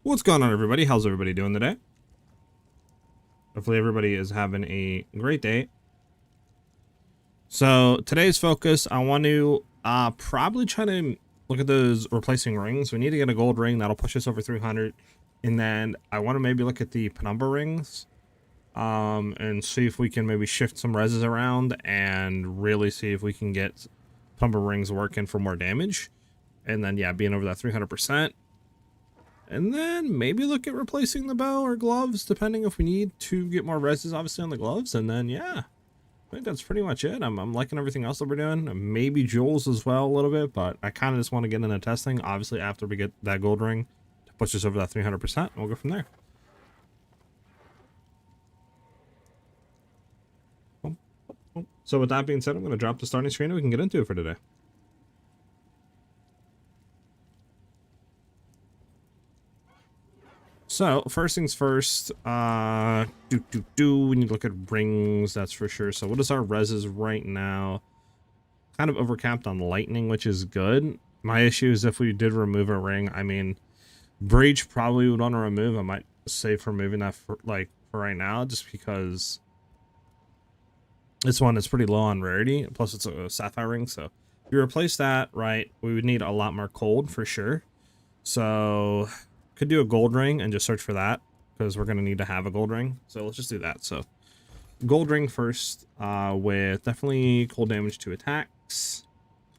What's going on, everybody? How's everybody doing today? Hopefully everybody is having a great day. So today's focus, I want to probably try to look at those replacing rings. We need to get a gold ring that'll push us over 300, and then I want to maybe look at the penumbra rings and see if we can maybe shift some reses around and really see if we can get penumbra rings working for more damage, and then yeah, being over that 300%. And then maybe look at replacing the bow or gloves, depending if we need to get more reses, obviously, on the gloves. And then, yeah, I think that's pretty much it. I'm liking everything else that we're doing. Maybe jewels as well a little bit, but I kind of just want to get into testing, obviously, after we get that gold ring to push us over that 300%. And we'll go from there. So with that being said, I'm going to drop the starting screen and we can get into it for today. So first things first, we need to look at rings, that's for sure. So what is our reses right now? Kind of overcapped on lightning, which is good. My issue is if we did remove a ring, I mean, breach probably would want to remove. I might save for moving that for right now, just because this one is pretty low on rarity. Plus it's a sapphire ring, so if you replace that, right, we would need a lot more cold for sure. So could do a gold ring and just search for that, because we're going to need to have a gold ring. So let's just do that. So gold ring first, with definitely cold damage to attacks.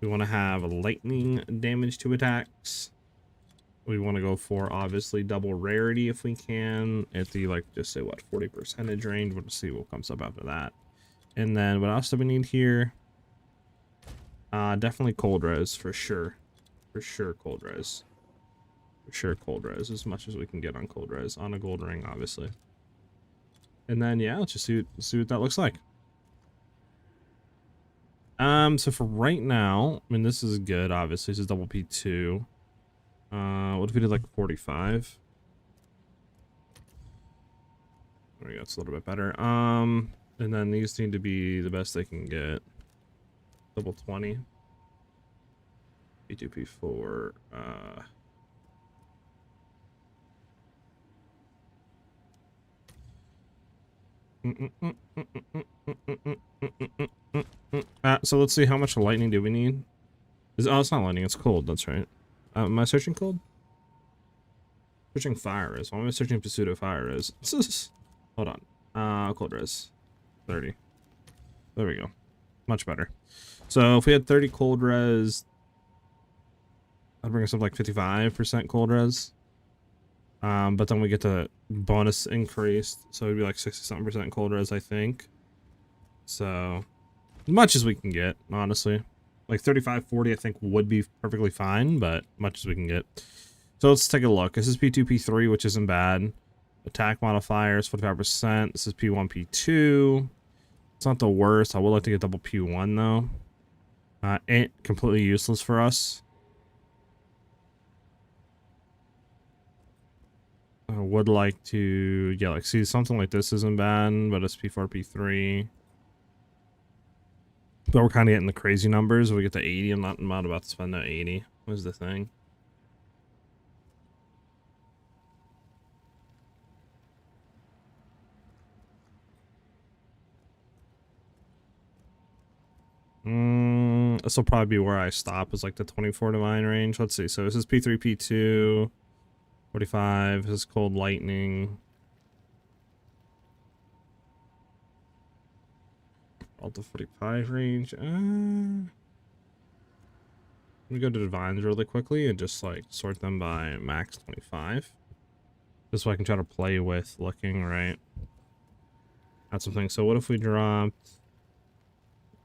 We want to have lightning damage to attacks. We want to go for obviously double rarity if we can at the, like, just say what, 40% range. We'll see what comes up after that. And then what else do we need here? Definitely cold res for sure. For sure cold res. For sure cold res, as much as we can get on cold res on a gold ring, obviously. And then yeah, let's just see what that looks like. So for right now, I mean, this is good, obviously. This is double P2. What if we did like 45? There we go, it's a little bit better. And then these need to be the best they can get. Double 20. P2, P4, so let's see, how much lightning do we need? Oh, it's not lightning, it's cold, that's right. Am I searching cold? Searching fire res. Why am I searching pseudo fire res? Hold on. Cold res. 30. There we go. Much better. So if we had 30 cold res, that'd bring us up like 55% cold res. But then we get the bonus increased, so it'd be like 60-something% cold res, I think. So, as much as we can get, honestly. Like 35, 40, I think would be perfectly fine, but much as we can get. So let's take a look. This is P2, P3, which isn't bad. Attack modifiers, 45%. This is P1, P2. It's not the worst. I would like to get double P1, though. Ain't completely useless for us. I would like to, yeah, like, see, something like this isn't bad, but it's P4, P3. But we're kind of getting the crazy numbers. We get to 80. I'm not about to spend that 80. What's the thing? This will probably be where I stop, is like the 24 divine range. Let's see. So this is P3, P2, 45. This is cold lightning. Alt to 45 range. Let me go to divines really quickly and just like sort them by max 25. Just so I can try to play with looking right. That's something. So what if we dropped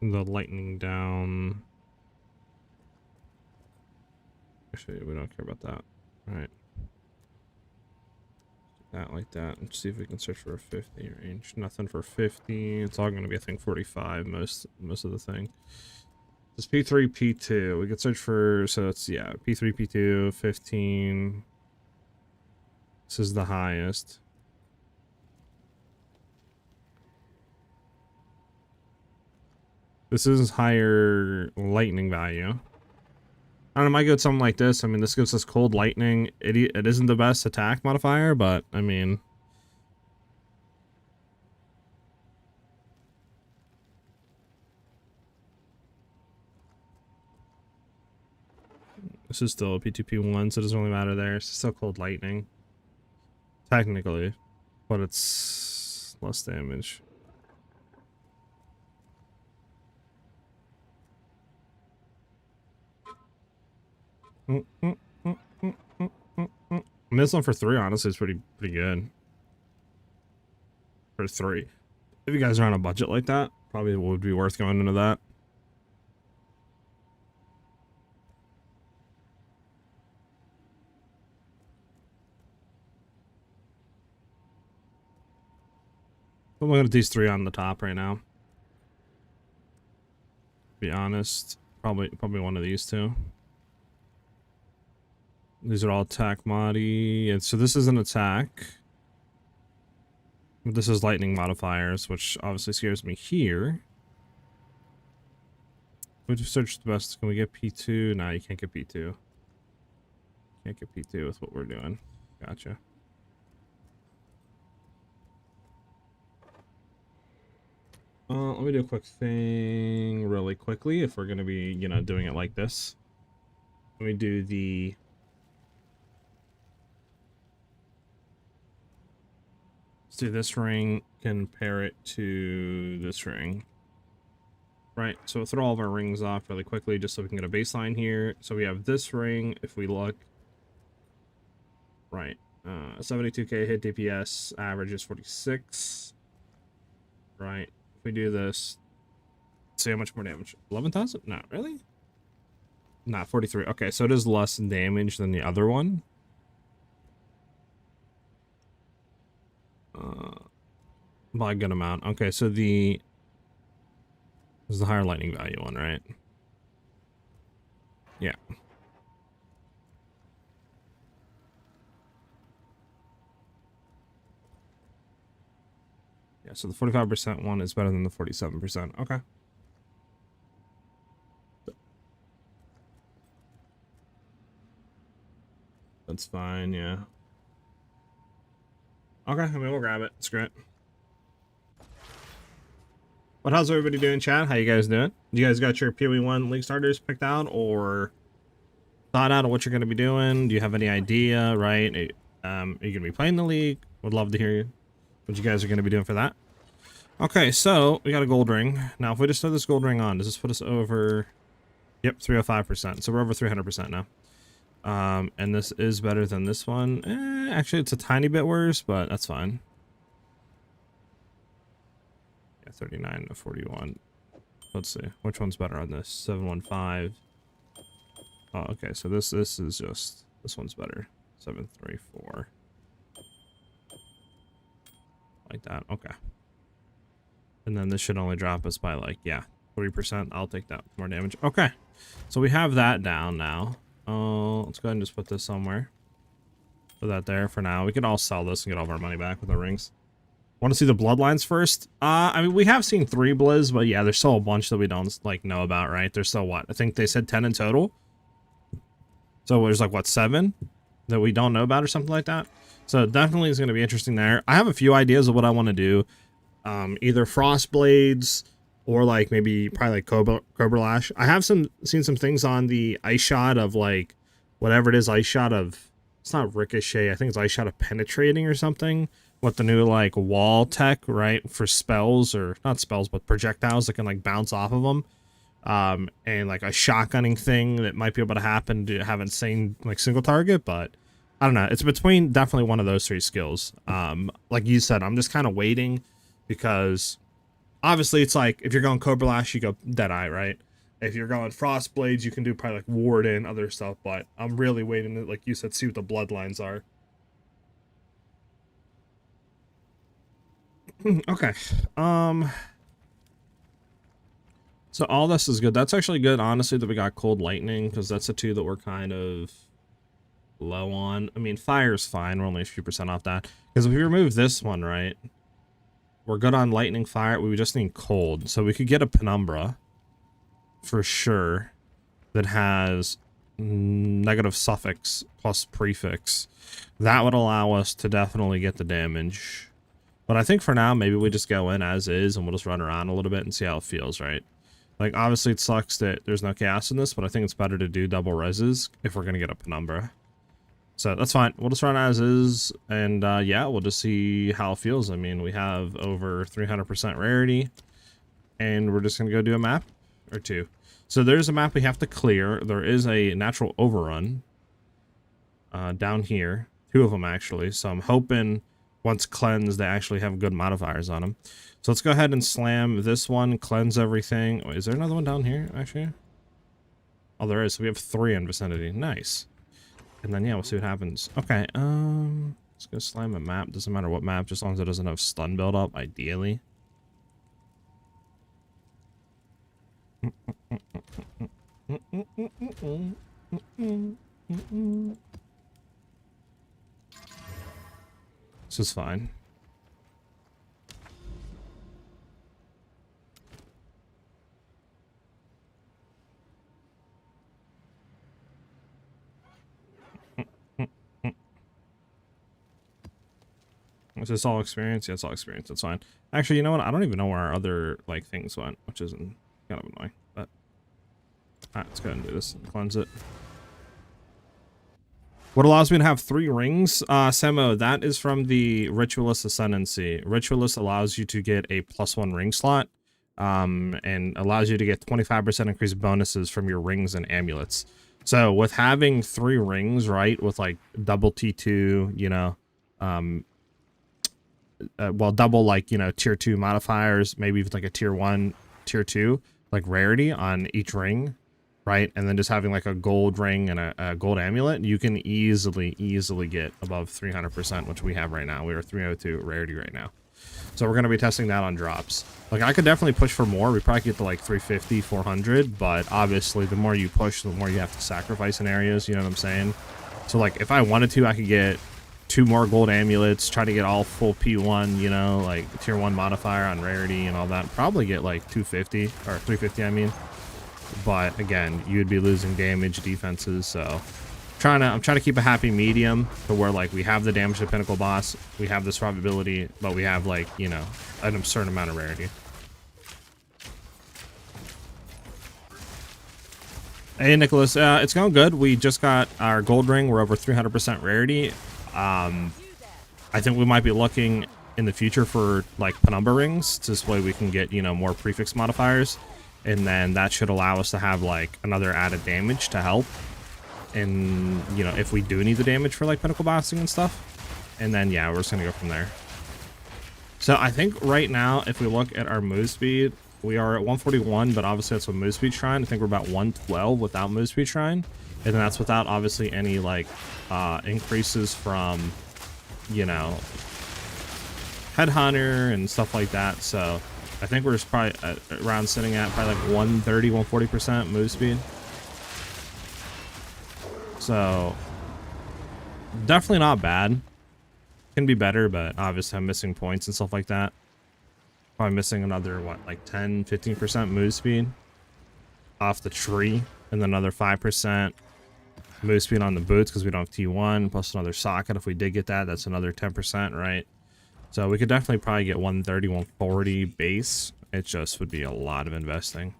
the lightning down? Actually, we don't care about that. All right. That like that, and see if we can search for a 50 range. Nothing for 50. It's all going to be, I think, 45 most of the thing. This P3, P2. We could search for, so it's, yeah, P3, P2, 15. This is the highest. This is higher lightning value. I don't know, I might go with something like this. I mean, this gives us cold lightning. It isn't the best attack modifier, but I mean, this is still a P2P1, so it doesn't really matter there. It's still cold lightning, technically, but it's less damage. I mean, this one for 3 honestly is pretty good. For 3, if you guys are on a budget like that, probably would be worth going into that. I'm looking at these 3 on the top right now. To be honest, probably one of these 2. These are all attack modi, and so this is an attack. This is lightning modifiers, which obviously scares me here. We just search the best. Can we get P2? Nah, you can't get P2. Can't get P2 with what we're doing. Gotcha. Let me do a quick thing really quickly if we're going to be, you know, doing it like this. Let me do the... Let's do this ring, compare it to this ring. Right, so we'll throw all of our rings off really quickly just so we can get a baseline here. So we have this ring, if we look... Right, 72k hit DPS, average is 46. Right, if we do this, see how much more damage. 11,000? Not really? Not 43. Okay, so it is less damage than the other one. By a good amount. Okay, so this is the higher lightning value one, right? Yeah. Yeah, so the 45% one is better than the 47%. Okay. That's fine, yeah. Okay, I mean, we'll grab it. It's great. But how's everybody doing, chat? How you guys doing? You guys got your PoE 1 League starters picked out or thought out of what you're going to be doing? Do you have any idea, right? Are you going to be playing the League? Would love to hear what you guys are going to be doing for that. Okay, so we got a gold ring. Now, if we just throw this gold ring on, does this put us over... Yep, 305%. So we're over 300% now. And this is better than this one. Actually, it's a tiny bit worse, but that's fine. 39 to 41. Let's see which one's better on this. 715. Oh, okay, so this is just, this one's better. 734. Like that. Okay, and then this should only drop us by like, yeah, 3%. I'll take that. More damage. Okay, so we have that down now. Let's go ahead and just put this somewhere. Put that there for now. We could all sell this and get all of our money back with our rings. Want to see the bloodlines first? I mean, we have seen 3 blizz, but yeah, there's still a bunch that we don't like know about, right? There's still what? I think they said 10 in total. So there's like what, 7 that we don't know about or something like that. So definitely is going to be interesting there. I have a few ideas of what I want to do. Either frost blades or like maybe probably like Cobra Lash. I have seen some things on the ice shot of like whatever it is, ice shot of, it's not ricochet. I think it's ice shot of penetrating or something. What the new like wall tech, right, for spells, or not spells but projectiles that can like bounce off of them, and like a shotgunning thing that might be able to happen to have insane like single target. But I don't know, it's between definitely one of those 3 skills. Like you said, I'm just kind of waiting because obviously it's like if you're going Cobra Lash, you go Deadeye, right? If you're going Frost Blades, you can do probably like Warden, other stuff. But I'm really waiting to, like you said, see what the bloodlines are. Okay. So all this is good. That's actually good, honestly, that we got Cold Lightning, because that's the 2 that we're kind of low on. I mean, Fire's fine. We're only a few % off that. Because if we remove this one, right, we're good on Lightning, Fire. We just need Cold. So we could get a Penumbra for sure that has negative suffix plus prefix. That would allow us to definitely get the damage. But I think for now, maybe we just go in as is and we'll just run around a little bit and see how it feels, right? Like, obviously it sucks that there's no chaos in this, but I think it's better to do double reses if we're going to get a penumbra. So that's fine. We'll just run as is, and yeah, we'll just see how it feels. I mean, we have over 300% rarity, and we're just going to go do a map or two. So there's a map we have to clear. There is a natural overrun down here. 2 of them, actually. So I'm hoping once cleansed, they actually have good modifiers on them. So let's go ahead and slam this one, cleanse everything. Wait, is there another one down here, actually? Oh, there is. So we have 3 in vicinity. Nice. And then, yeah, we'll see what happens. Okay, let's go slam a map. Doesn't matter what map, just as long as it doesn't have stun build up, ideally. This is fine. Is this all experience? Yeah, it's all experience. That's fine. Actually, you know what? I don't even know where our other, like, things went, which is kind of annoying. But alright, let's go ahead and do this and cleanse it. What allows me to have 3 rings? Samo, that is from the Ritualist Ascendancy. Ritualist allows you to get a +1 ring slot, and allows you to get 25% increased bonuses from your rings and amulets. So with having 3 rings, right, with like double T2, you know, well, double, like, you know, tier 2 modifiers, maybe even like a tier 1, tier 2, like rarity on each ring, right? And then just having like a gold ring and a gold amulet, you can easily get above 300%, which we have right now. We are 302 rarity right now. So we're going to be testing that on drops. Like, I could definitely push for more. We probably get to like 350, 400, but obviously the more you push, the more you have to sacrifice in areas, you know what I'm saying? So like, if I wanted to, I could get 2 more gold amulets, try to get all full P1, you know, like tier 1 modifier on rarity and all that. Probably get like 250 or 350, I mean. But again, you'd be losing damage, defenses, so I'm trying to keep a happy medium to where, like, we have the damage to pinnacle boss, we have the survivability, but we have, like, you know, an absurd amount of rarity. Hey Nicholas, it's going good. We just got our gold ring. We're over 300% rarity. I think we might be looking in the future for like penumbra rings. This way we can get, you know, more prefix modifiers, and then that should allow us to have like another added damage to help. And, you know, if we do need the damage for like pinnacle bossing and stuff, and then yeah, we're just gonna go from there. So I think right now, if we look at our move speed, we are at 141, but obviously that's with move speed shrine. I think we're about 112 without move speed shrine, and then that's without obviously any like increases from, you know, headhunter and stuff like that. So I think we're just probably around sitting at probably like 130, 140% move speed. So definitely not bad. Can be better, but obviously I'm missing points and stuff like that. Probably missing another, what, like 10, 15% move speed off the tree, and then another 5% move speed on the boots because we don't have T1, plus another socket. If we did get that, that's another 10%, right? So we could definitely probably get 130, 140 base. It just would be a lot of investing.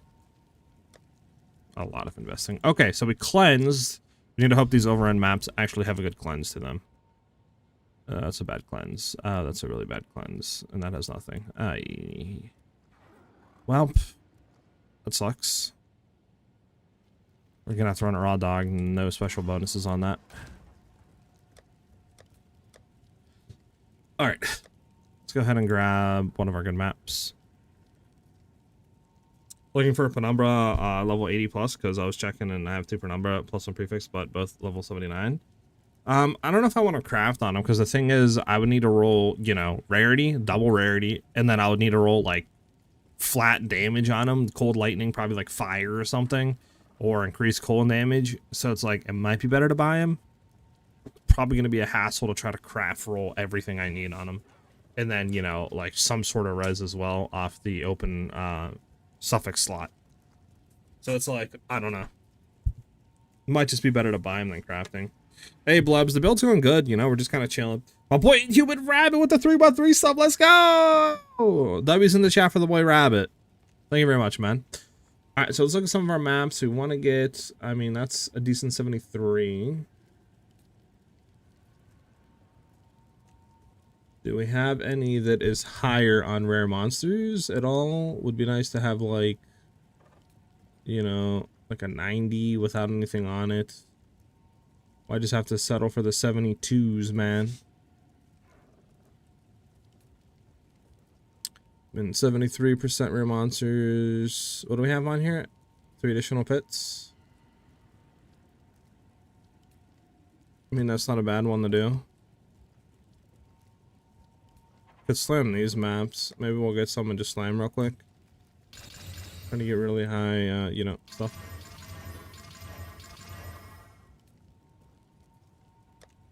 A lot of investing. Okay, so we cleansed. We need to hope these overrun maps actually have a good cleanse to them. That's a bad cleanse. That's a really bad cleanse, and that has nothing. Well, that sucks. We're gonna have to run a raw dog, and no special bonuses on that. Alright. Let's go ahead and grab one of our good maps. Looking for a penumbra level 80 plus, because I was checking and I have 2 penumbra plus 1 prefix, but both level 79. I don't know if I want to craft on them, because the thing is, I would need to roll, you know, rarity, double rarity, and then I would need to roll like flat damage on them, cold lightning, probably like fire or something, or increased cold damage. So it's like, it might be better to buy them. Probably going to be a hassle to try to craft roll everything I need on them, and then, you know, like some sort of res as well off the open suffix slot. So it's like, I don't know. Might just be better to buy them than crafting. Hey, Blubs, the build's going good. You know, we're just kind of chilling. My boy, Human Rabbit with the 3x3 sub. Let's go! W's in the chat for the boy Rabbit. Thank you very much, man. All right, so let's look at some of our maps. We want to get, I mean, that's a decent 73. Do we have any that is higher on rare monsters at all? Would be nice to have, like, you know, like a 90 without anything on it. I just have to settle for the 72s, man. And 73% rare monsters. What do we have on here? 3 additional pits. I mean, that's not a bad one to do. Could slam these maps. Maybe we'll get some and just slam real quick. Trying to get really high, you know, stuff.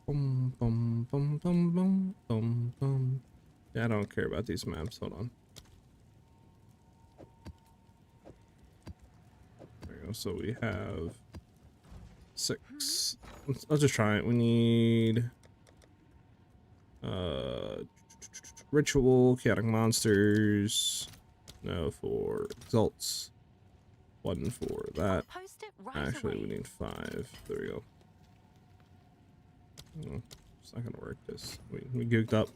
Boom, boom, boom, boom, boom, boom, boom. Yeah, I don't care about these maps. Hold on. There we go. So we have 6. Let's just try it. We need ritual, chaotic monsters. No, for exalts. 1 for that. Actually, we need 5. There we go. Oh, it's not gonna work. This we gooked up.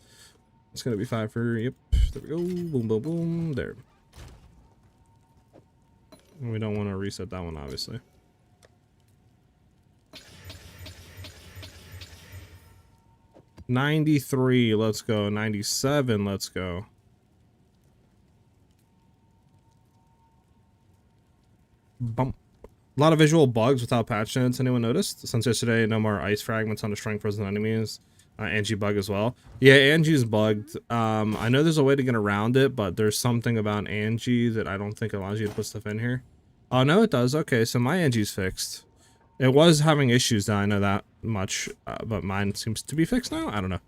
It's gonna be 5 for, yep. There we go. Boom, boom, boom. There. We don't want to reset that one, obviously. $93, let's go. 97, let's go. Bump. A lot of visual bugs without patch notes. Anyone noticed? Since yesterday, no more ice fragments on destroying frozen enemies. Angie bug as well. Yeah, Angie's bugged. I know there's a way to get around it, but there's something about Angie that I don't think allows you to put stuff in here. Oh, no, it does. Okay, so my Angie's fixed. It was having issues, I know that much, but mine seems to be fixed now. I don't know.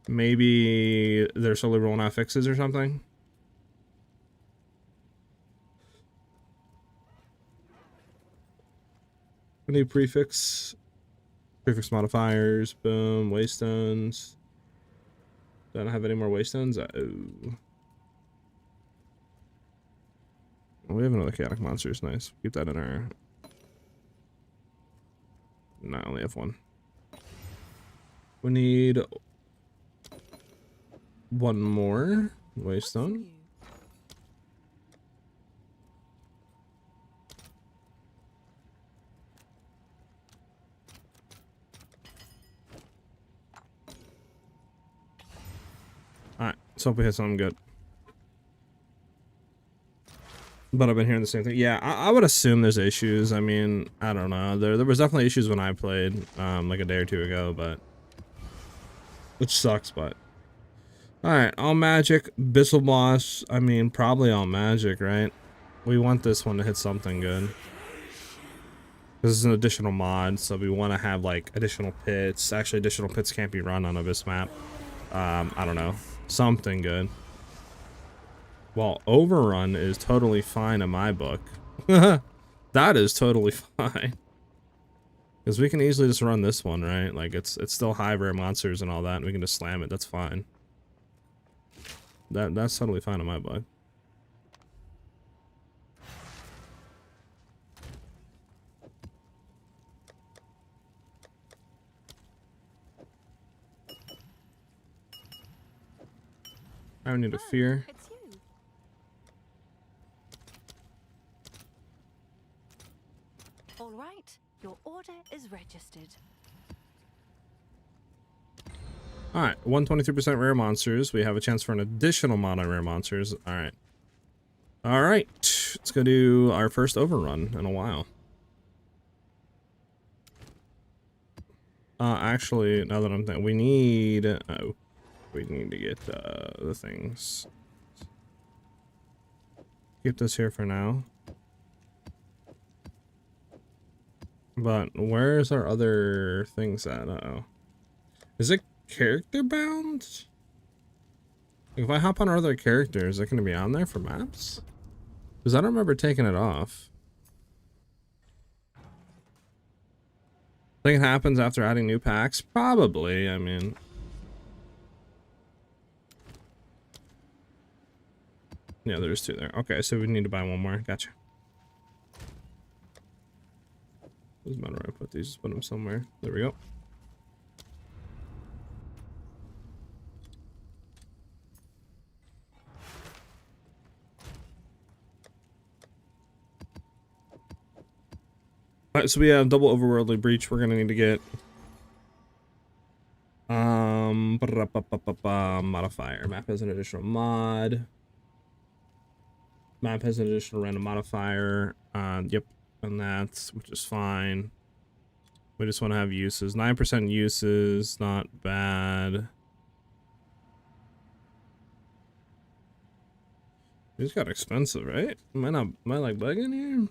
Maybe they're slowly rolling out fixes or something. We need prefix modifiers. Boom. Waystones. Don't have any more waystones. Oh. We have another chaotic monster. It's nice. Keep that in our. No, I only have 1. We need 1 more waystone. Alright, let's hope we hit something good. But I've been hearing the same thing. Yeah, I would assume there's issues. I mean, I don't know. There was definitely issues when I played, like a day or 2 ago, but... Which sucks, but... Alright, all magic, Bissell Boss. I mean, probably all magic, right? We want this one to hit something good. This is an additional mod, so we want to have, like, additional pits. Actually, additional pits can't be run on this map. I don't know. Something good. Well, overrun is totally fine in my book. That is totally fine. Because we can easily just run this one, right? Like, it's still high rare monsters and all that, and we can just slam it. That's fine. That's totally fine in my book. I don't need a fear. All right, your order is registered. Alright, 123% rare monsters. We have a chance for an additional mod on rare monsters. Alright. Alright, let's go do our first overrun in a while. Actually, now that I'm thinking, we need to get the things. Keep this here for now. But where's our other things at? Uh-oh. Is it character bound? If I hop on our other character, is it going to be on there for maps? Because I don't remember taking it off. Think it happens after adding new packs? Probably, I mean. Yeah, there's 2 there. Okay, so we need to buy 1 more. Gotcha. Doesn't matter where I put these, just put them somewhere. There we go. Alright, so we have double overworldly breach. We're gonna need to get modifier. Map has an additional mod. Map has an additional random modifier. Yep, and that's, which is fine. We just want to have uses. 9% uses, not bad. These got expensive, right? Am I like bugging here?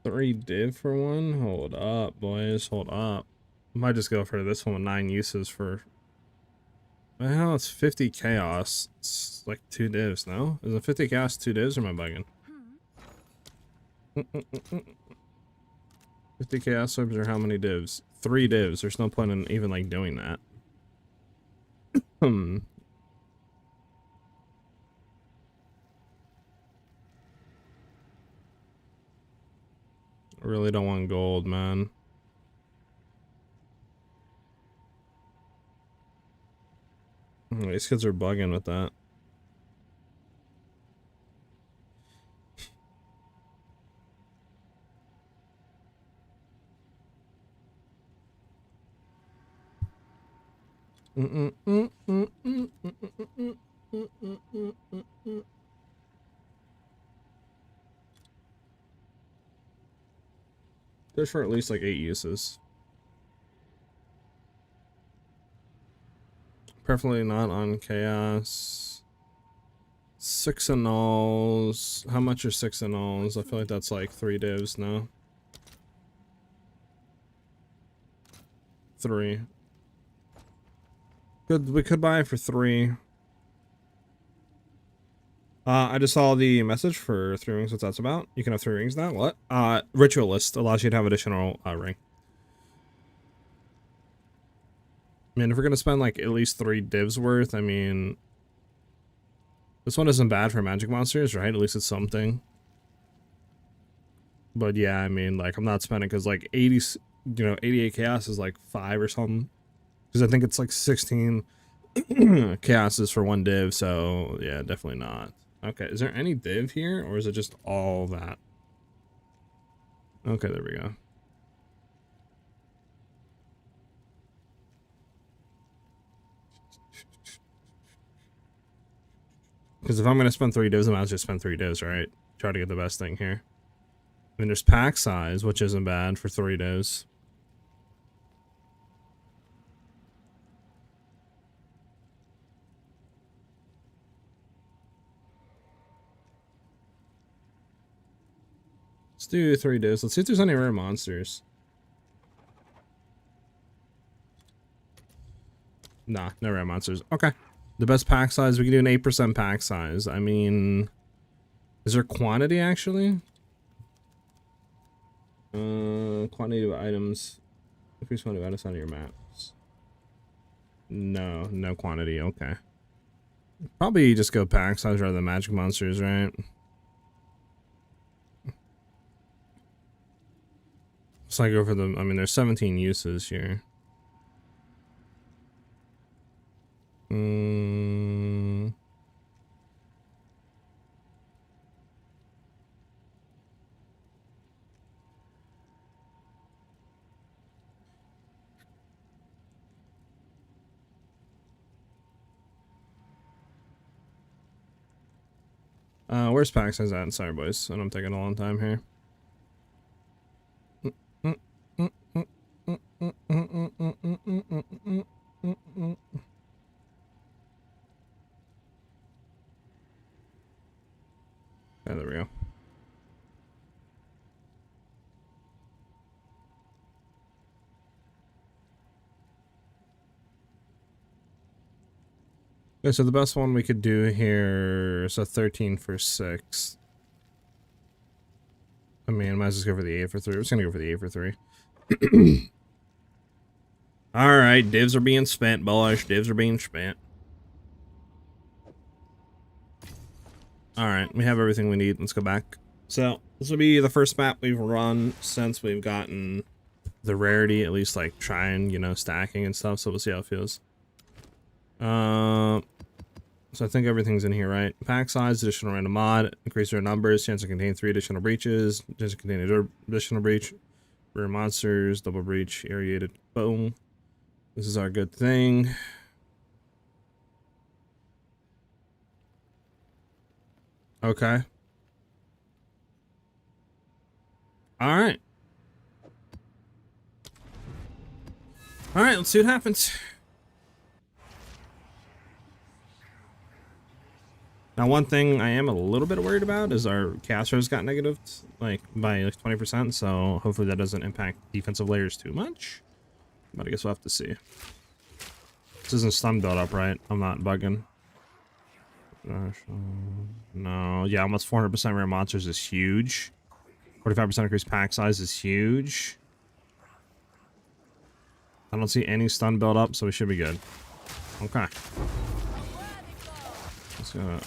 Three div for 1? Hold up, boys. Hold up. Might just go for this one with 9 uses for... Well, it's 50 chaos. It's like 2 divs, no? Is it 50 chaos, 2 divs, or am I bugging? 50 chaos orbs are how many divs? 3 divs. There's no point in even like doing that. I really don't want gold, man. These kids are bugging with that. There's for at least like 8 uses. Preferably not on chaos. 6 annuls. How much are 6 annuls? I feel like that's like 3 divs, no? 3. We could buy it for 3. I just saw the message for 3 rings. What's that about? You can have 3 rings now? What? Ritualist allows you to have additional ring. I mean, if we're gonna spend like at least 3 divs worth, I mean, this one isn't bad for magic monsters, right? At least it's something. But yeah, I mean, like, I'm not spending, because like 80, 88 chaos is like 5 or something. Because I think it's like 16 chaoses for 1 div, so yeah, definitely not. Okay, is there any div here, or is it just all that? Okay, there we go. Because if I'm going to spend 3 divs, I might as well just spend 3 divs, right? Try to get the best thing here. I mean, there's pack size, which isn't bad for 3 divs. Let's do 3 divs. Let's see if there's any rare monsters. Nah, no rare monsters. Okay. The best pack size, we can do an 8% pack size. I mean, is there quantity actually? Quantity of items. Increase quantity of items on your maps. No, no quantity. Okay. Probably just go pack size rather than magic monsters, right? So I go for the, I mean, there's 17 uses here. Where's pack size at? Sorry, boys. I'm taking a long time here. Yeah, there we go. Okay, so the best one we could do here is a 13 for 6. I mean, might as well go for the 8 for 3. We're just gonna go for the 8 for 3. Alright, divs are being spent, boys. Divs are being spent. Alright, we have everything we need. Let's go back. So, this will be the first map we've run since we've gotten the rarity, at least like trying, you know, stacking and stuff, so we'll see how it feels. So I think everything's in here, right? Pack size, additional random mod, increase their numbers, chance to contain 3 additional breaches, chance to contain an additional breach, rare monsters, double breach, aerated, boom. This is our good thing. Okay. Alright. Alright, let's see what happens. Now, one thing I am a little bit worried about is our casters got negative, like, by like 20%, so hopefully that doesn't impact defensive layers too much. But I guess we'll have to see. This isn't stun build up, right? I'm not bugging. No, yeah, almost 400% rare monsters is huge. 45% increased pack size is huge. I don't see any stun build up, so we should be good. Okay.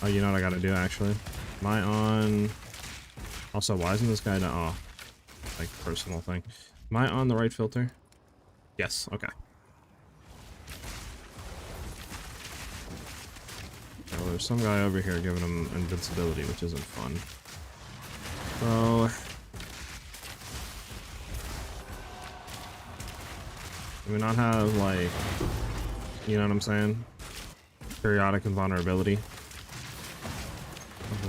Oh, you know what I gotta do, actually? Am I on... Also, why isn't this guy... Oh, like, personal thing. Am I on the right filter? Yes, okay. Well, there's some guy over here giving him invincibility, which isn't fun. So... do we not have, like... You know what I'm saying? Periodic invulnerability.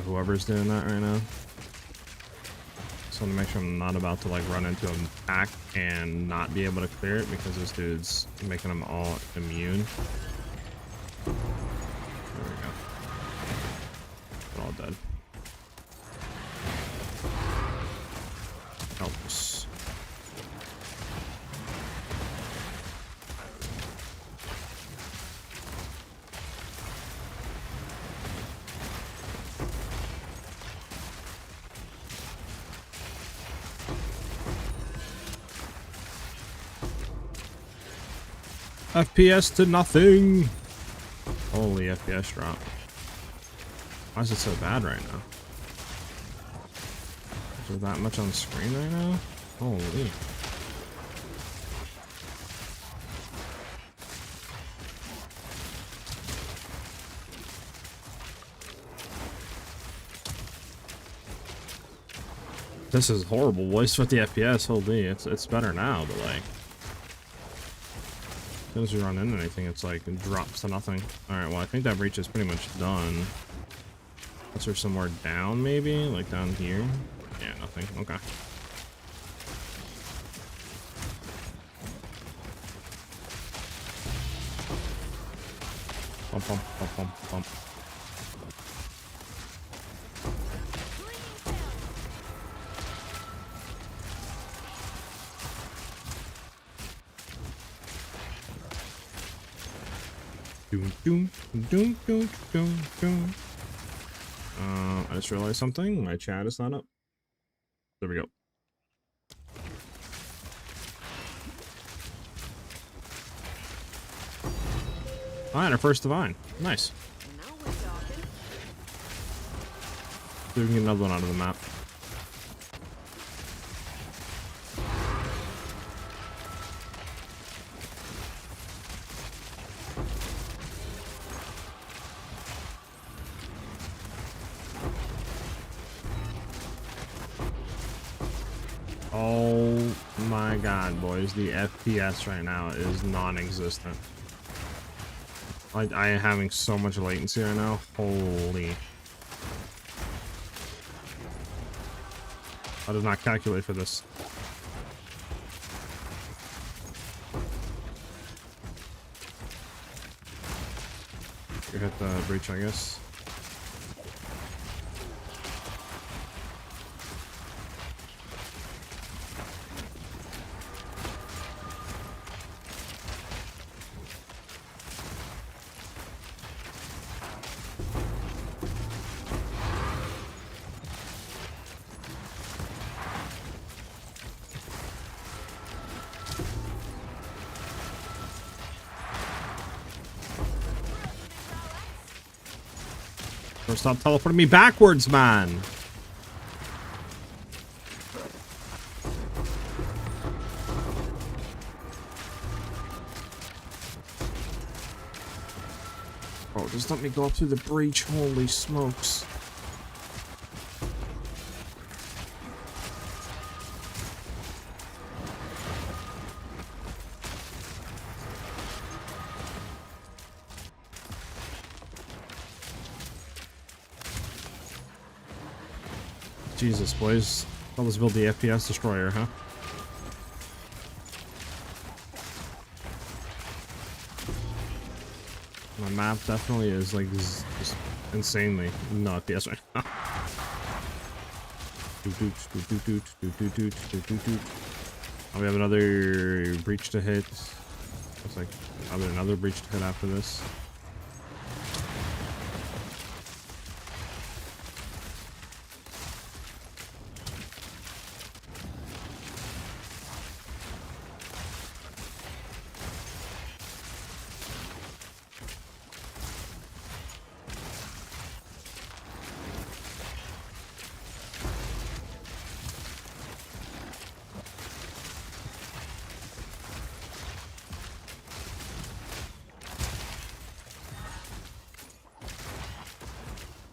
Whoever's doing that right now. Just want to make sure I'm not about to like run into a pack and not be able to clear it because this dude's making them all immune. There we go. They're all dead. Help us. FPS to nothing. Holy FPS drop. Why is it so bad right now? Is there that much on the screen right now? Holy. This is horrible. Voice with the FPS. Holy, it's better now, but like. As soon as we run into anything, it's like it drops to nothing. Alright, well, I think that breach is pretty much done. Unless there's somewhere down, maybe? Like down here? Yeah, nothing. Okay. Bump, bump, bump, bump, bump. Doom, doom, doom, doom, doom, doom. I just realized something. My chat is not up. There we go. Alright, our first divine. Nice. Now we're talking. See if we can get another one out of the map. Oh my god, boys. The FPS right now is non-existent. I am having so much latency right now. Holy. I did not calculate for this. You hit the breach, I guess. Or stop teleporting me backwards, man. Oh, just let me go up through the breach. Holy smokes. Jesus, boys. Let's build the FPS destroyer, huh? My map definitely is like just insanely not FPS right now. Oh, we have another breach to hit. Looks like another breach to hit after this.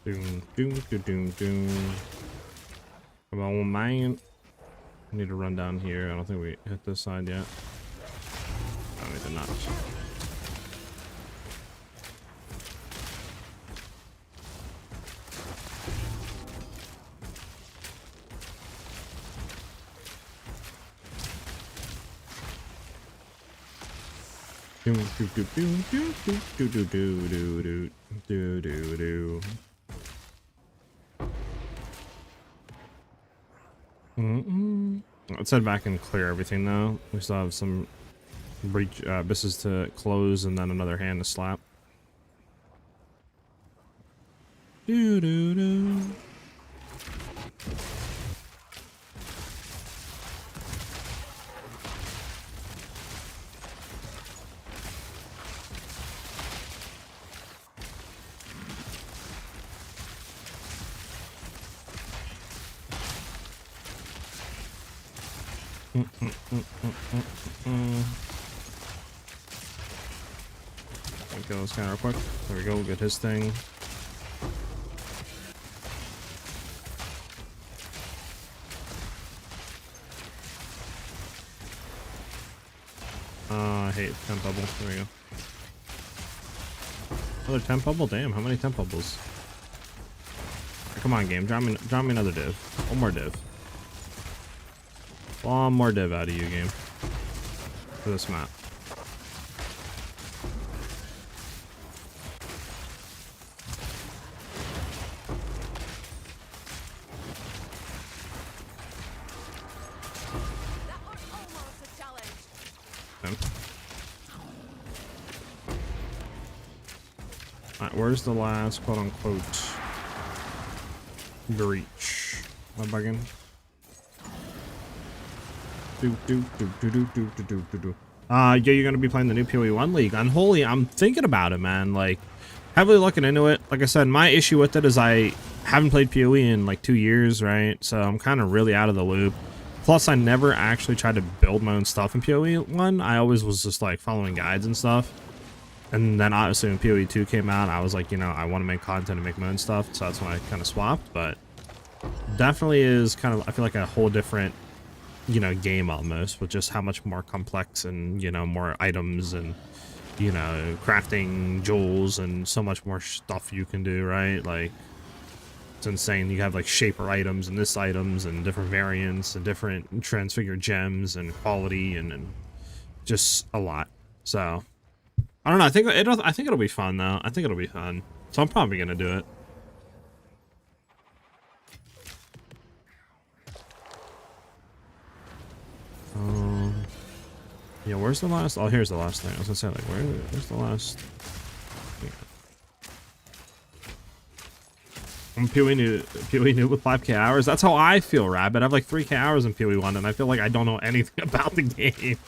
Doom, doom, doom, doom, doom. Come on, man. I need to run down here. I don't think we hit this side yet. Oh, we did not. Doom, doom, doom, doom, doom, doom, doom, doom, doom, doom, doom, doom. Let's head back and clear everything now. We still have some breach abysses to close and then another hand to slap. Doo doo doo. Kill this guy real quick. There we go, get his thing. I hate temp bubble. There we go. Another temp bubble? Damn, how many temp bubbles? Come on, game. Drop me another div. One more div. One more div out of you, game. For this map. Alright, where's the last quote-unquote breach? Am I bugging? Yeah, you're gonna be playing the new PoE 1 League. Unholy, I'm thinking about it, man. Like, heavily looking into it. Like I said, my issue with it is I haven't played PoE in like 2 years, right? So I'm kind of really out of the loop. Plus, I never actually tried to build my own stuff in PoE 1. I always was just like following guides and stuff. And then obviously when PoE 2 came out, I was like, you know, I want to make content and make my own stuff. So that's when I kind of swapped. But definitely is kind of, I feel like a whole different, you know, game almost, with just how much more complex and, you know, more items and, you know, crafting jewels and so much more stuff you can do, right? Like, it's insane. You have like shaper items and this items and different variants and different transfigured gems and quality and just a lot. So I don't know. I think it'll be fun though. I think it'll be fun. So I'm probably gonna do it. Yeah, where's the last? Oh, here's the last thing. I was gonna say, like, where's the last? Yeah. I'm PoE new with 5k hours. That's how I feel, Rabbit. I have like 3k hours in PoE 1, and I feel like I don't know anything about the game.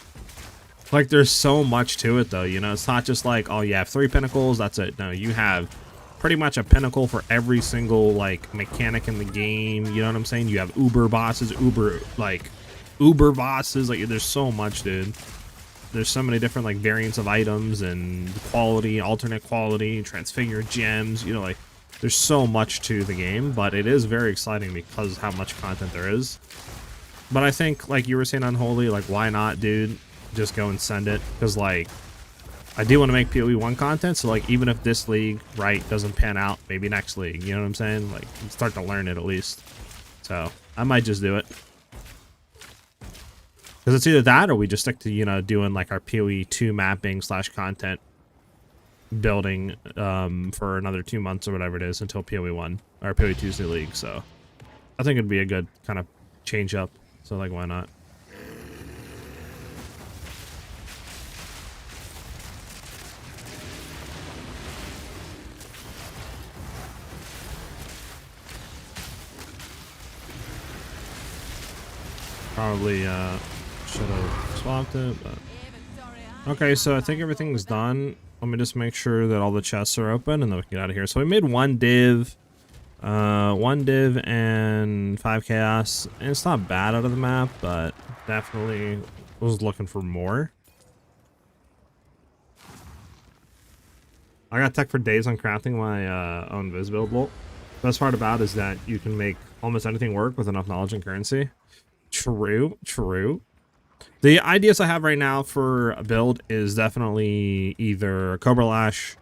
Like, there's so much to it, though. You know, it's not just like, oh, you have 3 pinnacles. That's it. No, you have pretty much a pinnacle for every single like mechanic in the game. You know what I'm saying? You have Uber bosses, Uber bosses. Like there's so much, dude. There's so many different like variants of items and quality, alternate quality, transfigured gems. You know, like there's so much to the game, but it is very exciting because how much content there is. But I think, like you were saying, Unholy, like why not, dude? Just go and send it, because like I do want to make PoE 1 content, so like even if this league, right, doesn't pan out, maybe next league, you know what I'm saying? Like start to learn it at least. So I might just do it. Because it's either that or we just stick to, you know, doing like our PoE 2 mapping / content building for another 2 months or whatever it is until PoE 1 or PoE 2's new league. So I think it'd be a good kind of change up. So like, why not? Probably should have swapped it, but okay. So I think everything's done. Let me just make sure that all the chests are open, and then we can get out of here. So we made one div and 5 chaos, and it's not bad out of the map, but definitely was looking for more. I got tech for days on crafting my own Viz build bolt. The best part about it is that you can make almost anything work with enough knowledge and currency. True. The ideas I have right now for a build is definitely either Cobra Lash,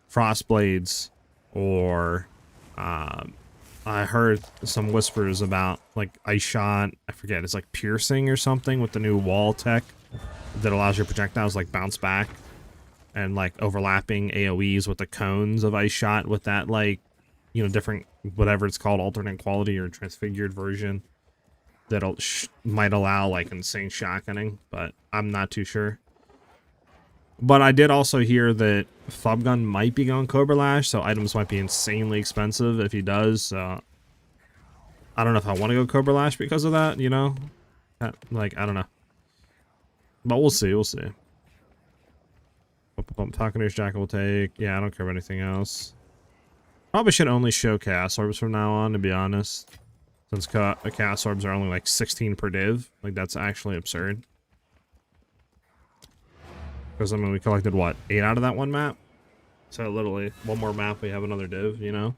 Frost Blades, or I heard some whispers about like Ice Shot. I forget, it's like piercing or something with the new wall tech that allows your projectiles like bounce back, and like overlapping AoEs with the cones of Ice Shot with that, like, you know, different whatever it's called, alternate quality or transfigured version. That'll might allow like insane shotgunning, but I'm not too sure. But I did also hear that Flubgun might be going Cobra Lash, so items might be insanely expensive if he does. So I don't know if I want to go Cobra Lash because of that, you know? Like, I don't know. But we'll see, Falconer's Jackal will take. Yeah, I don't care about anything else. Probably should only show Chaos Orbs from now on, to be honest. Since Chaos Orbs are only like 16 per div. Like, that's actually absurd. Because, I mean, we collected, what, 8 out of that one map? So, literally, one more map, we have another div, you know?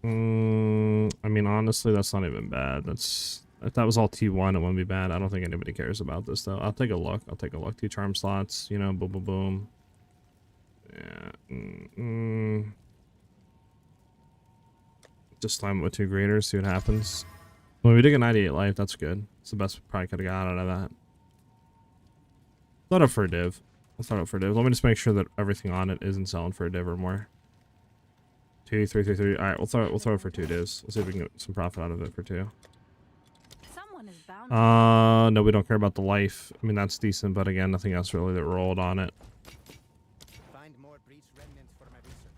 I mean, honestly, that's not even bad. That's... If that was all T1, it wouldn't be bad. I don't think anybody cares about this, though. I'll take a look. 2 charm slots, you know, boom, boom, boom. Yeah. Just slam it with 2 graders, see what happens. Well, we did get 98 life, that's good. It's the best we probably could have got out of that. Thought up for a div. Let me just make sure that everything on it isn't selling for a div or more. 2, 3, 3, 3. Alright, we'll throw it for 2 divs. Let's see if we can get some profit out of it for 2. No, we don't care about the life. I mean, that's decent, but again, nothing else really that rolled on it. Find more breach remnants for my research.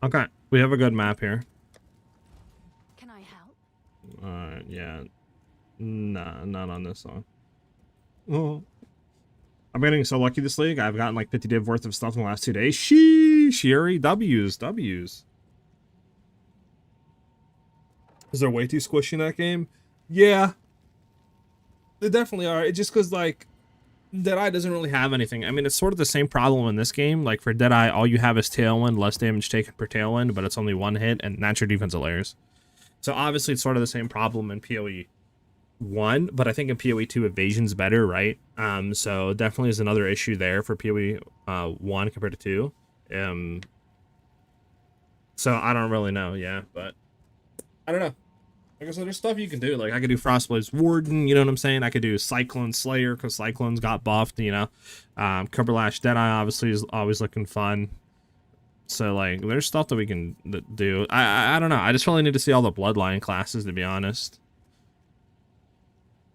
Okay, we have a good map here. Can I help? Yeah. Nah, not on this one. Oh. I'm getting so lucky this league. I've gotten like 50 div worth of stuff in the last 2 days. Sheesh, Yuri. W's. Is there way too squishy in that game? Yeah. They definitely are. It's just because, like, Deadeye doesn't really have anything. I mean, it's sort of the same problem in this game. Like, for Deadeye, all you have is Tailwind, less damage taken per Tailwind, but it's only 1 hit, and that's your defensive layers. So, obviously, it's sort of the same problem in PoE 1, but I think in PoE 2, evasion's better, right? So, definitely is another issue there for PoE 1 compared to 2. So, I don't really know, yeah, but I don't know. Like I said, there's stuff you can do. Like, I could do Frostblade's Warden, you know what I'm saying? I could do Cyclone Slayer, because Cyclones got buffed, you know? Cobra Lash Deadeye, obviously, is always looking fun. So, like, there's stuff that we can do. I don't know. I just really need to see all the Bloodline classes, to be honest.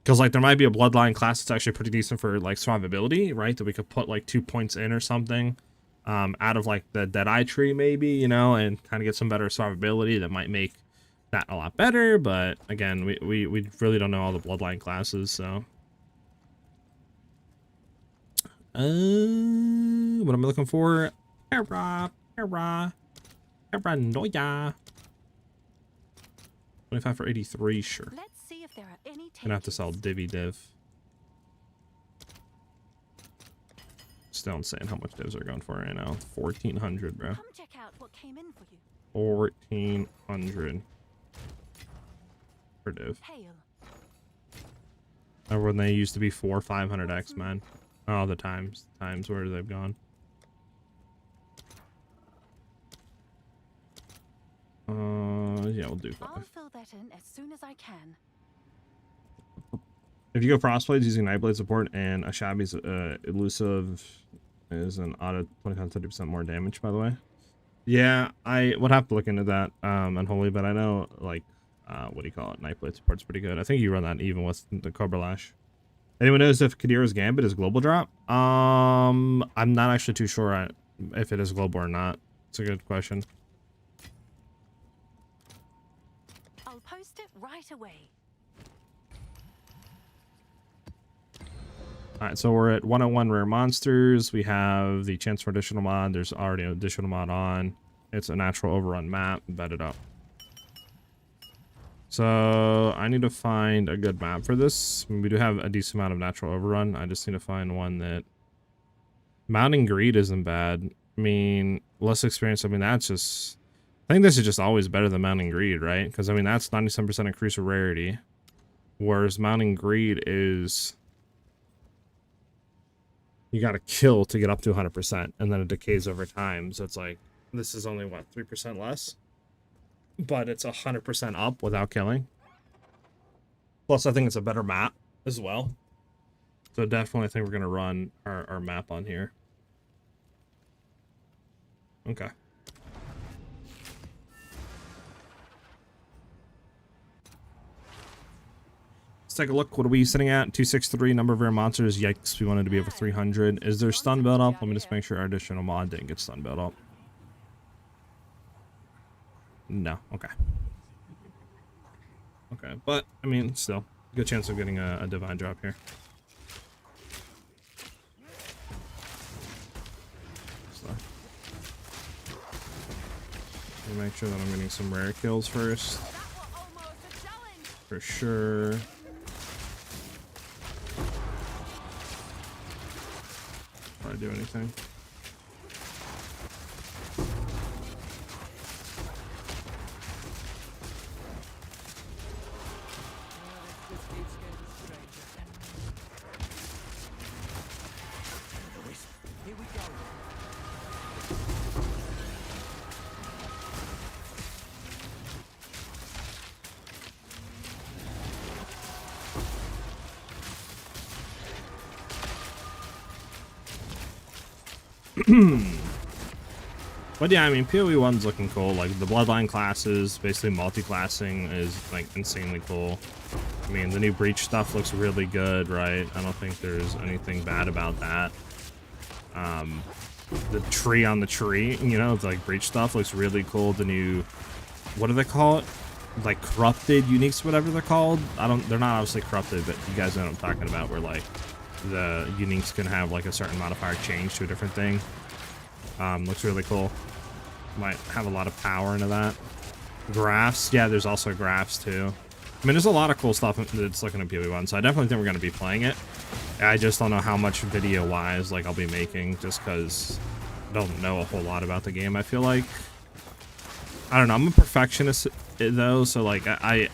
Because, like, there might be a bloodline class that's actually pretty decent for, like, survivability, right? That we could put, like, 2 points in or something out of, like, the Deadeye tree, maybe, you know, and kind of get some better survivability that might make that a lot better. But, again, we really don't know all the bloodline classes, so. What am I looking for? Paranoia. 25 for 83, sure. Let's see if there are any Gonna have to sell takers. div. Still insane how much divs are going for right now. 1,400, bro. Come check out what came in for you. 1,400 per div. Hail. Remember when they used to be 400-500x, man? Oh, the times where they've gone. Yeah, we'll do 5. I'll fill that in as soon as I can. If you go Frostblades using Nightblade support and a Shabby's elusive is an auto 25-30% more damage, by the way. Yeah, I would have to look into that, Unholy, but I know, like, what do you call it? Nightblade support's pretty good. I think you run that even with the Cobra Lash. Anyone knows if Kadira's Gambit is global drop? I'm not actually too sure if it is global or not. It's a good question. I'll post it right away. Alright, so we're at 101 rare monsters. We have the chance for additional mod. There's already an additional mod on. It's a natural overrun map. Bet it up. So I need to find a good map for this. We do have a decent amount of natural overrun. I just need to find one that... Mounting Greed isn't bad. I mean, less experience. I mean, that's just... I think this is just always better than Mounting Greed, right? Because, I mean, that's 97% increase of rarity. Whereas Mounting Greed is... You gotta kill to get up to 100%, and then it decays over time. So it's like, this is only, what, 3% less? But it's 100% up without killing. Plus, I think it's a better map as well. So definitely I think we're gonna run our map on here. Okay. Let's take a look. What are we sitting at? 263, number of rare monsters. Yikes, we wanted to be over 300. Is there stun build up? Let me just make sure our additional mod didn't get stun build up. No, okay. Okay, but, I mean, still, good chance of getting a divine drop here. So, let me make sure that I'm getting some rare kills first. For sure. Before I do anything. But yeah, I mean, PoE 1's looking cool. Like, the bloodline classes, basically multi-classing is, like, insanely cool. I mean, the new breach stuff looks really good, right? I don't think there's anything bad about that. The tree on the tree, you know, the, like, breach stuff looks really cool. The new, what do they call it? Like, corrupted uniques, whatever they're called. They're not obviously corrupted, but you guys know what I'm talking about, where, like, the uniques can have, like, a certain modifier change to a different thing. Looks really cool. Might have a lot of power into that. Graphs, yeah, there's also graphs too. I mean, there's a lot of cool stuff that's looking at PoE 1, so I definitely think we're going to be playing it. I just don't know how much video-wise, like, I'll be making, just because I don't know a whole lot about the game, I feel like. I don't know, I'm a perfectionist, though, so, like, I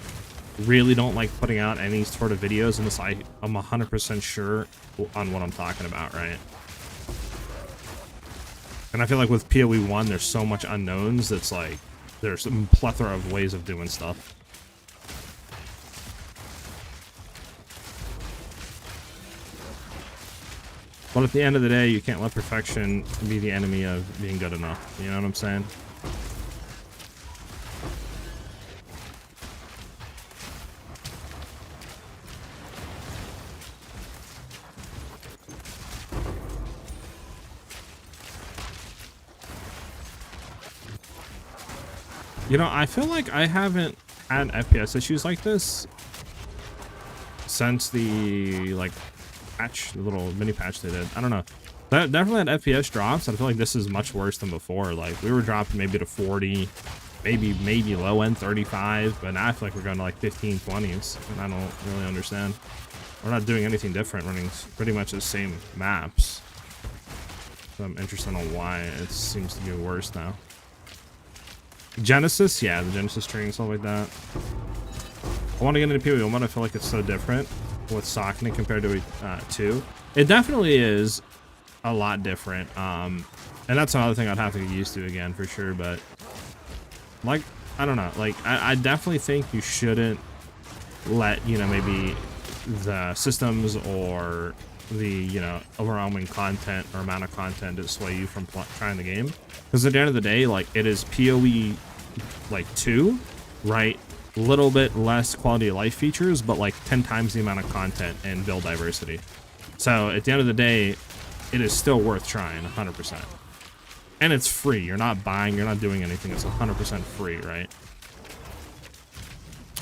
really don't like putting out any sort of videos unless I'm 100% sure on what I'm talking about, right? And I feel like with PoE 1, there's so much unknowns that's like, there's a plethora of ways of doing stuff. But at the end of the day, you can't let perfection be the enemy of being good enough. You know what I'm saying? You know, I feel like I haven't had FPS issues like this since the like patch, the little mini patch they did. I don't know. That definitely had FPS drops. I feel like this is much worse than before. Like we were dropping maybe to 40, maybe low end 35, but now I feel like we're going to like 15, 20s, and I don't really understand. We're not doing anything different, running pretty much the same maps. So I'm interested on why it seems to be worse now. Genesis, yeah, the Genesis tree and stuff like that. I want to get into PoE 1. I feel like it's so different with Sockney compared to 2. It definitely is a lot different. And that's another thing I'd have to get used to again for sure. But like, I don't know. Like, I definitely think you shouldn't let, you know, maybe the systems or the, you know, overwhelming content or amount of content to sway you from trying the game. Because at the end of the day, like, it is PoE like 2, right? Little bit less quality of life features, but like 10 times the amount of content and build diversity. So at the end of the day, it is still worth trying 100%. And it's free. You're not buying, you're not doing anything. It's 100% free, right?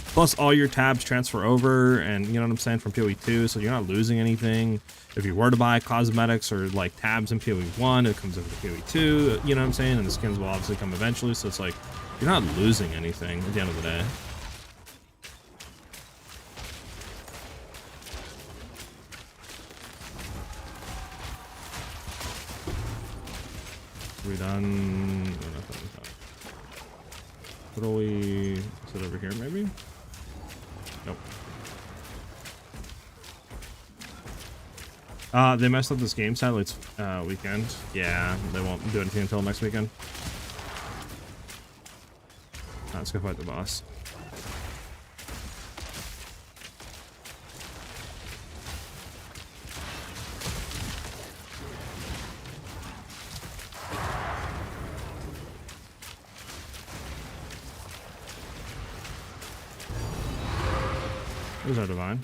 Plus all your tabs transfer over, and you know what I'm saying, from PoE 2, so you're not losing anything. If you were to buy cosmetics or like tabs in PoE 1, it comes into PoE 2, you know what I'm saying? And the skins will obviously come eventually, so it's like you're not losing anything at the end of the day. Are we done? No, nothing. What do we... Is it over here maybe? Nope. They messed up this game, sadly. It's weekend. Yeah, they won't do anything until next weekend. Let's go fight the boss. There's our divine.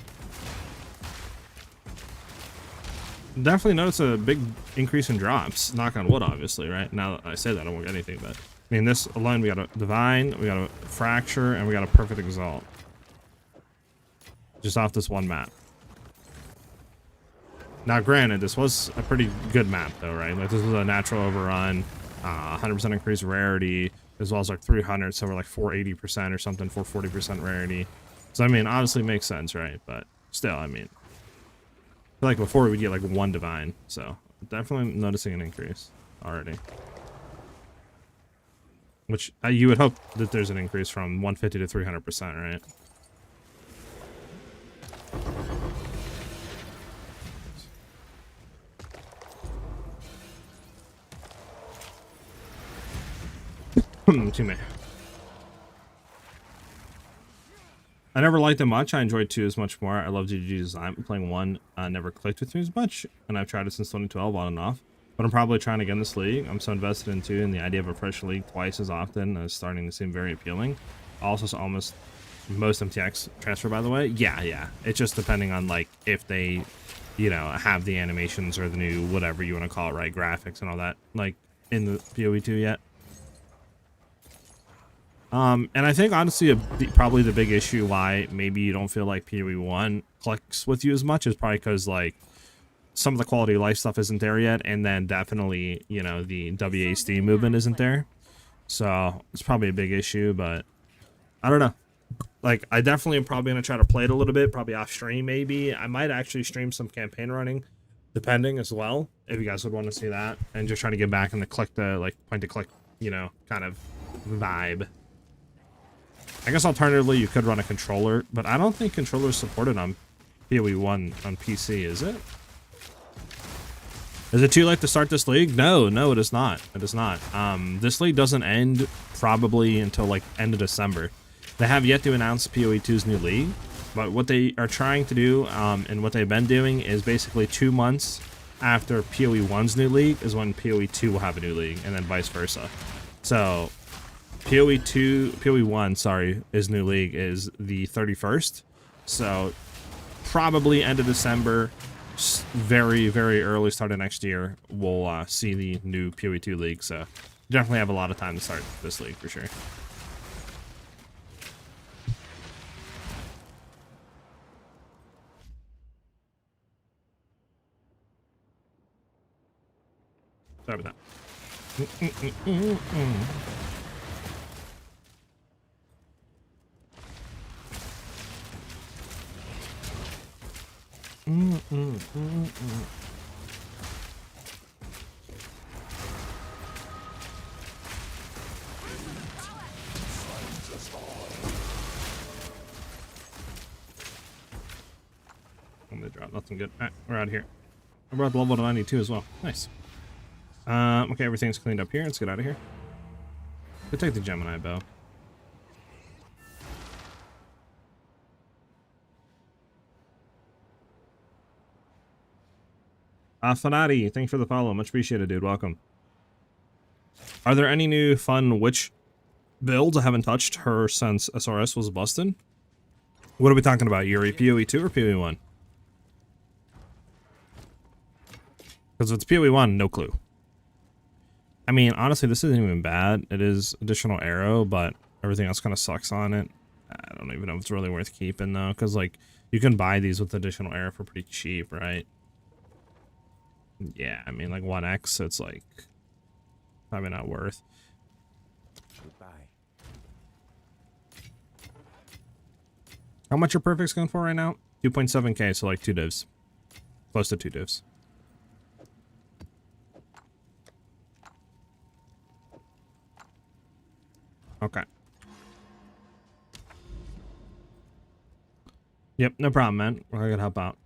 Definitely notice a big increase in drops. Knock on wood, obviously, right? Now that I say that, I won't get anything, but I mean, this alone, we got a divine, we got a fracture, and we got a perfect exalt. Just off this one map. Now, granted, this was a pretty good map, though, right? Like, this was a natural overrun, 100% increased rarity, as well as like 300, so we're like 480% or something, 440% rarity. So, I mean, obviously makes sense, right? But still, I mean, I feel like before we'd get like one divine, so definitely noticing an increase already. Which you would hope that there's an increase from 150 to 300%, right? Too many. I never liked it much. I enjoyed 2 as much more. I love GG's design. Playing 1 never clicked with me as much, and I've tried it since 2012 on and off. But I'm probably trying again this league. I'm so invested in 2, and the idea of a fresh league twice as often is starting to seem very appealing. Also, almost most MTX transfer, by the way. Yeah. It's just depending on like if they, you know, have the animations or the new whatever you want to call it, right? Graphics and all that, like in the PoE 2 yet. And I think honestly, probably the big issue why maybe you don't feel like PoE 1 clicks with you as much is probably because like some of the quality of life stuff isn't there yet, and then definitely, you know, the WASD movement isn't there. So it's probably a big issue, but I don't know. Like, I definitely am probably going to try to play it a little bit, probably off stream maybe. I might actually stream some campaign running, depending as well, if you guys would want to see that, and just try to get back in the click to, like, point to click, you know, kind of vibe. I guess alternatively you could run a controller, but I don't think controller is supported on PoE 1 on PC, is it? Is it too late to start this league? No, it is not. It is not. This league doesn't end probably until like end of December. They have yet to announce PoE 2's new league, but what they are trying to do, and what they've been doing, is basically 2 months after PoE 1's new league is when PoE 2 will have a new league, and then vice versa. So PoE 1, sorry, his new league is the 31st. So probably end of December, very, very early start of next year, we'll see the new PoE 2 league. So definitely have a lot of time to start this league for sure. They drop nothing good. Alright, we're out of here. I brought the level to 92 as well. Nice. Okay, everything's cleaned up here. Let's get out of here. Go take the Gemini bow. Fanati, thanks for the follow. Much appreciated, dude. Welcome. Are there any new fun witch builds? I haven't touched her since SRS was busted. What are we talking about, Yuri? PoE 2 or PoE 1? Because if it's PoE 1, no clue. I mean, honestly, this isn't even bad. It is additional arrow, but everything else kind of sucks on it. I don't even know if it's really worth keeping, though, because, like, you can buy these with additional arrow for pretty cheap, right? Yeah, I mean, like, 1x, it's, like, probably not worth. Goodbye. How much are perfects going for right now? 2.7k, so, like, 2 divs. Close to 2 divs. Okay. Yep, no problem, man. I can help out.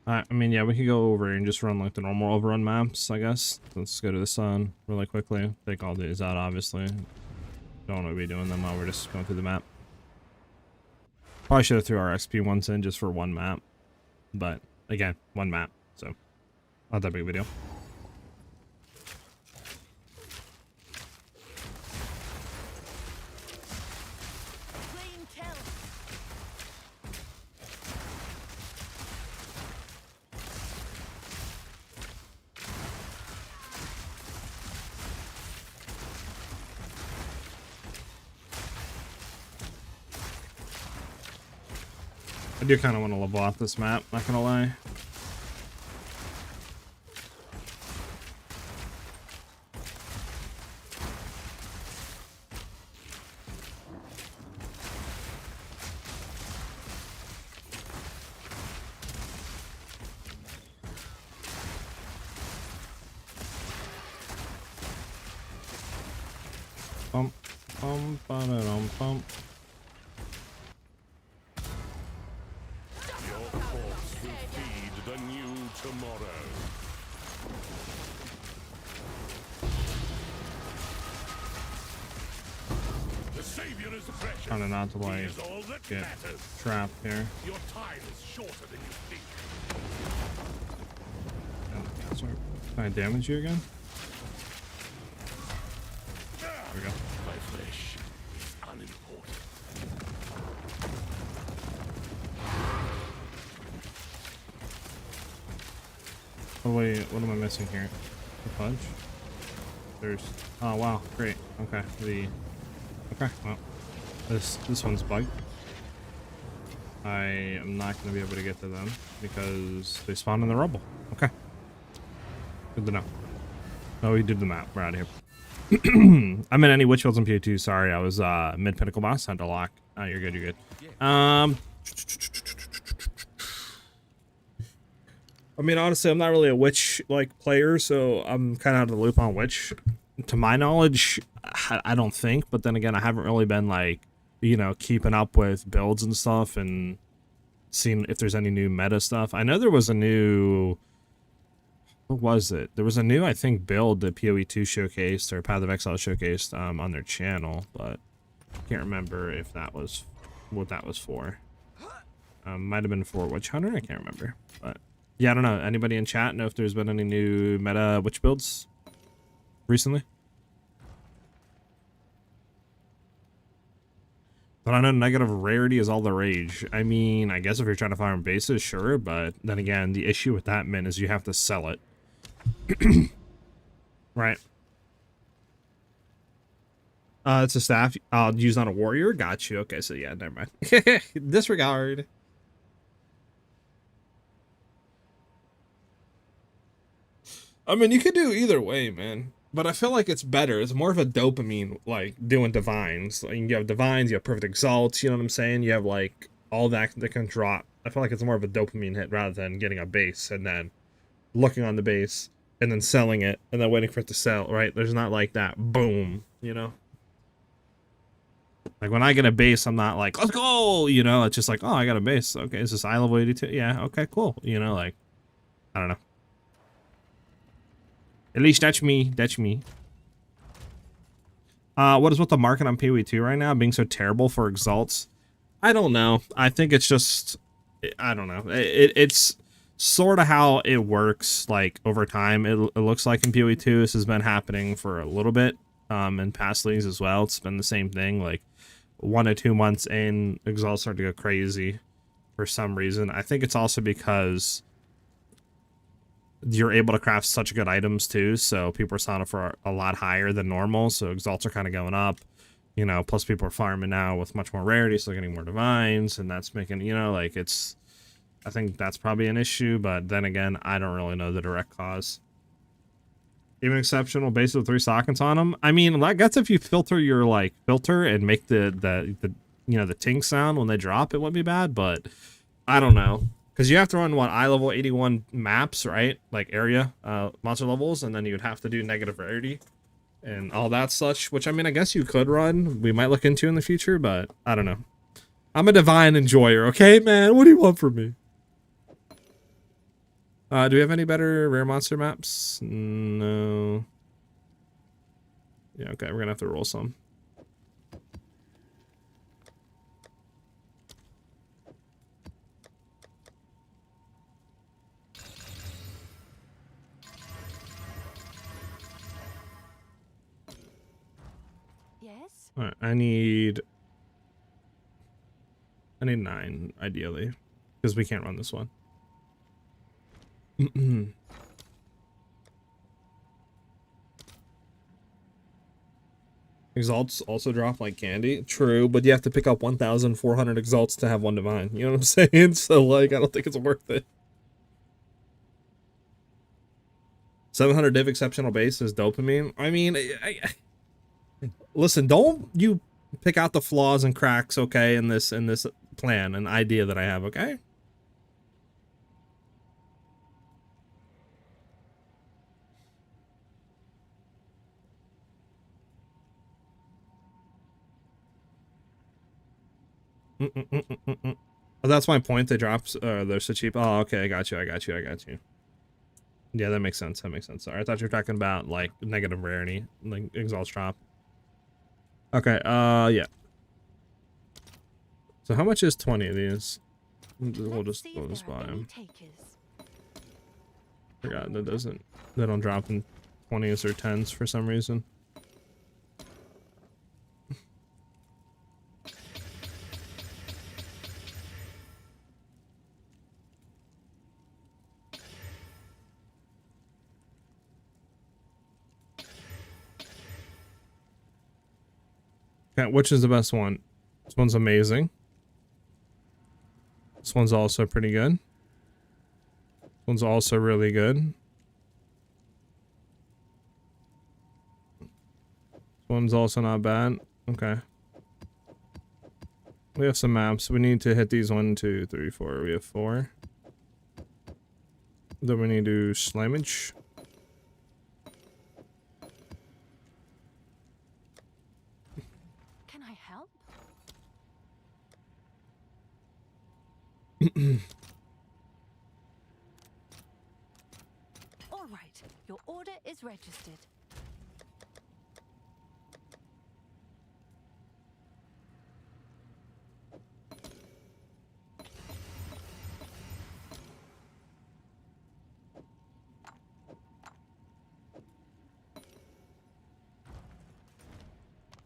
I mean, yeah, we could go over and just run like the normal overrun maps, I guess. Let's go to the sun really quickly. Take all these out, obviously. Don't want to be doing them while we're just going through the map. Probably should have threw our XP ones in just for one map. But, again, one map, so not that big of a deal. I do kind of want to level off this map, not gonna lie. Bump, bum, ba-da-dum, bump. Trying not to like get trapped here. Your time is shorter than you think. Sorry. Can I damage you again? There we go. My flesh is unimportant. Oh wait, what am I missing here? The punch? There's oh wow, great. Okay. Okay, well. This one's bugged. I am not going to be able to get to them because they spawn in the rubble. Okay. Good to know. Oh, we did the map. We're out of here. I'm in any witch builds in PA2. Sorry, I was mid pinnacle boss. Had to lock. Oh, you're good. You're good. I mean, honestly, I'm not really a witch like player, so I'm kind of out of the loop on witch. To my knowledge, I don't think. But then again, I haven't really been like, you know, keeping up with builds and stuff and seeing if there's any new meta stuff. I know there was a new, what was it? There was a new, I think, build that PoE 2 showcased or Path of Exile showcased on their channel, but I can't remember if that was what that was for. Might have been for Witch Hunter, I can't remember. But yeah, I don't know. Anybody in chat know if there's been any new meta witch builds recently? But I know negative rarity is all the rage. I mean, I guess if you're trying to farm bases, sure, but then again, the issue with that mint is you have to sell it. Right. It's a staff I'll use on a warrior. Got you. Okay, so yeah, never mind. Disregard. I mean, you could do either way, man. But I feel like it's better. It's more of a dopamine, like doing divines. Like you have divines, you have perfect exalts. You know what I'm saying? You have like all that can drop. I feel like it's more of a dopamine hit rather than getting a base and then looking on the base and then selling it and then waiting for it to sell. Right? There's not like that boom. You know. Like when I get a base, I'm not like, let's go. You know, it's just like, oh, I got a base. Okay, is this eye level 82? Yeah. Okay, cool. You know, like I don't know. At least that's me. That's me. What is with the market on PoE 2 right now being so terrible for exalts? I don't know. I think it's just, I don't know. It's sort of how it works, like, over time. It looks like in PoE 2, this has been happening for a little bit, in past leagues as well. It's been the same thing, like, 1 to 2 months in, exalts start to go crazy for some reason. I think it's also because you're able to craft such good items too, so people are signing up for a lot higher than normal, so exalts are kind of going up, you know, plus people are farming now with much more rarity, so they're getting more divines, and that's making, you know, like it's, I think that's probably an issue, but then again, I don't really know the direct cause. Even exceptional base with 3 sockets on them. I mean, like that's if you filter your like filter and make the you know the ting sound when they drop, it wouldn't be bad, but I don't know. Because you have to run, what, eye level 81 maps, right? Like area, monster levels, and then you would have to do negative rarity and all that such, which, I mean, I guess you could run. We might look into in the future, but I don't know. I'm a divine enjoyer, okay, man? What do you want from me? Do we have any better rare monster maps? No. Yeah, okay, we're gonna have to roll some. Yes? Alright, I need 9, ideally. Because we can't run this one. Exalts also drop like candy. True, but you have to pick up 1,400 exalts to have 1 divine. You know what I'm saying? So, like, I don't think it's worth it. 700 div exceptional base is dopamine. I mean, listen, don't you pick out the flaws and cracks, okay, in this plan and idea that I have, okay? Oh, that's my point. They drops. They're so cheap. Oh, okay. I got you. Yeah, that makes sense. Sorry, I thought you were talking about like negative rarity, like exhaust drop. Okay. Yeah. So how much is 20 of these? We'll just buy them. Forgot that they don't drop in 20s or 10s for some reason. Okay, which is the best one? This one's amazing. This one's also pretty good. This one's also really good. This one's also not bad. Okay. We have some maps. We need to hit these 1, 2, 3, 4. We have 4. Then we need to do Slamage. Can I help? All right, your order is registered.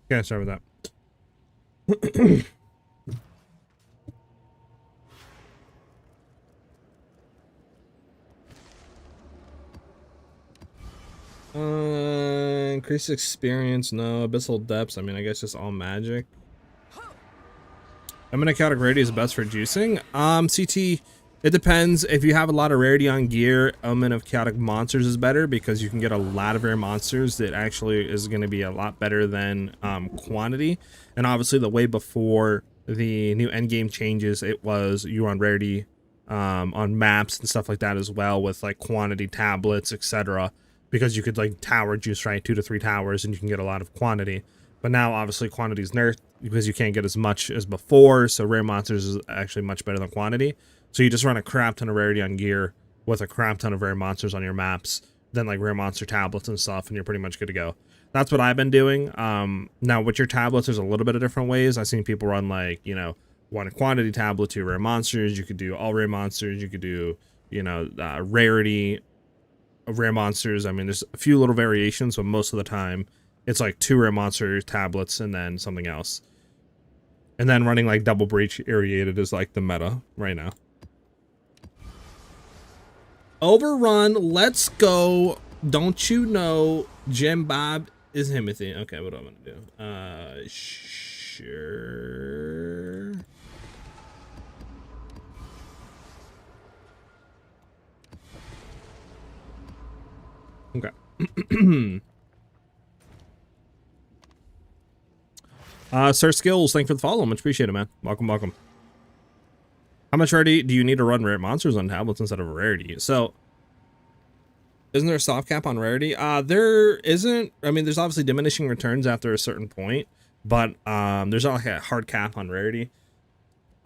Okay, start with that. Increased experience, no. Abyssal depths, I mean, I guess just all magic. Eminent chaotic rarity is best for juicing. CT, it depends. If you have a lot of rarity on gear, element of chaotic monsters is better because you can get a lot of rare monsters that actually is going to be a lot better than quantity. And obviously the way before the new endgame changes, it was you were on rarity on maps and stuff like that as well, with like quantity tablets, etc. Because you could like tower juice, right? 2 to 3 towers and you can get a lot of quantity. But now obviously quantity is nerfed because you can't get as much as before, so rare monsters is actually much better than quantity. So you just run a crap ton of rarity on gear with a crap ton of rare monsters on your maps, then like rare monster tablets and stuff, and you're pretty much good to go. That's what I've been doing. Now with your tablets, there's a little bit of different ways. I've seen people run like, you know, 1 quantity tablet, 2 rare monsters. You could do all rare monsters. You could do, you know, rarity of rare monsters. I mean, there's a few little variations, but most of the time it's like 2 rare monster tablets and then something else. And then running like double breach irrigated is like the meta right now. Overrun, let's go. Don't you know Jim Bob is Himothy? Okay, what am I gonna do? Sure. Okay. Sir Skills, thank you for the follow. Much appreciated, man. Welcome, welcome. How much rarity do you need to run rare monsters on tablets instead of rarity? So, isn't there a soft cap on rarity? There isn't. I mean, there's obviously diminishing returns after a certain point, but there's not like a hard cap on rarity.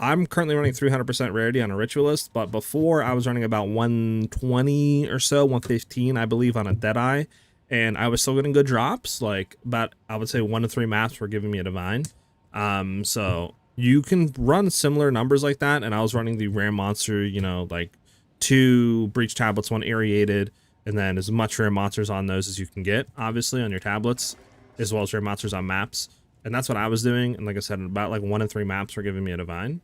I'm currently running 300% rarity on a Ritualist, but before I was running about 120 or so, 115, I believe, on a Deadeye. And I was still getting good drops, like about, I would say 1 to 3 maps were giving me a divine. So you can run similar numbers like that. And I was running the rare monster, you know, like 2 breach tablets, 1 aerated, and then as much rare monsters on those as you can get, obviously, on your tablets, as well as rare monsters on maps. And that's what I was doing. And like I said, about like 1 in 3 maps were giving me a divine.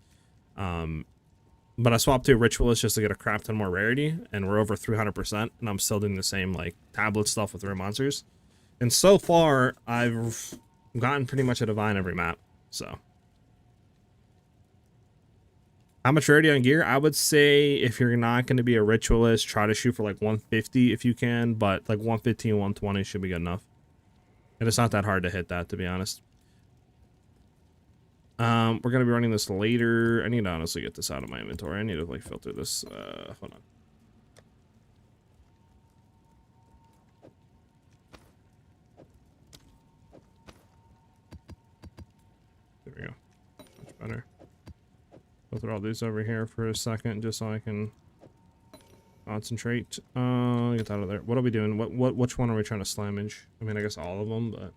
But I swapped to a Ritualist just to get a crap ton more rarity, and we're over 300%, and I'm still doing the same like tablet stuff with rare monsters. And so far, I've gotten pretty much a divine every map. So, how much rarity on gear? I would say if you're not going to be a Ritualist, try to shoot for like 150 if you can, but like 115, 120 should be good enough. And it's not that hard to hit that, to be honest. We're gonna be running this later. I need to honestly get this out of my inventory. I need to like filter this. Hold on. There we go. Much better. Filter all these over here for a second, just so I can concentrate. Get that out of there. What are we doing? Which one are we trying to slamage? I mean, I guess all of them, but.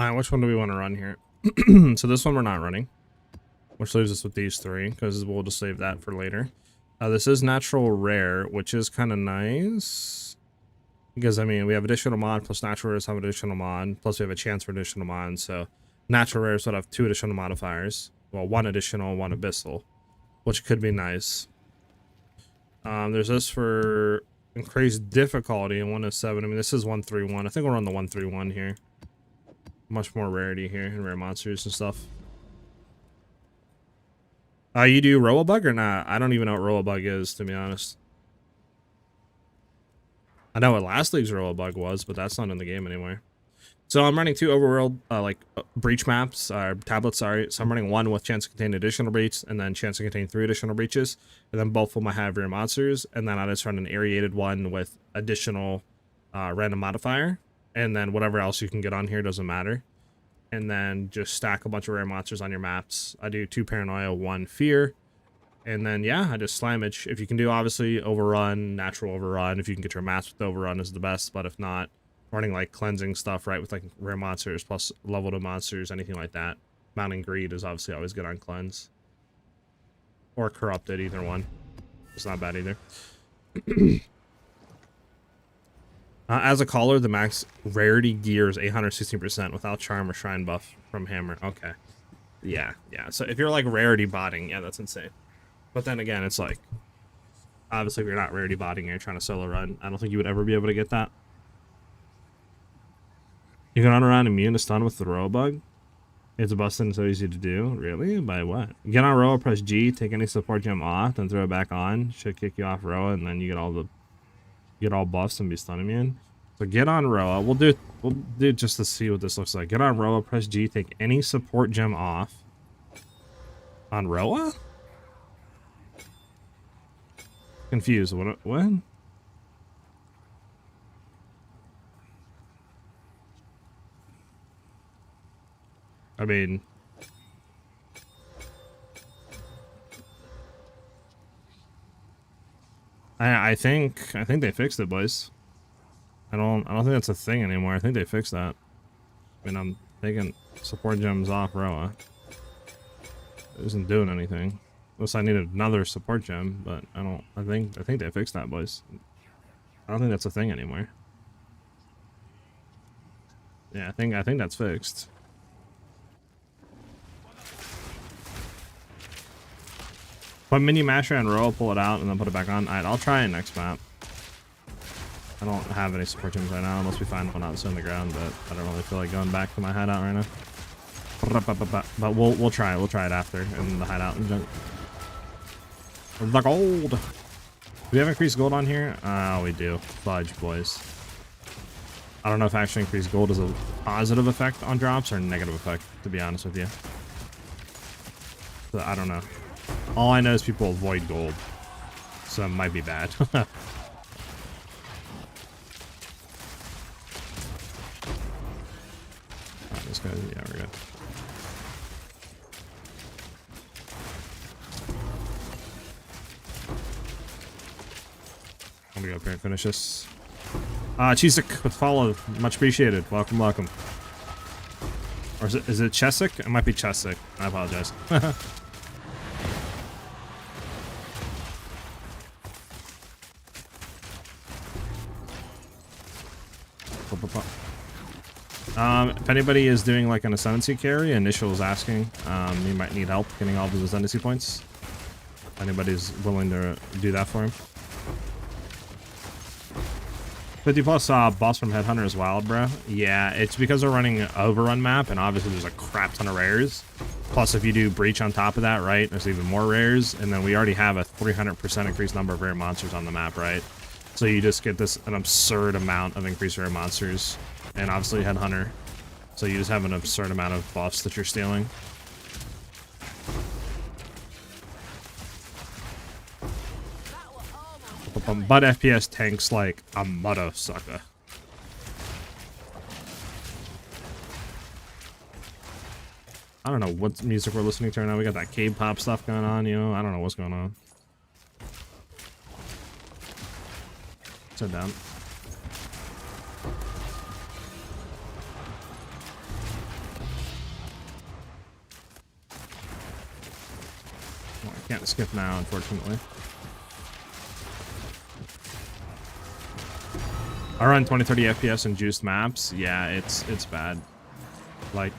Alright, which one do we want to run here? So this one we're not running, which leaves us with these 3, because we'll just save that for later. This is natural rare, which is kind of nice, because I mean we have additional mod plus natural rares have additional mod, plus we have a chance for additional mod. So natural rares would have 2 additional modifiers, well 1 additional, 1 abyssal, which could be nice. There's this for increased difficulty and 1 to 7. I mean this is 131. I think we'll run the 131 here. Much more rarity here and rare monsters and stuff. You do Rollbug or not? I don't even know what Rollbug is, to be honest. I know what last league's Rollbug was, but that's not in the game anymore. So I'm running 2 overworld breach maps, tablets, sorry. So I'm running 1 with chance to contain additional breach, and then chance to contain 3 additional breaches, and then both of them have rare monsters, and then I just run an aerated one with additional random modifier. And then whatever else you can get on here doesn't matter. And then just stack a bunch of rare monsters on your maps. I do 2 paranoia, 1 fear. And then, yeah, I just slamage. If you can do, obviously, overrun, natural overrun. If you can get your maps with overrun is the best. But if not, running like cleansing stuff, right, with like rare monsters plus level 2 monsters, anything like that. Mounting greed is obviously always good on cleanse. Or corrupted, either one. It's not bad either. As a caller, the max rarity gear is 816% without charm or shrine buff from hammer. Okay. Yeah, yeah. So if you're like rarity botting, yeah, that's insane. But then again, it's like, obviously if you're not rarity botting and you're trying to solo run, I don't think you would ever be able to get that. You can run around immune to stun with the row bug. It's busting so easy to do. Really? By what? Get on Roa, press G, take any support gem off, then throw it back on. Should kick you off Roa, and then you get all buffs and be stun immune. So get on Roa. We'll do it just to see what this looks like. Get on Roa, press G, take any support gem off. On Roa? Confused. What? I mean, I think they fixed it, boys. I don't think that's a thing anymore. I think they fixed that. I mean, I'm taking support gems off Roa. It isn't doing anything. Unless I need another support gem, but I think they fixed that, boys. I don't think that's a thing anymore. Yeah, I think that's fixed. Put mini masher and row, pull it out, and then put it back on. Alright, I'll try it next map. I don't have any support gems right now, unless we find one outside on the ground, but I don't really feel like going back to my hideout right now. But we'll try it. We'll try it after in the hideout and junk. The gold. Do we have increased gold on here? Oh, we do. Fudge, boys. I don't know if actually increased gold is a positive effect on drops or a negative effect, to be honest with you. So I don't know. All I know is people avoid gold, so it might be bad. Right, this guy, yeah, we're good. I'm gonna go up here and finish this. Chisik with follow, much appreciated. Welcome, welcome. Or is it Chesik? It might be Chesik. I apologize. If anybody is doing like an ascendancy carry, Initial is asking, he might need help getting all of his ascendancy points. If anybody's willing to do that for him. 50 plus boss from Headhunter is wild, bro. Yeah, it's because we're running an overrun map, and obviously there's a crap ton of rares. Plus, if you do breach on top of that, right, there's even more rares, and then we already have a 300% increased number of rare monsters on the map, right? So you just get an absurd amount of increased rare monsters, and obviously Headhunter. So you just have an absurd amount of buffs that you're stealing. But FPS tanks like a mother sucker. I don't know what music we're listening to right now. We got that K-pop stuff going on, you know. I don't know what's going on. Sit down. Well, I can't skip now, unfortunately. I run 20-30 FPS in juiced maps. Yeah, it's bad. Like,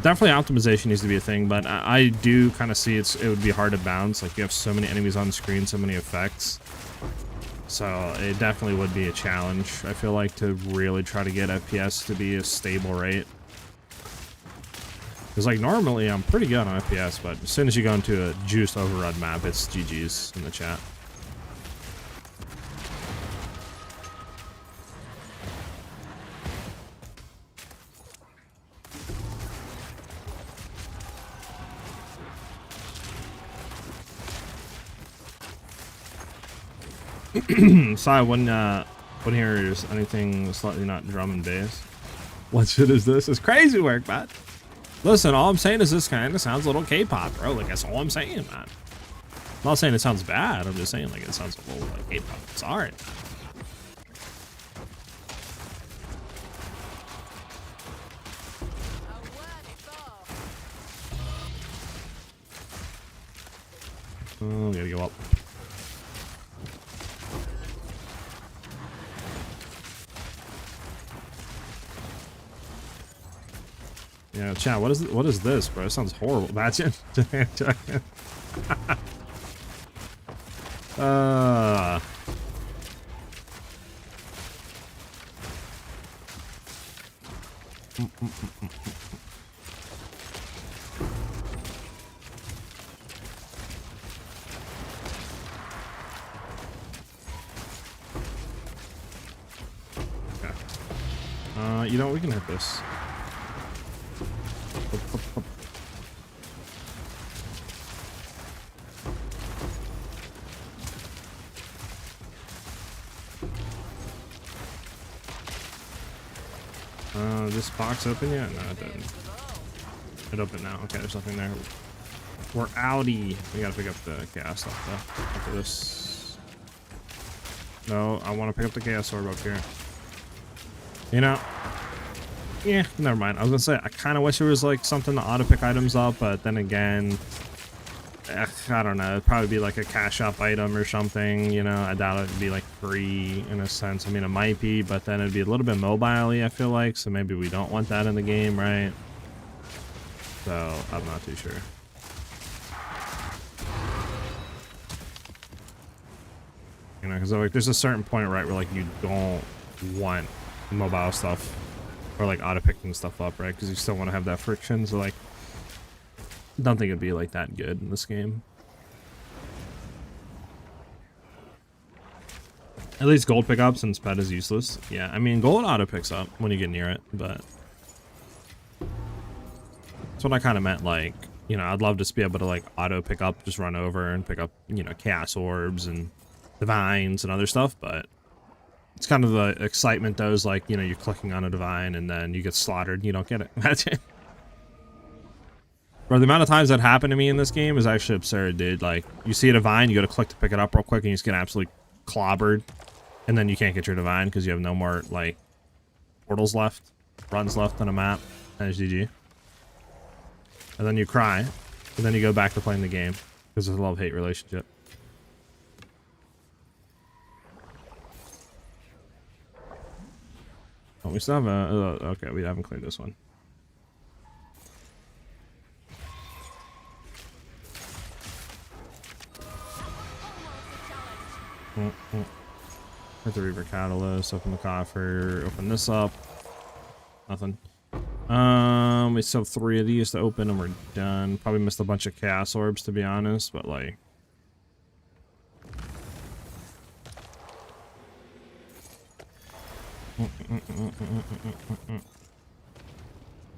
definitely optimization needs to be a thing, but I do kind of see it would be hard to bounce. Like, you have so many enemies on screen, so many effects. So it definitely would be a challenge, I feel like, to really try to get FPS to be a stable rate. Because, like, normally I'm pretty good on FPS, but as soon as you go into a juiced overrun map, it's GG's in the chat. Sai, when hears anything slightly not drum and bass. What shit is this? It's crazy work, man. Listen, all I'm saying is this kind of sounds a little K-pop, bro. Like, that's all I'm saying, man. I'm not saying it sounds bad. I'm just saying, like, it sounds a little like K-pop. It's alright. Oh, gotta go up. Yeah, chat. What is this, bro? It sounds horrible. Imagine. uh. Okay. You know, we can hit this. This box open yet? No, it didn't. It opened now. Okay, there's nothing there. We're outie. We gotta pick up the gas stuff though. After this. No, I want to pick up the gas orb up here. You know? Yeah, never mind. I was gonna say, I kind of wish there was like something to auto pick items up, but then again, I don't know. It'd probably be like a cash up item or something, you know? I doubt it'd be like free in a sense. I mean, it might be, but then it'd be a little bit mobile-y, I feel like, so maybe we don't want that in the game, right? So, I'm not too sure. You know, because like, there's a certain point, right, where like you don't want mobile stuff or like auto picking stuff up, right? Because you still want to have that friction. So like, don't think it'd be like that good in this game. At least gold pickups since pet is useless. Yeah, I mean gold auto picks up when you get near it, but that's what I kind of meant. Like, you know, I'd love to just be able to like auto pick up, just run over and pick up, you know, chaos orbs and divines and other stuff, but it's kind of the excitement though, is like, you know, you're clicking on a divine and then you get slaughtered and you don't get it. Imagine. Bro, the amount of times that happened to me in this game is actually absurd, dude. Like, you see a divine, you go to click to pick it up real quick and you just get absolutely clobbered, and then you can't get your divine because you have no more like portals left, runs left on a map, and it's GG. And then you cry, and then you go back to playing the game because it's a love-hate relationship. Oh, we still have a... okay, we haven't cleared this one. Hit the Reaver Catalyst, open the coffer, open this up. Nothing. We still have 3 of these to open and we're done. Probably missed a bunch of chaos orbs to be honest, but like...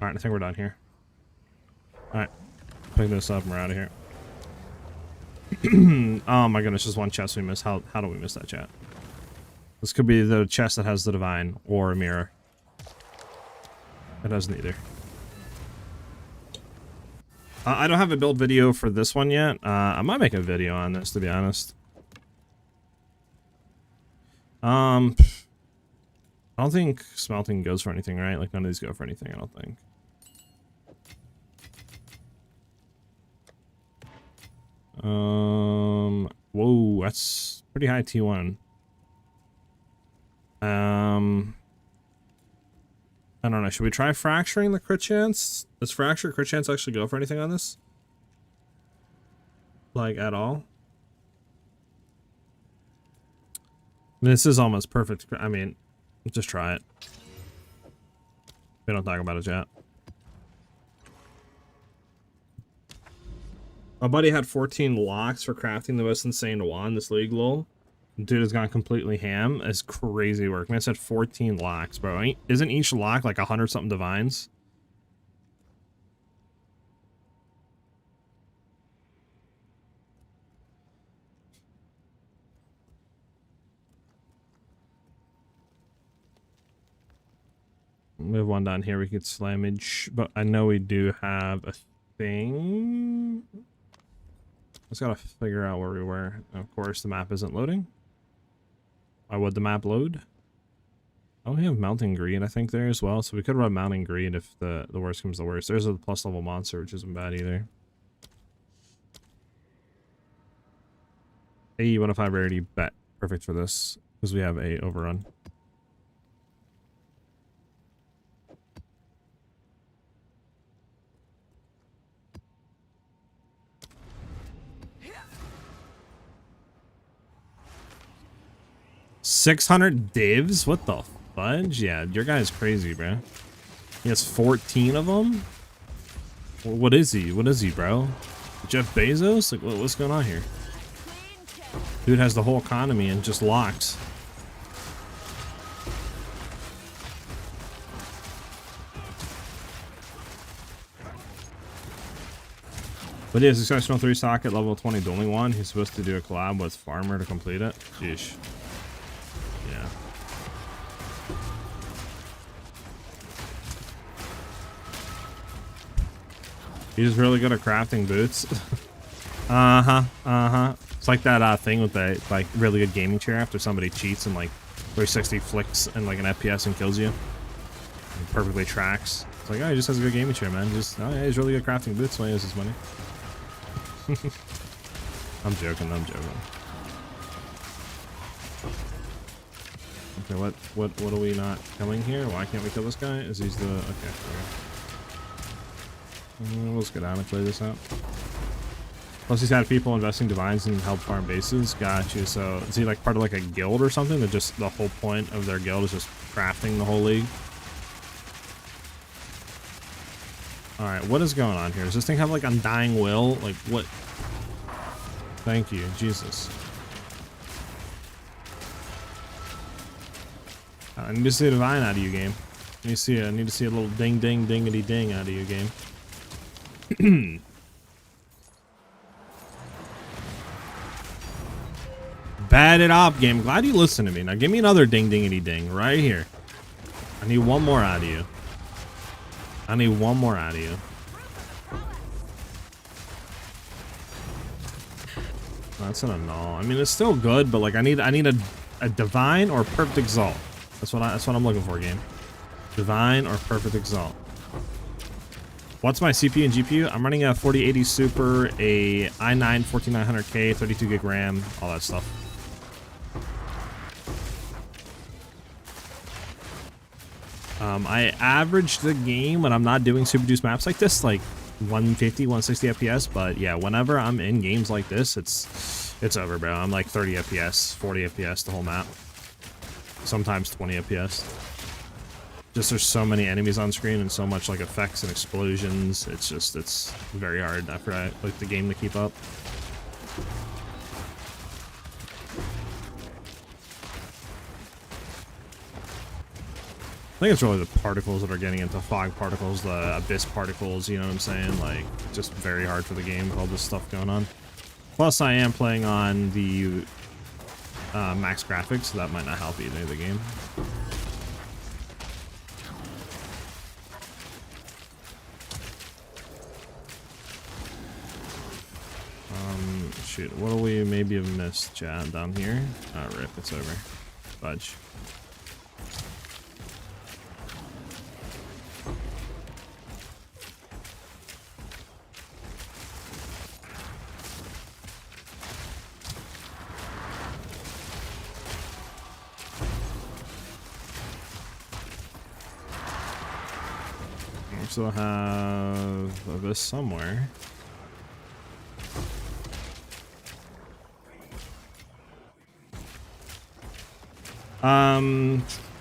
Alright, I think we're done here. Alright. Pick this up and we're out of here. Oh my goodness, just one chest we missed. How do we miss that, chat? This could be the chest that has the divine or a mirror. It has neither. I don't have a build video for this one yet. I might make a video on this, to be honest. I don't think smelting goes for anything, right? Like none of these go for anything, I don't think. Whoa, that's pretty high T1. I don't know. Should we try fracturing the crit chance? Does fracture crit chance actually go for anything on this? Like at all? I mean, this is almost perfect. I mean, just try it. We don't talk about it yet. My buddy had 14 locks for crafting the most insane wand this league, lol. Dude has gone completely ham. It's crazy work. Man, I said 14 locks, bro. Isn't each lock like 100 something divines? We have one down here we could slammage, but I know we do have a thing. Just gotta figure out where we were. Of course, the map isn't loading. Why would the map load? Oh, we have Mountain Greed, I think, there as well. So we could run Mountain Greed if the worst comes to worst. There's a plus level monster, which isn't bad either. AE 105 rarity bet. Perfect for this because we have a overrun. $600 divs? What the fudge? Yeah, your guy's crazy, bro. He has 14 of them? What is he? What is he, bro? Jeff Bezos? Like, what's going on here? Dude has the whole economy and just locks. But yeah, Successional 3 socket, level 20, the only one. He's supposed to do a collab with Farmer to complete it. Sheesh. Yeah. He's really good at crafting boots. It's like that thing with the like really good gaming chair after somebody cheats and like 360 flicks and like an FPS and kills you. It perfectly tracks. It's like, oh, he just has a good gaming chair, man. Just, oh yeah, he's really good at crafting boots when he has his money. I'm joking. Okay, what are we not killing here? Why can't we kill this guy? Is he's the okay. Let's get out and play this out. Plus he's had people investing divines and help farm bases. Got you. So is he like part of like a guild or something that just the whole point of their guild is just crafting the whole league? Alright, what is going on here? Does this thing have like Undying Will? Like what? Thank you, Jesus. I need to see a divine out of you, game. I need to see a little ding ding dingity ding out of you, game. Bad it up, game. Glad you listened to me. Now give me another ding dingity ding right here. I need one more out of you. I need one more out of you. That's an annul. I mean, it's still good, but like I need a divine or perfect exalt. That's what I'm looking for, game. Divine or perfect exalt. What's my CPU and GPU? I'm running a 4080 Super, a i9 14900K, 32 gig RAM, all that stuff. I average the game when I'm not doing super juice maps like this, like 150, 160 FPS. But yeah, whenever I'm in games like this, it's over, bro. I'm like 30 FPS, 40 FPS the whole map. Sometimes 20 FPS. Just there's so many enemies on screen and so much like effects and explosions. It's very hard after like the game to keep up. I think it's really the particles that are getting into fog particles, the abyss particles, you know what I'm saying? Like, just very hard for the game with all this stuff going on. Plus, I am playing on the max graphics, so that might not help either the game. Shoot, what do we maybe have missed, chat, down here? Ah, rip, it's over. Fudge. We still have this somewhere.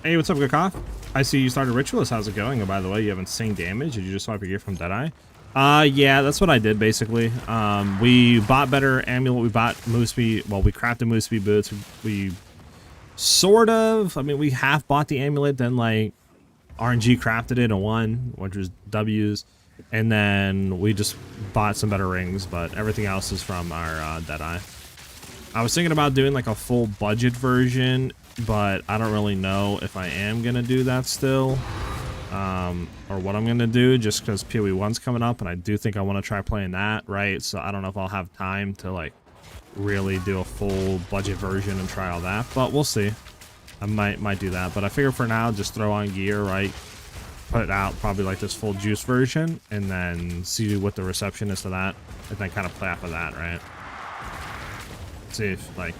Hey, what's up, good cough? I see you started Ritualist. How's it going? Oh, by the way, you have insane damage. Did you just swipe your gear from Deadeye? Yeah, that's what I did, basically. We bought better amulet. We bought move speed. Well, we crafted move speed boots. We sort of, I mean, we half bought the amulet, then, like, RNG crafted it and won, which was W's. And then we just bought some better rings, but everything else is from our Deadeye. I was thinking about doing, like, a full budget version, but I don't really know if I am gonna do that still, or what I'm gonna do, just because PoE 1's coming up, and I do think I want to try playing that, right? So I don't know if I'll have time to like really do a full budget version and try all that, but we'll see. I might do that, but I figure for now, just throw on gear, right? Put out probably like this full juice version, and then see what the reception is to that, and then kind of play off of that, right? See if like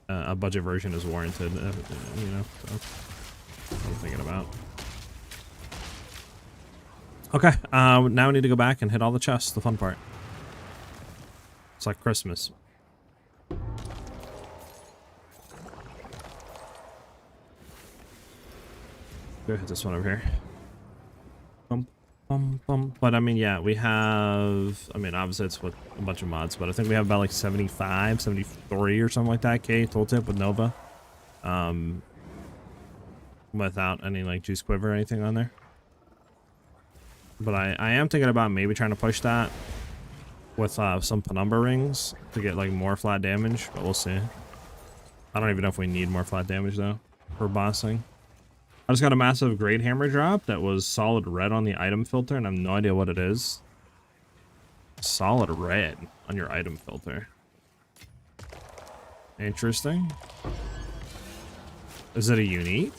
a budget version is warranted, you know, so that's what I'm thinking about. Okay, now we need to go back and hit all the chests, the fun part. It's like Christmas. Go hit this one over here. Bum, bum, bum. But I mean, yeah, we have, I mean, obviously it's with a bunch of mods, but I think we have about like 75, 73 or something like that K tooltip with Nova. Without any like juice quiver or anything on there. But I am thinking about maybe trying to push that with some penumbra rings to get like more flat damage, but we'll see. I don't even know if we need more flat damage though for bossing. I just got a massive grade hammer drop that was solid red on the item filter, and I have no idea what it is. Solid red on your item filter. Interesting. Is it a unique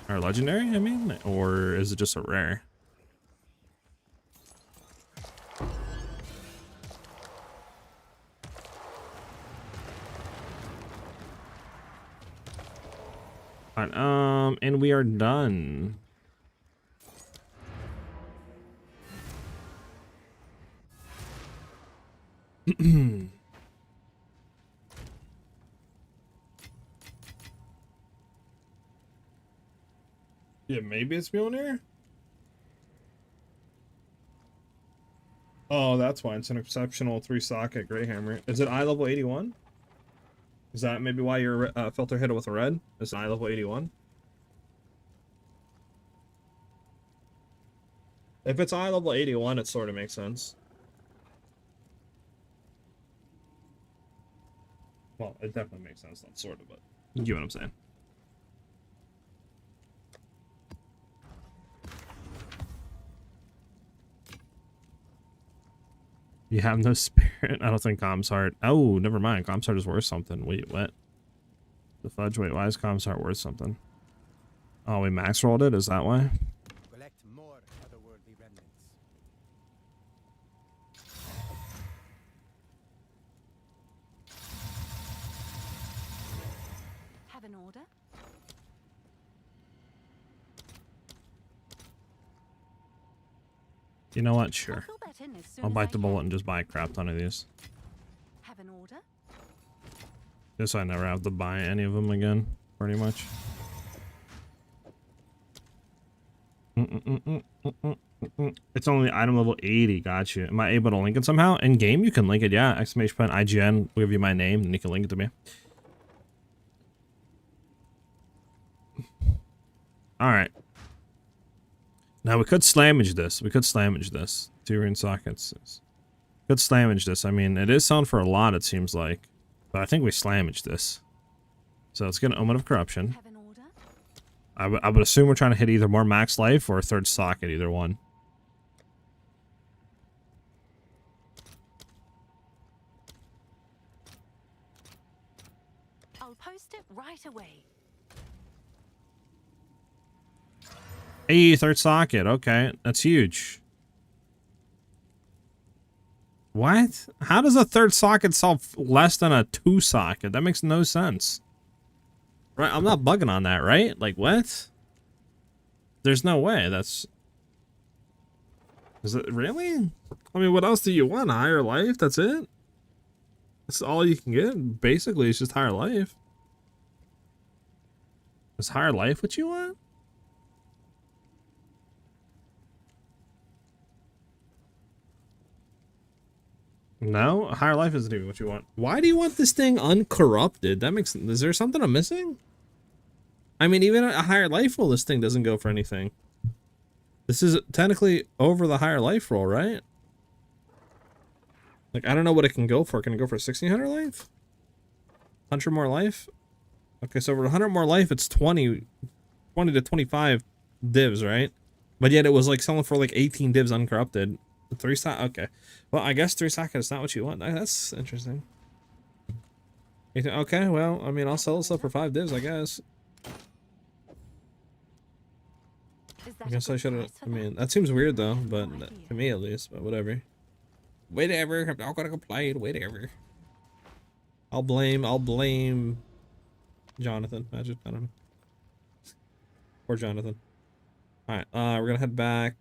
or legendary, I mean, or is it just a rare? Alright, and we are done. Yeah, maybe it's Mjolnir. Oh, that's why it's an exceptional 3-socket Grey Hammer. Is it eye level 81? Is that maybe why your filter hit it with a red? Is it eye level 81? If it's eye level 81, it sort of makes sense. Well, it definitely makes sense, not sort of, but you get what I'm saying. You have no spirit. I don't think Com's Heart. Oh, never mind. Com's Heart is worth something. Wait, what? The fudge. Wait, why is Com's Heart worth something? Oh, we max rolled it? Is that why? Collect more otherworldly remnants. Have an order? You know what? Sure. Fill that in as soon I'll as bite I the bullet can. and just buy a crap ton of these. Have an order? Just so I never have to buy any of them again, pretty much. It's only item level 80. Got you. Am I able to link it somehow? In game, you can link it. Yeah. Exclamation point IGN. We'll give you my name, and you can link it to me. All right. Now we could slamage this. We could slamage this. 2 ring sockets. Could slamage this. I mean, it is selling for a lot, it seems like. But I think we slamage this. So let's get an Omen of Corruption. Have an order? I would assume we're trying to hit either more max life or a 3rd socket, either one. I'll post it right away. Hey, 3rd socket. Okay, that's huge. What? How does a 3rd socket sell less than a 2 socket? That makes no sense. Right? I'm not bugging on that, right? Like, what? There's no way. That's... Is it really? I mean, what else do you want? Higher life? That's it? That's all you can get? Basically, it's just higher life. Is higher life what you want? No, higher life isn't even what you want. Why do you want this thing uncorrupted? That makes... Is there something I'm missing? I mean, even a higher life roll, this thing doesn't go for anything. This is technically over the higher life roll, right? Like, I don't know what it can go for. Can it go for 1600 life? 100 more life? Okay, so for 100 more life, it's 20 to 25 divs, right? But yet it was like selling for like 18 divs uncorrupted. 3 socket. Okay. Well, I guess 3 socket is not what you want. That's interesting. Okay, well, I mean, I'll sell this up for 5 divs, I guess. I guess I should have. I mean, that seems weird though, but to me at least. But whatever. Whatever. I'm not gonna complain. Whatever. I'll blame Jonathan. Imagine, I don't know. Poor Jonathan. Alright, we're gonna head back.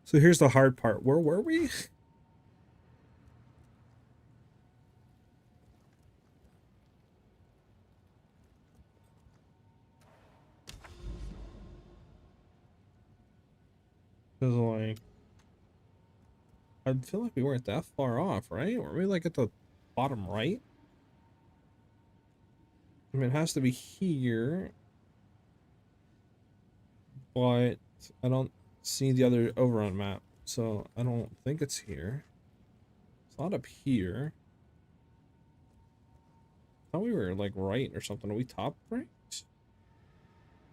So here's the hard part. Where were we? Cause like, I feel like we weren't that far off, right? Were we like at the bottom right? I mean, it has to be here, but I don't see the other overrun map, so I don't think it's here. It's not up here. I thought we were like right or something. Are we top right?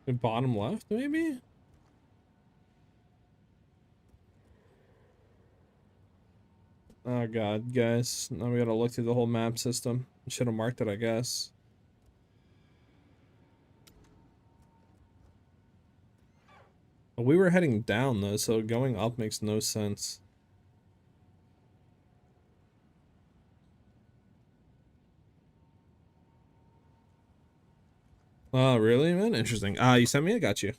Bottom left, maybe? Oh god, guys. Now we gotta look through the whole map system. Should have marked it, I guess. We were heading down though, so going up makes no sense. Oh, really, man? Interesting. You sent me? I got you.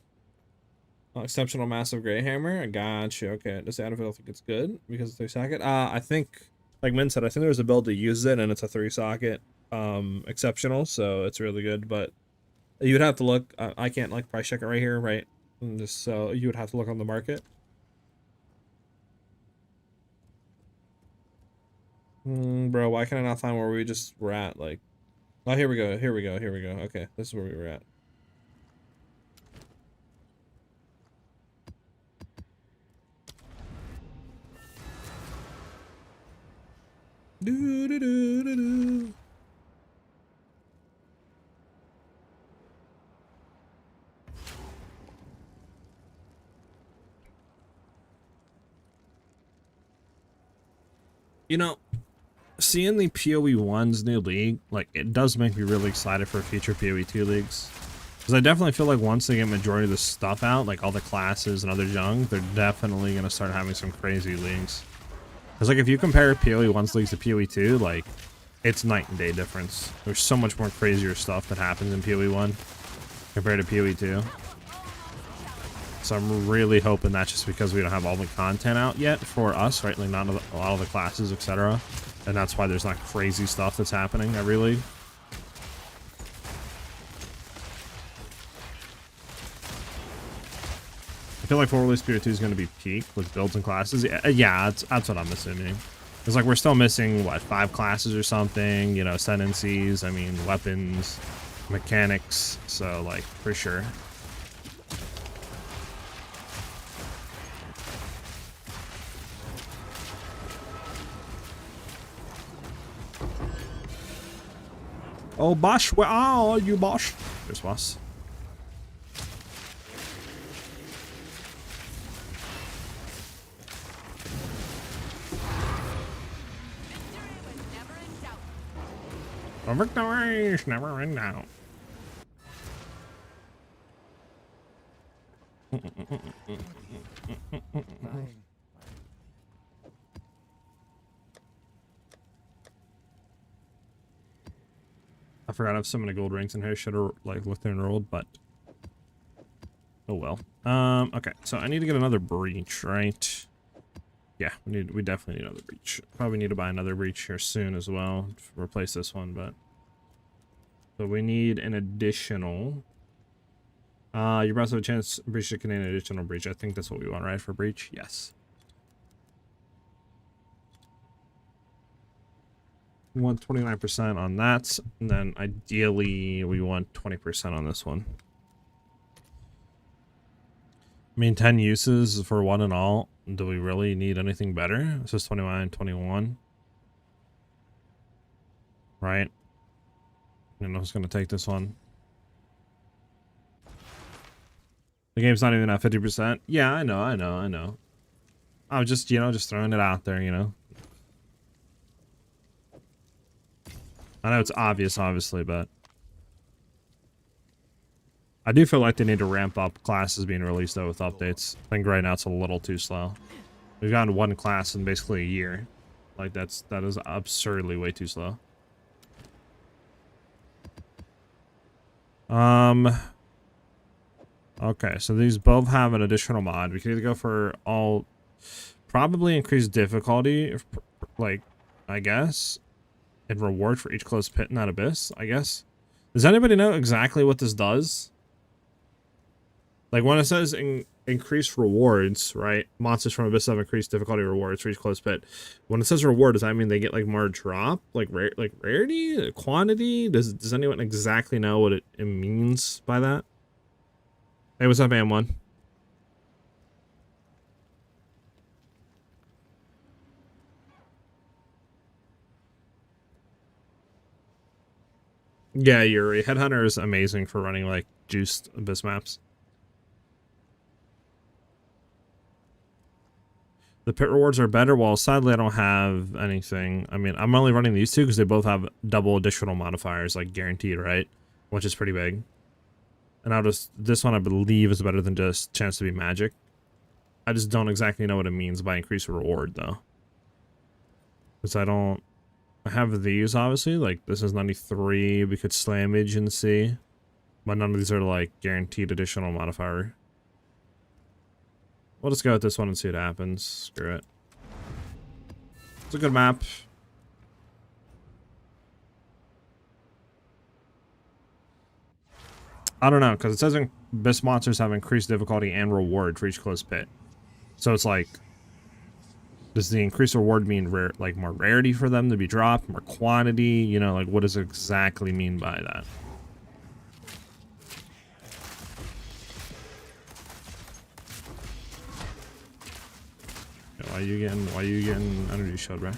Oh, exceptional massive gray hammer. I got you. Okay. Does the anvil think it's good because it's 3-socket? I think, like Min said, I think there's a build that uses it and it's a 3-socket exceptional, so it's really good. But you'd have to look. I can't like price check it right here, right? And just so you would have to look on the market. Bro, why can I not find where we just were at? Like, oh, here we go. Here we go. Here we go. Okay, this is where we were at. Do do do do do. You know, seeing the PoE 1's new league, like, it does make me really excited for future PoE 2 leagues. Because I definitely feel like once they get majority of the stuff out, like all the classes and other junk, they're definitely going to start having some crazy leagues. Because, like, if you compare PoE 1's leagues to PoE 2, like, it's night and day difference. There's so much more crazier stuff that happens in PoE 1 compared to PoE 2. So I'm really hoping that's just because we don't have all the content out yet for us, right? Like not a lot of the classes, etc. And that's why there's not crazy stuff that's happening every league. I feel like full release PoE 2 is going to be peak with builds and classes. Yeah, that's what I'm assuming. It's like we're still missing, what, 5 classes or something, you know, ascendancies, I mean, weapons, mechanics, so, like, for sure. Oh, Bosch, where are you, Bosch? There's Boss. Victory is never in doubt. I forgot I have so many gold rings in here. Should have like looked and rolled, but oh well. Okay, so I need to get another breach, right? Yeah, we definitely need another breach. Probably need to buy another breach here soon as well to replace this one, but so we need an additional. You also have a chance breach to contain an additional breach. I think that's what we want, right? For breach, yes. We want 29% on that, and then ideally we want 20% on this one. I mean, 10 uses for one and all. Do we really need anything better? This is 29, 21. Right? I know who's going to take this one. The game's not even at 50%. Yeah, I know. I was just, you know, just throwing it out there, you know. I know it's obvious, obviously, but I do feel like they need to ramp up classes being released though with updates. I think right now it's a little too slow. We've gotten one class in basically a year. Like that is absurdly way too slow. Okay, so these both have an additional mod. We could either go for all, probably increased difficulty, like, I guess, and reward for each closed pit in that abyss, I guess. Does anybody know exactly what this does? Like when it says increased rewards, right? Monsters from abyss have increased difficulty rewards for each closed pit. When it says reward, does that mean they get like more drop, like rarity, quantity? Does anyone exactly know what it means by that? Hey, what's up, AM1? Yeah, Yuri. Headhunter is amazing for running like juiced abyss maps. The pit rewards are better. Well, sadly, I don't have anything. I mean, I'm only running these two because they both have double additional modifiers, like guaranteed, right? Which is pretty big. And this one, I believe, is better than just chance to be magic. I just don't exactly know what it means by increased reward, though. Because I have these, obviously. Like, this is 93. We could slamage and see. But none of these are, like, guaranteed additional modifier. We'll just go with this one and see what happens. Screw it. It's a good map. I don't know, because it says abyss monsters have increased difficulty and reward for each closed pit. So it's like, does the increased reward mean rare, like more rarity for them to be dropped, more quantity? You know, like what does it exactly mean by that? Why you getting energy shield, bro?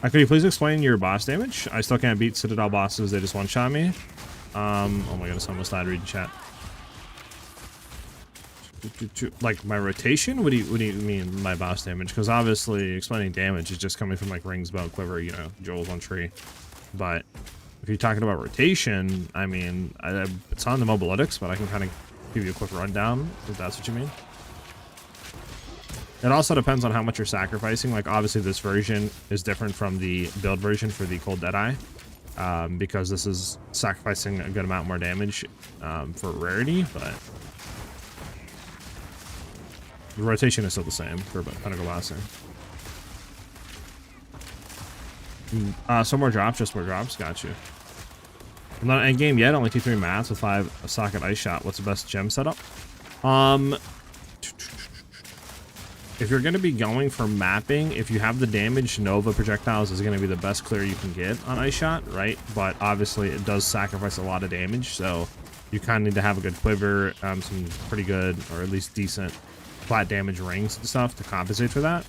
Could you please explain your boss damage? I still can't beat Citadel bosses, they just one-shot me. Oh my goodness, I almost died reading chat. Like my rotation? What do you mean by boss damage? Because obviously explaining damage is just coming from like rings, bow, quiver, you know, jewels on tree. But if you're talking about rotation, I mean, it's on the mobilytics, but I can kind of give you a quick rundown if that's what you mean. It also depends on how much you're sacrificing. Like obviously this version is different from the build version for the Cold Deadeye. Because this is sacrificing a good amount more damage for rarity, but the rotation is still the same for Pinnacle Blaster. Some more drops, just more drops. Got you. I'm not end game yet. Only T3 mats with 5 socket ice shot. What's the best gem setup? If you're going to be going for mapping, if you have the damage, Nova projectiles is going to be the best clear you can get on Ice Shot, right? But obviously it does sacrifice a lot of damage, so you kind of need to have a good quiver, some pretty good, or at least decent flat damage rings and stuff to compensate for that.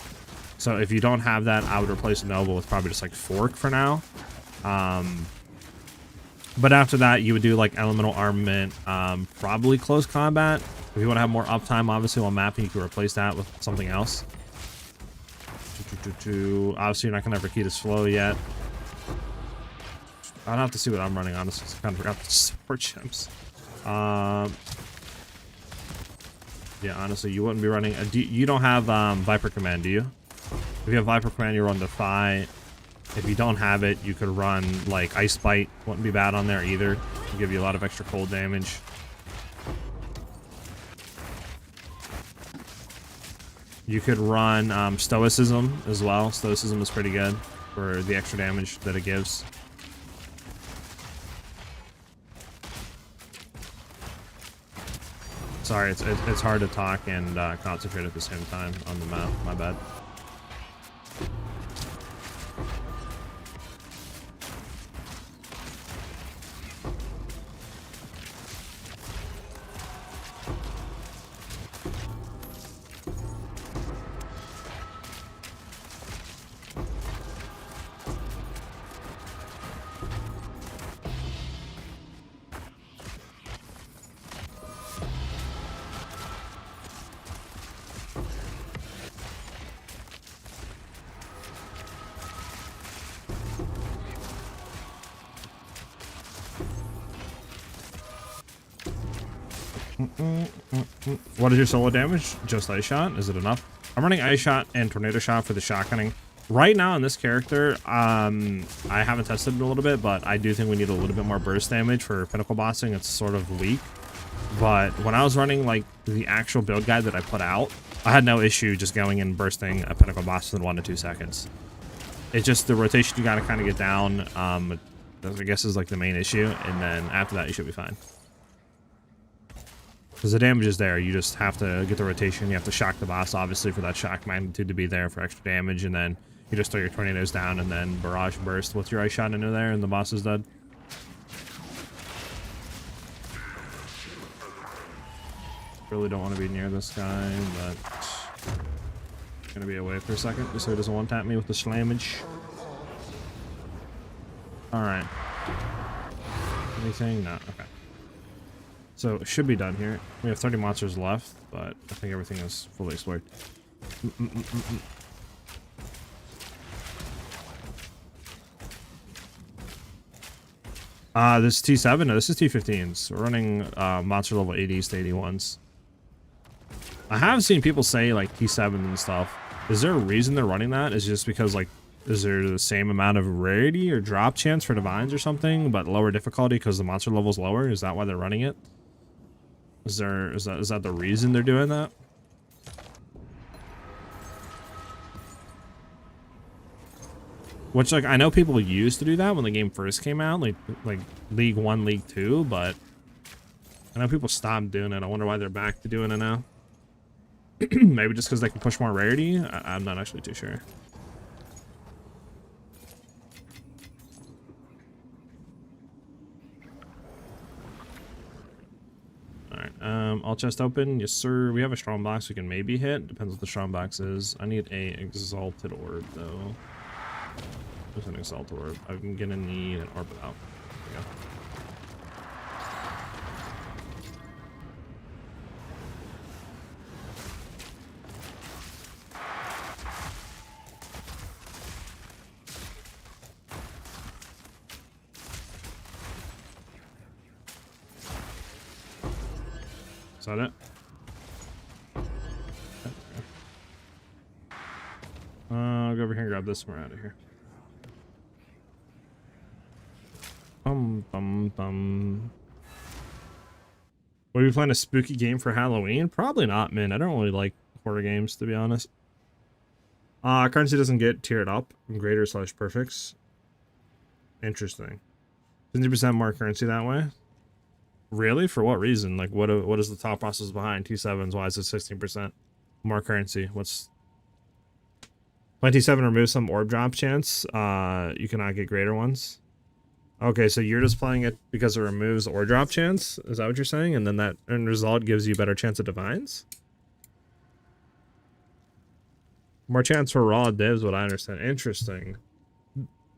So if you don't have that, I would replace Nova with probably just like Fork for now. But after that, you would do like Elemental Armament, probably Close Combat. If you want to have more uptime, obviously, while mapping, you can replace that with something else. Obviously, you're not going to ever key to slow yet. I'll have to see what I'm running, honestly. I kind of forgot the support gems. Yeah, honestly, you wouldn't be running... you don't have Viper Command, do you? If you have Viper Command, you run Defy. If you don't have it, you could run, like, Ice Bite. Wouldn't be bad on there, either. It'll give you a lot of extra cold damage. You could run Stoicism as well. Stoicism is pretty good for the extra damage that it gives. Sorry, it's hard to talk and concentrate at the same time on the map. My bad. What is your solo damage? Just Ice Shot? Is it enough? I'm running Ice Shot and Tornado Shot for the shotgunning. Right now in this character, I haven't tested it a little bit, but I do think we need a little bit more burst damage for Pinnacle bossing. It's sort of weak. But when I was running like the actual build guide that I put out, I had no issue just going and bursting a Pinnacle boss in 1 to 2 seconds. It's just the rotation you gotta kind of get down, I guess is like the main issue, and then after that you should be fine. Because the damage is there, you just have to get the rotation, you have to shock the boss obviously for that shock magnitude to be there for extra damage, and then you just throw your tornadoes down and then barrage burst with your ice shot into there and the boss is dead. Really don't want to be near this guy, but I'm gonna be away for a second just so he doesn't one tap me with the slammage. Alright. Anything? No, okay. So it should be done here. We have 30 monsters left, but I think everything is fully explored. This is T7? No, this is T15s. We're running monster level 80s to 81s. I have seen people say like T7 and stuff. Is there a reason they're running that? Is it just because like, is there the same amount of rarity or drop chance for divines or something, but lower difficulty because the monster level is lower? Is that why they're running it? Is that the reason they're doing that? Which, like, I know people used to do that when the game first came out, like League 1, League 2, but I know people stopped doing it. I wonder why they're back to doing it now. Maybe just because they can push more rarity? I'm not actually too sure. Alright, all chest open. Yes, sir. We have a strong box we can maybe hit. Depends what the strong box is. I need a exalted orb, though. There's an exalted orb. I'm gonna need an orb out. There we go. Is that it? I'll go over here and grab this and we're out of here. What, are we playing a spooky game for Halloween? Probably not, man. I don't really like horror games, to be honest. Currency doesn't get tiered up in greater / perfects. Interesting. 50% more currency that way? Really? For what reason? Like, what is the thought process behind T7s? Why is it 16% more currency? What's... When T7 removes some orb drop chance, you cannot get greater ones. Okay, so you're just playing it because it removes orb drop chance? Is that what you're saying? And then that end result gives you better chance of divines? More chance for raw divs, what I understand. Interesting.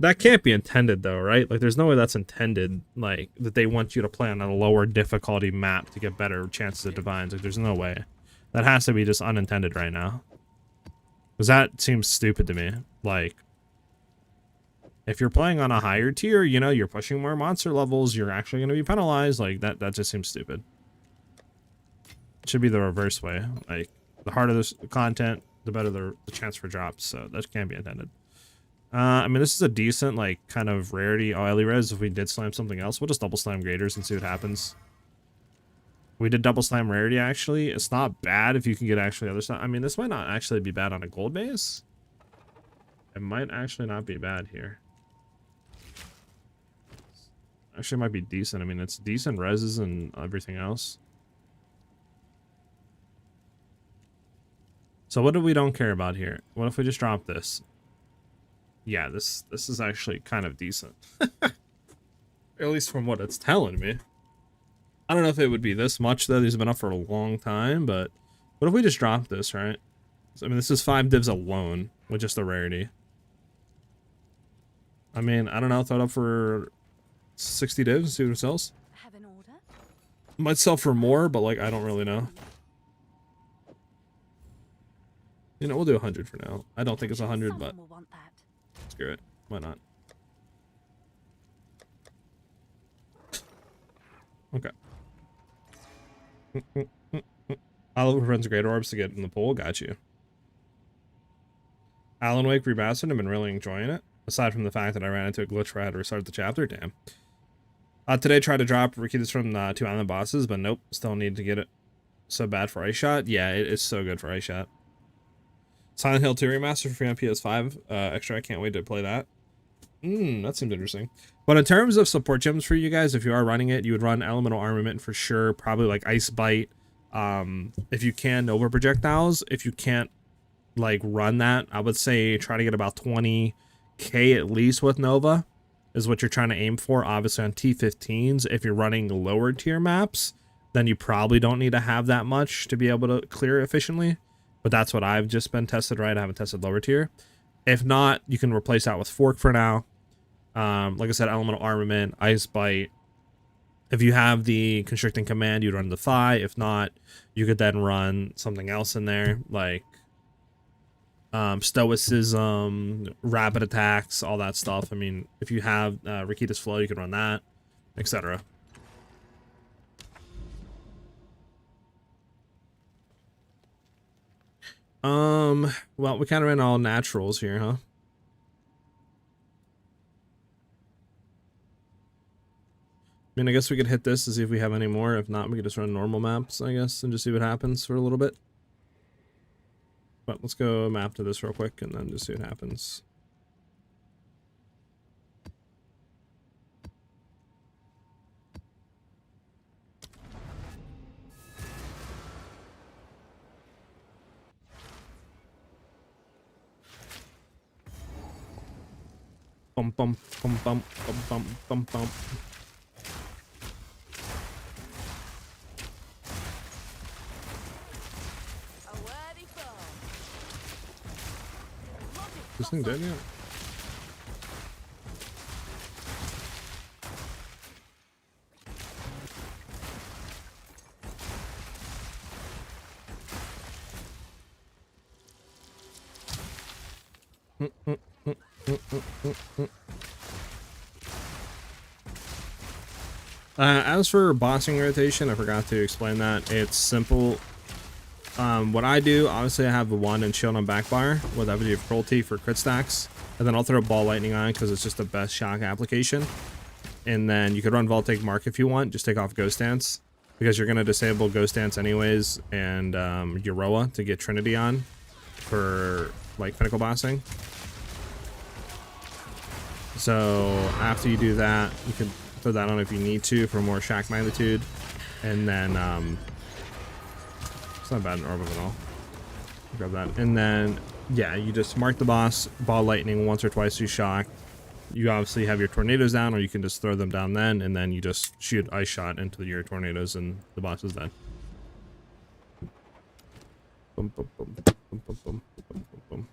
That can't be intended though, right? Like, there's no way that's intended, like, that they want you to play on a lower difficulty map to get better chances of divines. Like, there's no way. That has to be just unintended right now. Because that seems stupid to me. Like, if you're playing on a higher tier, you know, you're pushing more monster levels, you're actually going to be penalized. Like, that just seems stupid. It should be the reverse way. Like, the harder the content, the better the chance for drops. So that can't be intended. I mean, this is a decent, like, kind of rarity oily res. If we did slam something else, we'll just double slam graders and see what happens. We did double slam rarity, actually. It's not bad if you can get actually other stuff. I mean, this might not actually be bad on a gold base. It might actually not be bad here. Actually, it might be decent. I mean, it's decent reses and everything else. So what do we don't care about here? What if we just drop this? Yeah, this is actually kind of decent. At least from what it's telling me. I don't know if it would be this much, though. These have been up for a long time, but what if we just drop this, right? So, I mean, this is 5 divs alone with just the rarity. I mean, I don't know. Throw it up for 60 divs and see what it sells. Have an order? Might sell for more, but, like, I don't really know. You know, we'll do 100 for now. I don't think it's 100, but Someone will want that. screw it. Why not? Okay. I'll look for friends great orbs to get in the pool. Got you. Alan Wake remastered. I've been really enjoying it. Aside from the fact that I ran into a glitch where I had to restart the chapter. Damn. Today tried to drop Rikitas from 2 island bosses, but nope. Still need to get it. So bad for Ice Shot. Yeah, it's so good for Ice Shot. Silent Hill 2 remaster for free on PS5. Extra. I can't wait to play that. That seems interesting. But in terms of support gems for you guys, if you are running it, you would run Elemental Armament for sure. Probably like Ice Bite. If you can, Nova Projectiles. If you can't like run that, I would say try to get about 20k at least with Nova is what you're trying to aim for. Obviously on T15s, if you're running lower tier maps, then you probably don't need to have that much to be able to clear efficiently. But that's what I've just been tested, right? I haven't tested lower tier. If not, you can replace that with Fork for now. Like I said, Elemental Armament, Ice Bite. If you have the Constricting Command, you'd run the Thigh. If not, you could then run something else in there, like Stoicism, Rapid Attacks, all that stuff. I mean, if you have Rikitas Flow, you can run that, etc. Well, we kind of ran all naturals here, huh? I mean, I guess we could hit this to see if we have any more. If not, we could just run normal maps, I guess, and just see what happens for a little bit. But let's go map to this real quick and then just see what happens. Bum bum bum bum bum bum bum bum. This thing dead yet? As for bossing rotation, I forgot to explain that. It's simple. What I do, obviously I have the wand and shield on backbar with Effigy of Cruelty for crit stacks, and then I'll throw Ball Lightning on because it's just the best shock application. And then you could run Voltaic Mark if you want, just take off Ghost Dance because you're going to disable Ghost Dance anyways, and Euroa to get Trinity on for like Pinnacle bossing. So after you do that, you can throw that on if you need to for more shock magnitude, and then it's not bad in orb at all. Grab that, and then yeah, you just mark the boss, Ball Lightning once or twice, you shock. You obviously have your tornadoes down, or you can just throw them down then, and then you just shoot Ice Shot into your tornadoes, and the boss is dead. Boom, boom, boom, boom, boom, boom, boom, boom, boom.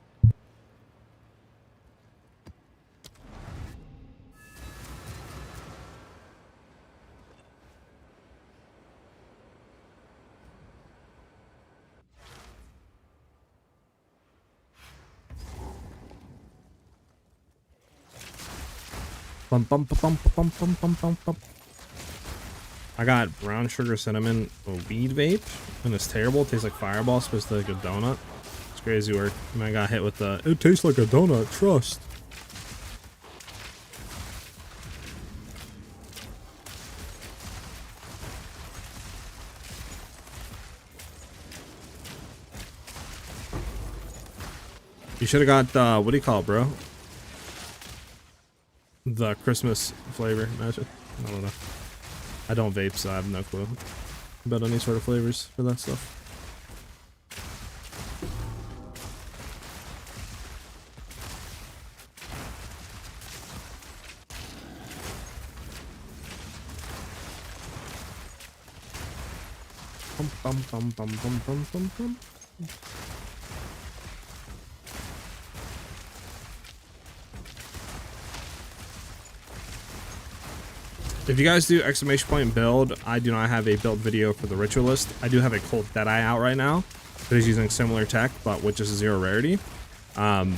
Bum, bum, bum, bum, bum, bum, bum, bum. I got brown sugar cinnamon weed vape, and it's terrible. It tastes like Fireball, supposed to like a donut. It's crazy work. And I got hit with the "it tastes like a donut, trust." You should have got the, what do you call it, bro? The Christmas flavor. Imagine. I don't know. I don't vape, so I have no clue about any sort of flavors for that stuff. Bum, bum, bum, bum, bum, bum, bum, bum. If you guys do exclamation point build, I do not have a build video for the Ritualist. I do have a Cold Deadeye out right now that is using similar tech, but with just 0 rarity. I'm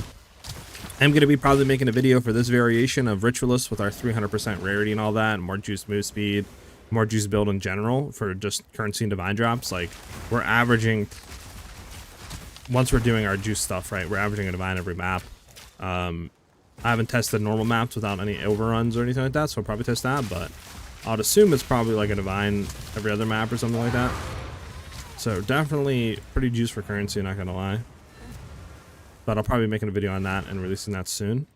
going to be probably making a video for this variation of Ritualist with our 300% rarity and all that, and more juice move speed, more juice build in general for just currency and divine drops. Like, we're averaging, once we're doing our juice stuff, right, we're averaging a divine every map. I haven't tested normal maps without any overruns or anything like that, so I'll probably test that, but I'd assume it's probably like a divine every other map or something like that. So definitely pretty juice for currency, not gonna lie. But I'll probably be making a video on that and releasing that soon.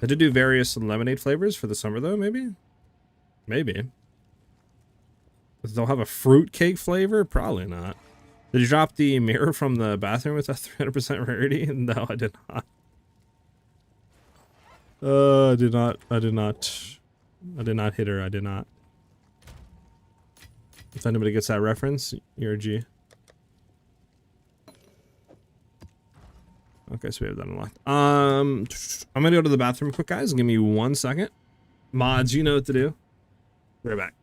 I did do various lemonade flavors for the summer though, maybe? Maybe. They'll have a fruit cake flavor? Probably not. Did you drop the mirror from the bathroom with a 300% rarity? No, I did not. I did not. I did not hit her. I did not. If anybody gets that reference, you're a G. Okay, so we have that unlocked. I'm gonna go to the bathroom quick, guys. Give me 1 second. Mods, you know what to do. Be right back.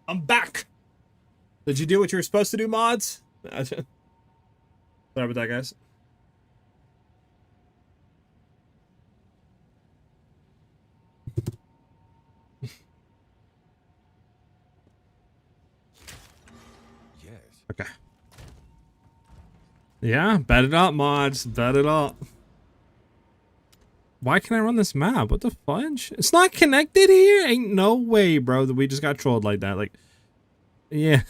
I'm back. Did you do what you were supposed to do, mods? Sorry about that, guys. Yes. Okay. Yeah, bet it up, mods. Bet it up. Why can't I run this map? What the fudge? It's not connected here? Ain't no way, bro, that we just got trolled like that. Like, yeah.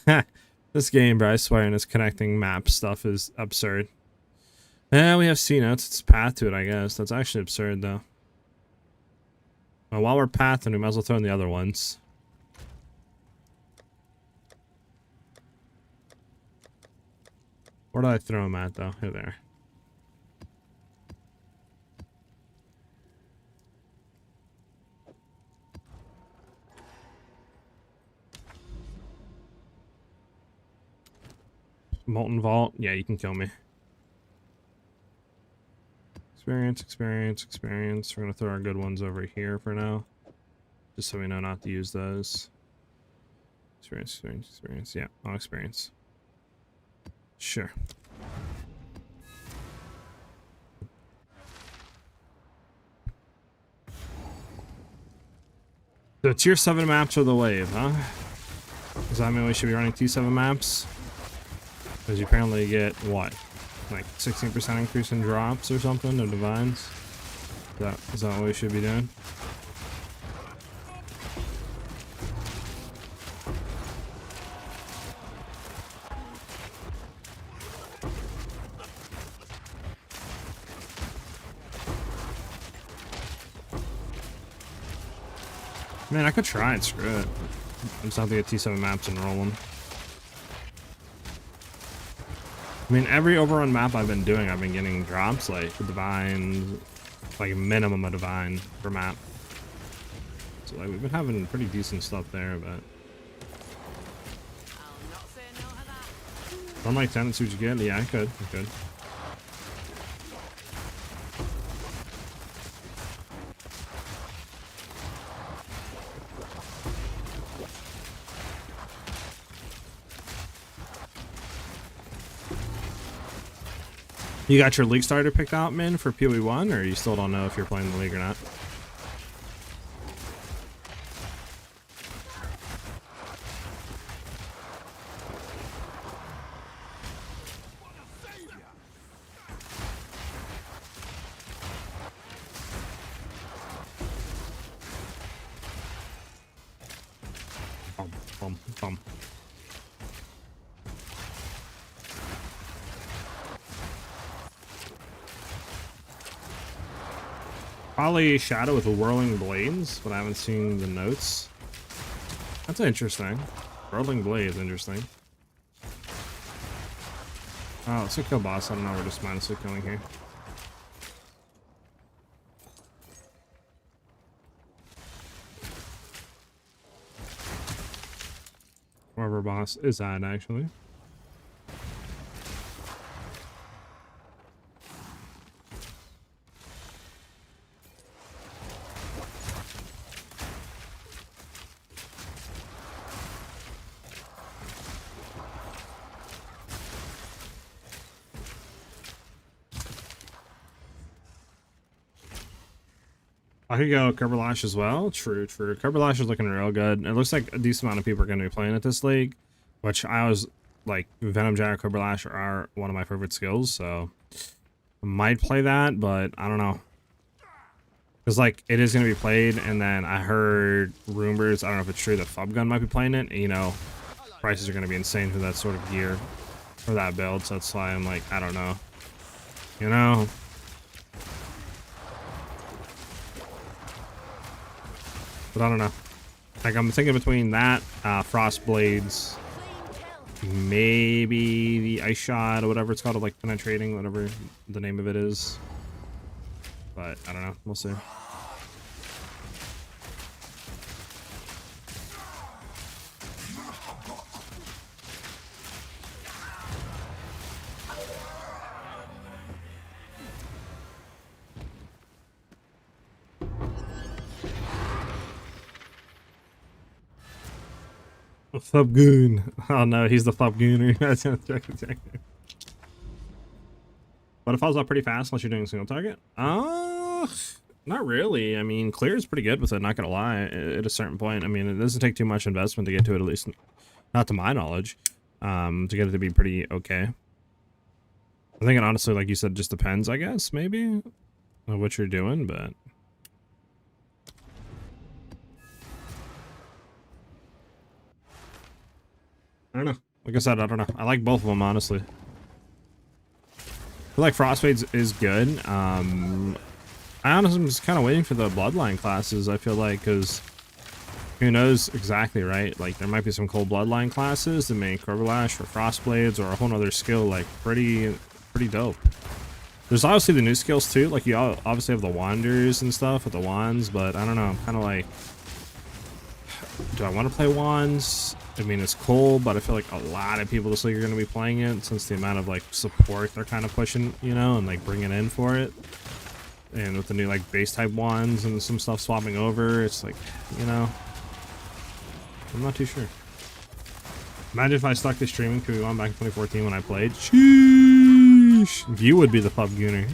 This game, bro, I swear, and its connecting map stuff is absurd. Yeah, we have C notes. It's path to it, I guess. That's actually absurd, though. Well, while we're pathing, we might as well throw in the other ones. Where did I throw them at, though? Here, there. Molten Vault. Yeah, you can kill me. Experience, experience, experience. We're going to throw our good ones over here for now. Just so we know not to use those. Experience, experience, experience. Yeah, I'll experience. Sure. The tier 7 maps are the wave, huh? Does that mean we should be running T7 maps? Because you apparently get, what? Like 16% increase in drops or something of divines? Is that what we should be doing? Man, I could try and screw it. I'm just have to get T7 maps and roll them. I mean, every overrun map I've been doing, I've been getting drops, like divine, like minimum of divine per map. So like we've been having pretty decent stuff there, but on like 10 and see what you get. Yeah, I could. You got your league starter picked out, Min, for PoE 1, or you still don't know if you're playing the league or not? Bum, bum, bum. Probably Shadow with Whirling Blades, but I haven't seen the notes. That's interesting. Whirling Blades, interesting. Oh, let's kill boss. I don't know, we're just mindlessly killing here. Whoever boss is that, actually. I could go Kerberlash as well. True. Kerberlash is looking real good. It looks like a decent amount of people are going to be playing at this league, which I was like, Venom Gyre, Kerberlash are one of my favorite skills, so I might play that, but I don't know. Because like it is going to be played, and then I heard rumors, I don't know if it's true, that Fubgun might be playing it, and, you know, prices are going to be insane for that sort of gear, for that build, so that's why I'm like, I don't know. You know? But I don't know. Like, I'm thinking between that, Frost Blades, maybe the Ice Shot or whatever it's called, like penetrating, whatever the name of it is. But I don't know. We'll see. Flub goon. Oh no, he's the flub gooner. But it falls off pretty fast unless you're doing a single target. Not really. I mean, clear is pretty good with it, not gonna lie. At a certain point, I mean, it doesn't take too much investment to get to it, at least not to my knowledge, to get it to be pretty okay. I think it honestly, like you said, just depends, I guess, maybe, on what you're doing, but... I don't know. Like I said, I don't know. I like both of them, honestly. I feel like Frostfade's is good. I honestly am just kind of waiting for the bloodline classes, I feel like, because who knows exactly, right? Like, there might be some cool bloodline classes that make Overlash or Frostblades or a whole other skill, like, pretty dope. There's obviously the new skills, too. Like, you obviously have the Wanders and stuff with the wands, but I don't know. I'm kind of like, do I want to play wands? I mean, it's cool, but I feel like a lot of people this league are going to be playing it since the amount of, like, support they're kind of pushing, you know, and, like, bringing in for it. And with the new, like, base type wands and some stuff swapping over, it's like, you know, I'm not too sure. Imagine if I stuck to streaming PoE1 back in 2014 when I played. Sheesh. You would be the pub gooner.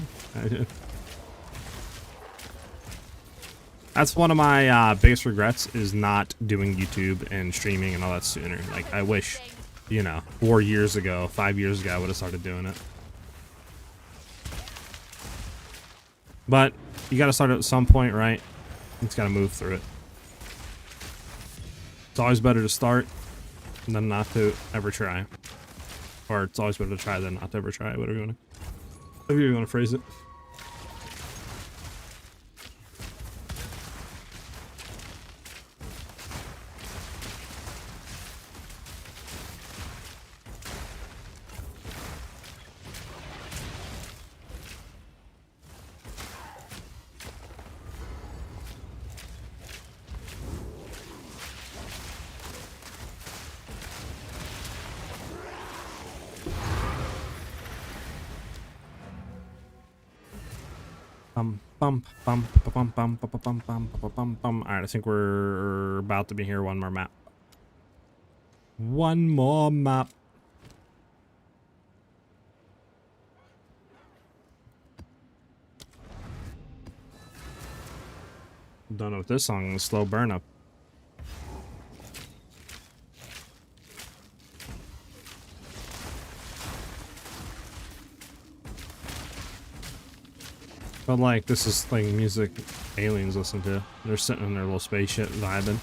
That's one of my biggest regrets, is not doing YouTube and streaming and all that sooner. Like, I wish, you know, 4 years ago, 5 years ago, I would have started doing it. But you got to start at some point, right? You just got to move through it. It's always better to start than not to ever try. Or it's always better to try than not to ever try, whatever you want to phrase it. Alright, I think we're about to be here. One more map. One more map. Don't know if this song is slow burn up. But like, this is like music aliens listen to. They're sitting in their little spaceship vibing.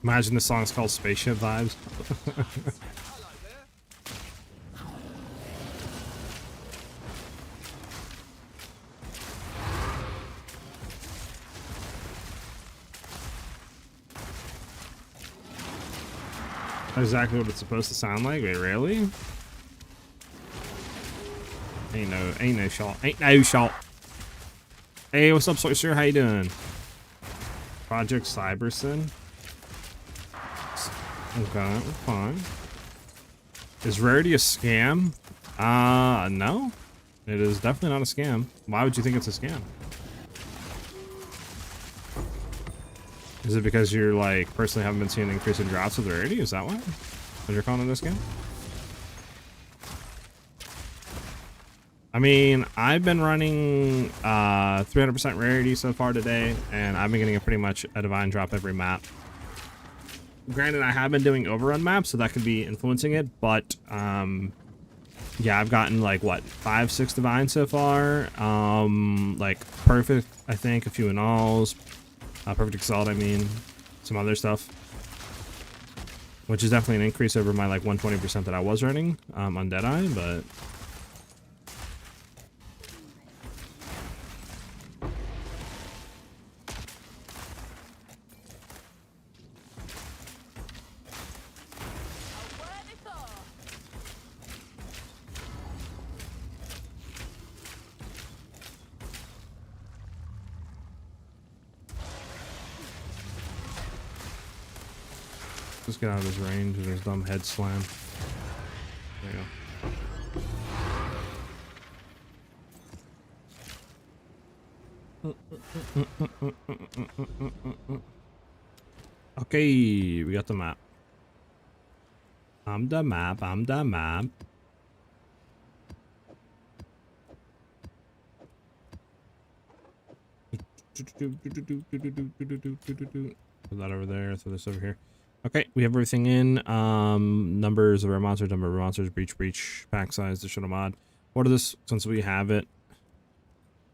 Imagine this song's called Spaceship Vibes. Exactly what it's supposed to sound like. Wait, really? Ain't no shot. Ain't no shot. Hey, what's up, Sorcerer? How you doing? Project Cyberson. Okay, fine. Is Rarity a scam? No. It is definitely not a scam. Why would you think it's a scam? Is it because you're like personally haven't been seeing an increase in drops with Rarity? Is that why? What you're calling this game? I mean, I've been running 300% Rarity so far today, and I've been getting a pretty much a divine drop every map. Granted, I have been doing overrun maps, so that could be influencing it, but yeah, I've gotten like what, 5-6 divines so far. Like perfect, I think, a few in alls. Perfect Exile, I mean, some other stuff, which is definitely an increase over my like 120% that I was running on Deadeye, but just get out of his range with his dumb head slam. There you go. Okay, we got the map. I'm the map. I'm the map. Put that over there. Throw this over here. Okay, we have everything in. Numbers of our monsters, number of monsters, breach, pack size, additional mod. What are this? Since we have it,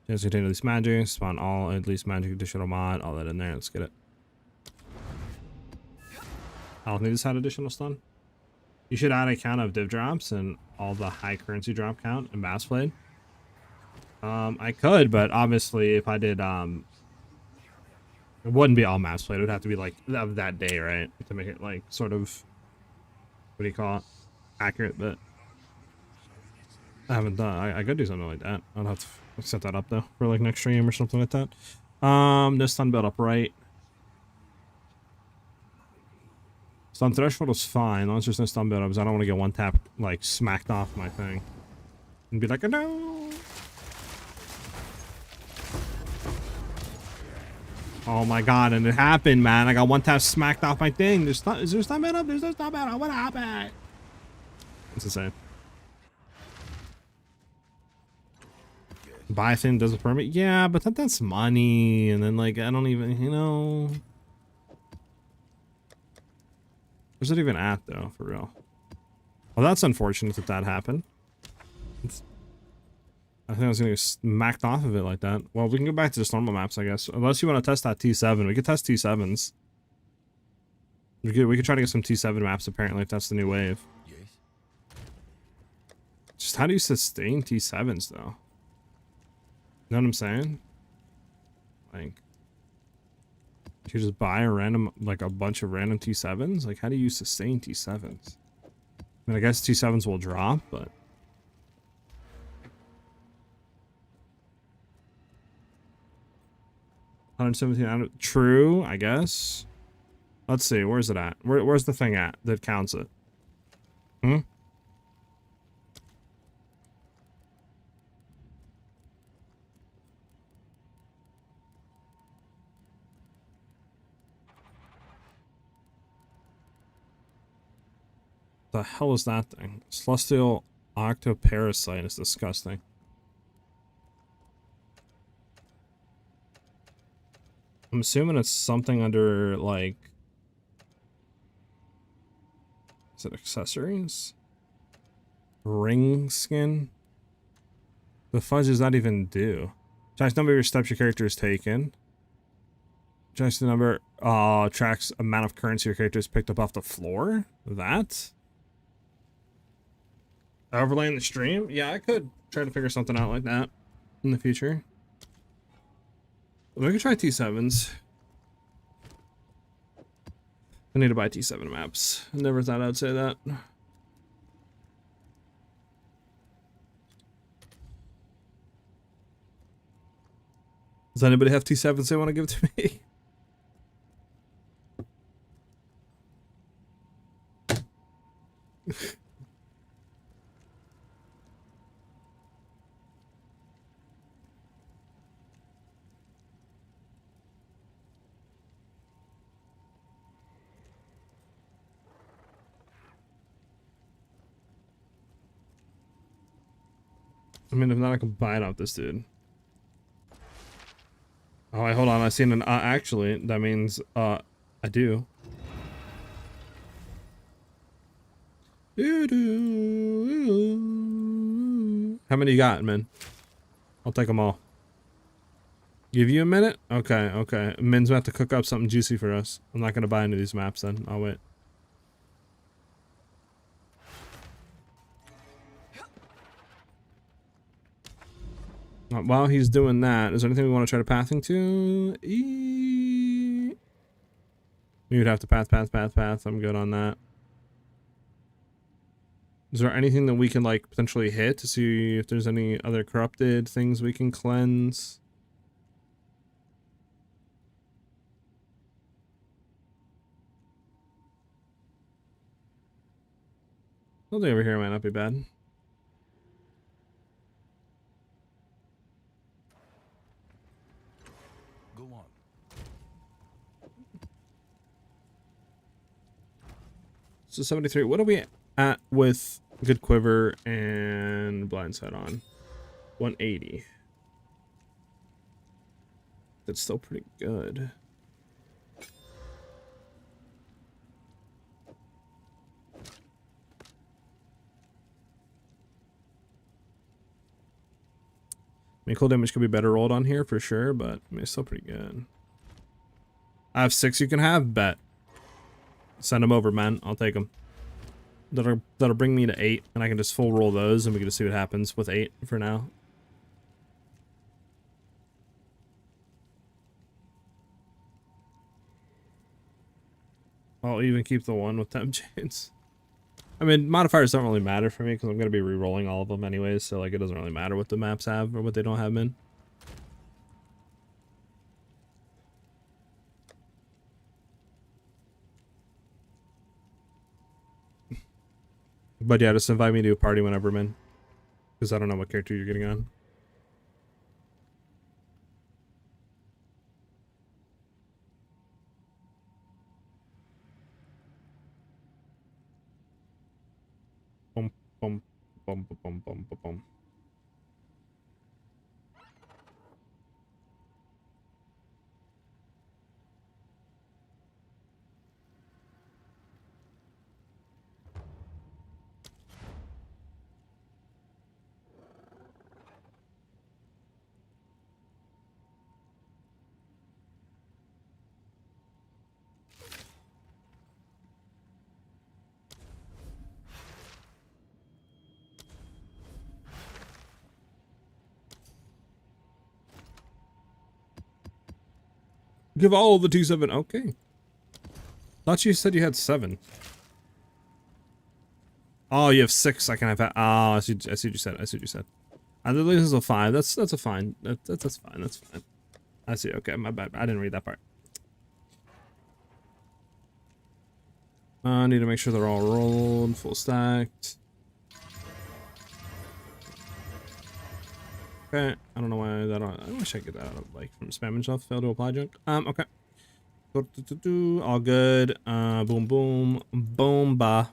chance to contain at least magic, spawn all at least magic, additional mod, all that in there. Let's get it. I don't think this had additional stun. You should add a count of div drops and all the high currency drop count in Bass Blade. I could, but obviously if I did, it wouldn't be all maps played. It would have to be like of that day, right? To make it like sort of, what do you call it? Accurate, but I haven't done, I could do something like that. I'll have to set that up though for like next stream or something like that. No stun build up, right? Stun threshold is fine, as long as there's no stun build ups. I don't want to get one tap like smacked off my thing and be like, oh, no. Oh my god, and it happened, man. I got one tap smacked off my thing. Is there stun build up? There's no stun build up. What happened? It's insane. Buy a thing does a permit? Yeah, but that's money, and then like I don't even, you know. Where's it even at though, for real? Well, that's unfortunate that happened. I think I was gonna get smacked off of it like that. Well, we can go back to just normal maps, I guess. Unless you want to test that T7, we could test T7s. We could try to get some T7 maps apparently if that's the new wave. Yes. Just how do you sustain T7s though? You know what I'm saying? Like, you just buy a random, like a bunch of random T7s? Like, how do you sustain T7s? I mean, I guess T7s will drop, but... $117, true, I guess. Let's see, where's it at? Where's the thing at that counts it? Hmm? The hell is that thing? Celestial octoparasite is disgusting. I'm assuming it's something under, like... Is it accessories? Ring skin? The fudge does that even do? Tracks number of your steps your character has taken. Tracks the number... tracks amount of currency your character has picked up off the floor? That? Overlaying the stream? Yeah, I could try to figure something out like that in the future. We could try T7s. I need to buy T7 maps. I never thought I'd say that. Does anybody have T7s they want to give to me? I mean, if not, I can buy it off this dude. Oh, wait, hold on. I seen an actually, that means I do. How many you got, man? I'll take them all. Give you a minute? Okay, okay. Min's about to cook up something juicy for us. I'm not gonna buy any of these maps then. I'll wait. While he's doing that, is there anything we want to try to pathing to? We would have to path. I'm good on that. Is there anything that we can like potentially hit to see if there's any other corrupted things we can cleanse? Something over here might not be bad. So 73. What are we at with good quiver and blindside on? 180. That's still pretty good. I mean, cool damage could be better rolled on here for sure, but I mean, it's still pretty good. I have 6 you can have, bet. Send them over, man. I'll take them. That'll bring me to 8, and I can just full roll those, and we can just see what happens with 8 for now. I'll even keep the 1 with them chains. I mean, modifiers don't really matter for me because I'm going to be re-rolling all of them anyways, so like it doesn't really matter what the maps have or what they don't have in. But yeah, just invite me to a party whenever, man. Because I don't know what character you're getting on. Bum, bum, bum, bum, bum, bum, bum. Give all the T7. Okay. Thought you said you had 7. Oh, you have 6. I can have that. Oh, I see what you said. I see what you said. I think this is a 5. That's a fine. That's fine. That's fine. I see. Okay, my bad. I didn't read that part. I need to make sure they're all rolled, full stacked. Okay, I don't know why that. I wish I could get that out of like from spam and stuff. Fail to apply junk. Okay. All good. Boom, boom, boom, ba.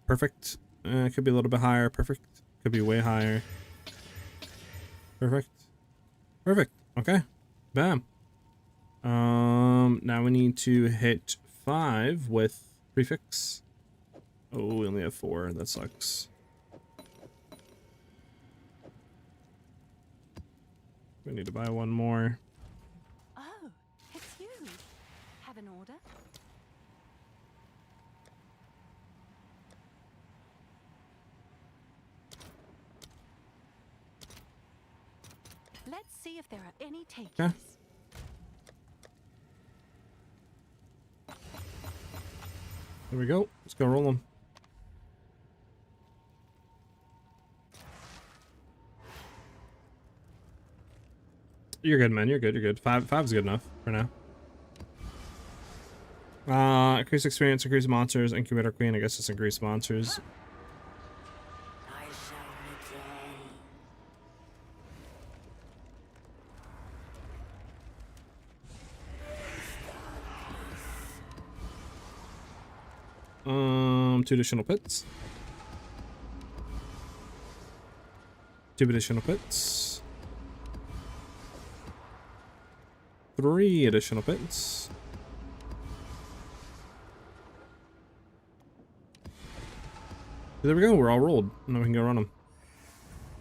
Perfect. Could be a little bit higher. Perfect. Could be way higher. Perfect. Perfect. Okay. Bam. Now we need to hit 5 with prefix. Oh, we only have 4. That sucks. We need to buy 1 more. Oh, it's you. Have an order? Let's see if there are any takers. Okay. There we go. Let's go roll them. You're good, man. You're good. You're good. 5 is good enough for now. Increase experience, increase monsters, incubator queen. I guess it's increase monsters. I shall return. 2 additional pits. 2 additional pits. 3 additional pits. There we go. We're all rolled. Now we can go run them.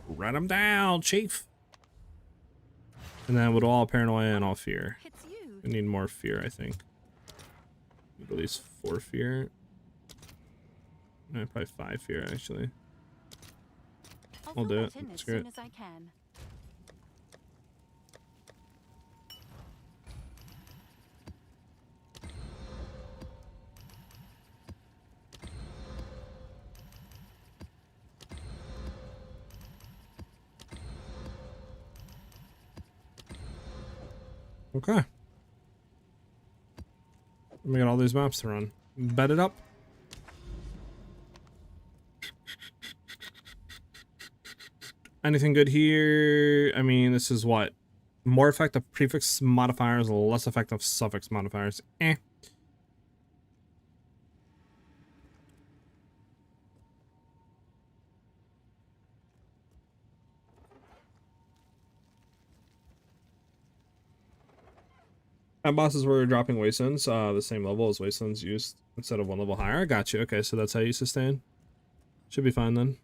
Run them down, chief. And then with all paranoia and all fear. It's you. We need more fear, I think. At least 4 fear. No, probably 5 fear, actually. I'll do it. As Screw it. soon as I can. Okay. We got all these maps to run. Bet it up. Anything good here? I mean, this is what? More effective prefix modifiers, less effective suffix modifiers. My bosses were dropping Wastelands, the same level as Wastelands used instead of one level higher. I got you. Okay, so that's how you sustain. Should be fine then.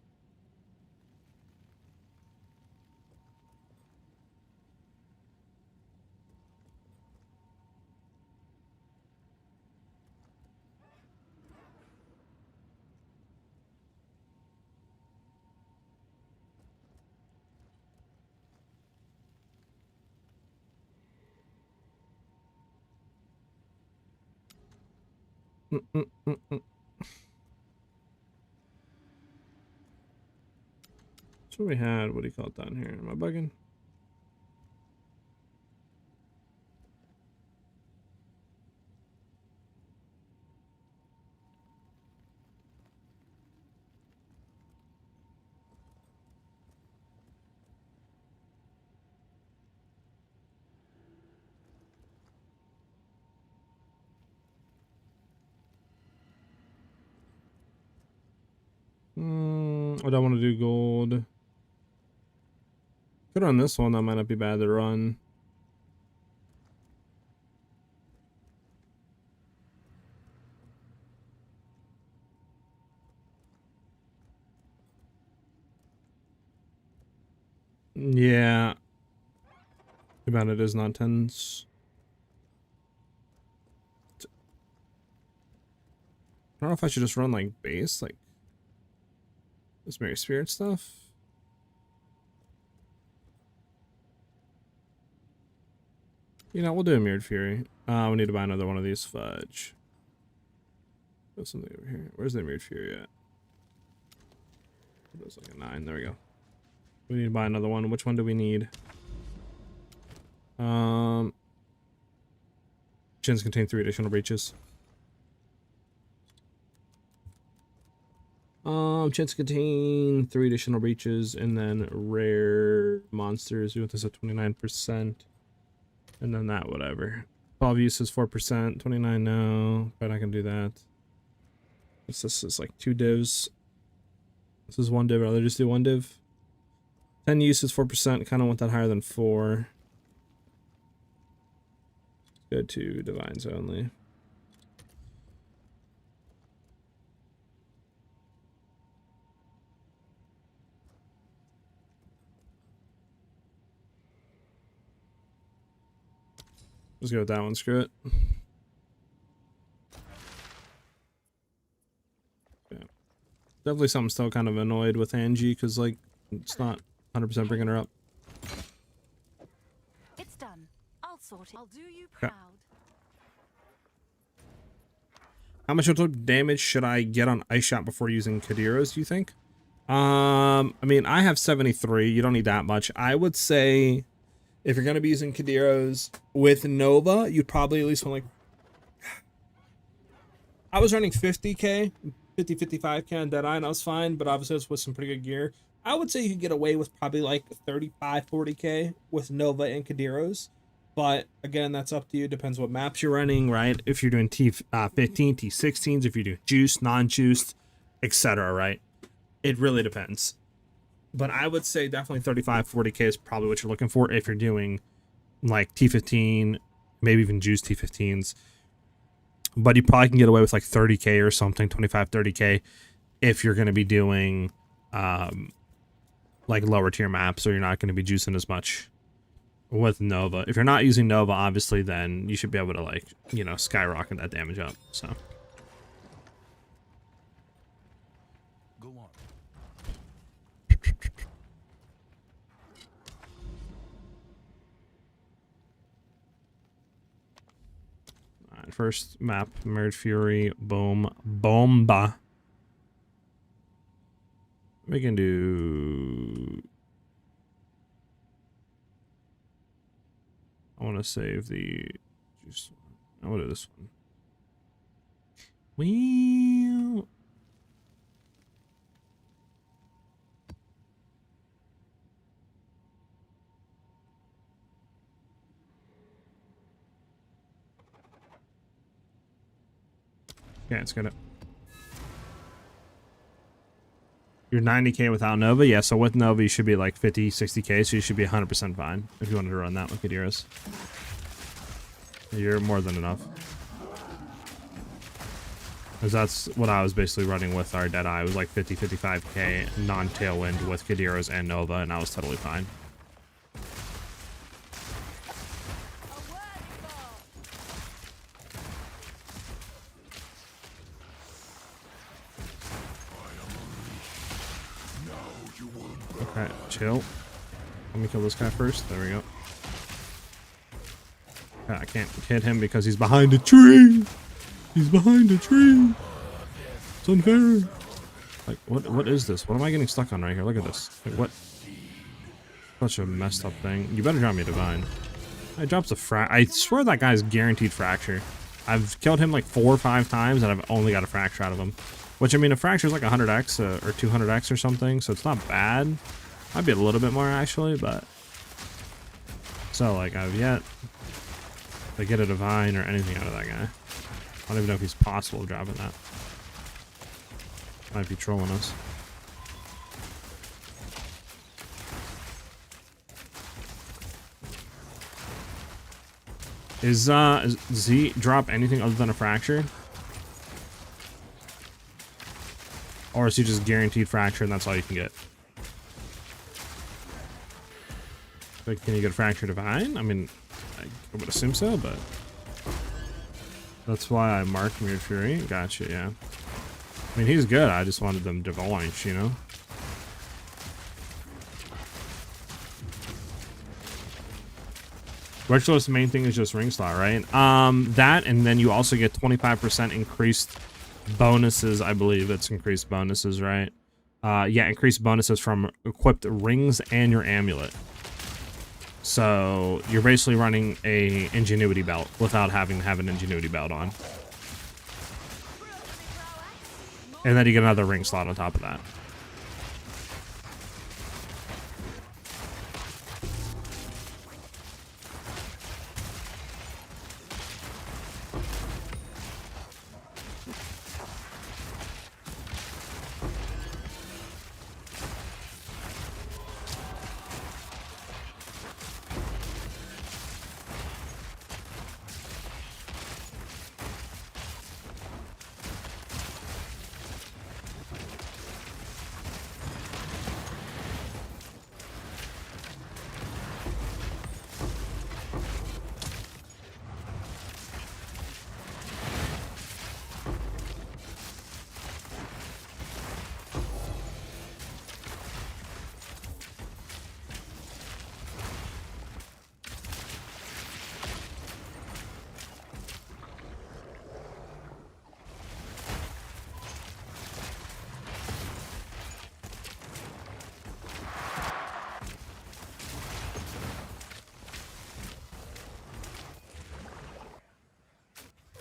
So we had, what do you call it down here? Am I bugging? I don't want to do gold. Could run this one. That might not be bad to run. Yeah. Too bad it is not tens. I don't know if I should just run like base, like this Mary Spirit stuff. You know, we'll do a Mirrored Fury. We need to buy another one of these. Fudge. There's something over here. Where's the Mirrored Fury at? There's like a 9. There we go. We need to buy another one. Which one do we need? Chins contain 3 additional breaches. Chins contain 3 additional breaches, and then rare monsters. We want this at 29%. And then that, whatever. 12 uses 4%. 29, no. Probably not gonna do that. This is like 2 divs. This is 1 div. I'd rather just do 1 div. 10 uses 4%. Kind of want that higher than 4. Go to divines only. Let's go with that one. Screw it. Yeah. Definitely something still kind of annoyed with Angie because like it's not 100% bringing her up. It's done. I'll sort it. I'll do you proud. How much total damage should I get on Ice Shot before using Kadiros, do you think? I mean, I have 73. You don't need that much. I would say if you're going to be using Kadiros with Nova, you'd probably at least want like... I was running 50k, 55k on Deadeye, and I was fine, but obviously it's with some pretty good gear. I would say you could get away with probably like 35, 40k with Nova and Kadiros. But again, that's up to you. Depends what maps you're running, right? If you're doing T15, T16s, if you're doing juiced, non-juiced, etc., right? It really depends. But I would say definitely 35, 40k is probably what you're looking for if you're doing like T15, maybe even juiced T15s. But you probably can get away with like 30k or something, 25, 30k if you're going to be doing like lower tier maps, or you're not going to be juicing as much with Nova. If you're not using Nova, obviously, then you should be able to, like, you know, skyrocket that damage up. So Go on. alright, first map, Mirrored Fury, boom, bomba. We can do... I want to save the... I want to do this one. Well... Yeah, let's get it. You're 90k without Nova? Yeah, so with Nova you should be like 50, 60k, so you should be 100% fine if you wanted to run that with Kadiros. You're more than enough. Because that's what I was basically running with our Deadeye. It was like 50-55k non-tailwind with Kadiros and Nova, and I was totally fine. Okay, chill. Let me kill this guy first. There we go. I can't hit him because he's behind a tree. He's behind a tree. It's unfair. Like, what is this? What am I getting stuck on right here? Look at this. Like, what? Such a messed up thing. You better drop me a divine. I dropped a I swear that guy's guaranteed fracture. I've killed him like 4 or 5 times and I've only got a fracture out of him. Which, I mean, a fracture is like 100x or 200x or something, so it's not bad. Might be a little bit more actually, but... So, like, I've yet to get a divine or anything out of that guy. I don't even know if he's possible of dropping that. Might be trolling us. Is Z drop anything other than a fracture? Or is he just guaranteed fracture and that's all you can get? Like, can you get a fracture divine? I mean, I would assume so, but... That's why I marked Mirror Fury. Gotcha, yeah. I mean, he's good. I just wanted them divine, you know? Ritualist main thing is just ring slot, right? That, and then you also get 25% increased bonuses. I believe it's increased bonuses, right? Yeah, increased bonuses from equipped rings and your amulet. So you're basically running a ingenuity belt without having to have an ingenuity belt on. And then you get another ring slot on top of that.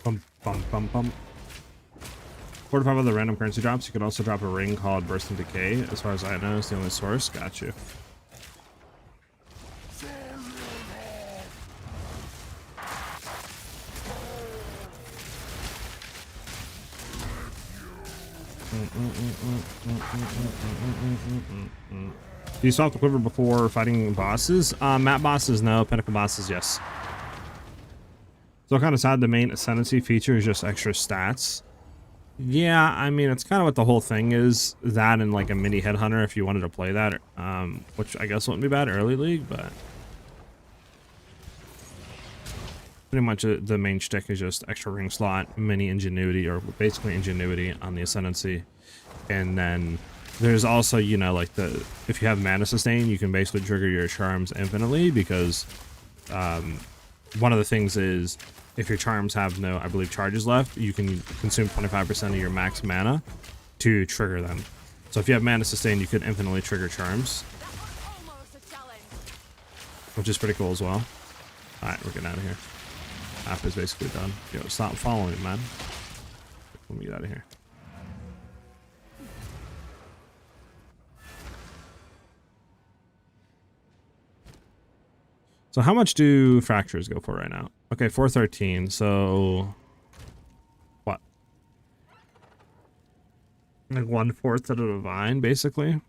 Bum, bum, bum, bum. 4 to 5 other random currency drops. You could also drop a ring called Bursting Decay. As far as I know, it's the only source. Got you. Do you swap the quiver before fighting bosses? Map bosses, no. Pinnacle bosses, yes. So kind of sad the main ascendancy feature is just extra stats. Yeah, I mean, it's kind of what the whole thing is. That and like a mini headhunter if you wanted to play that. Which I guess wouldn't be bad early league, but... Pretty much the main shtick is just extra ring slot, mini ingenuity, or basically ingenuity on the ascendancy. And then there's also, you know, like if you have mana sustain, you can basically trigger your charms infinitely because one of the things is if your charms have no, I believe, charges left, you can consume 25% of your max mana to trigger them. So if you have mana sustain, you could infinitely trigger charms, which is pretty cool as well. Alright, we're getting out of here. App is basically done. Yo, stop following me, man. Let me get out of here. So how much do fractures go for right now? Okay, 413. So what? Like 1/4 of the divine, basically.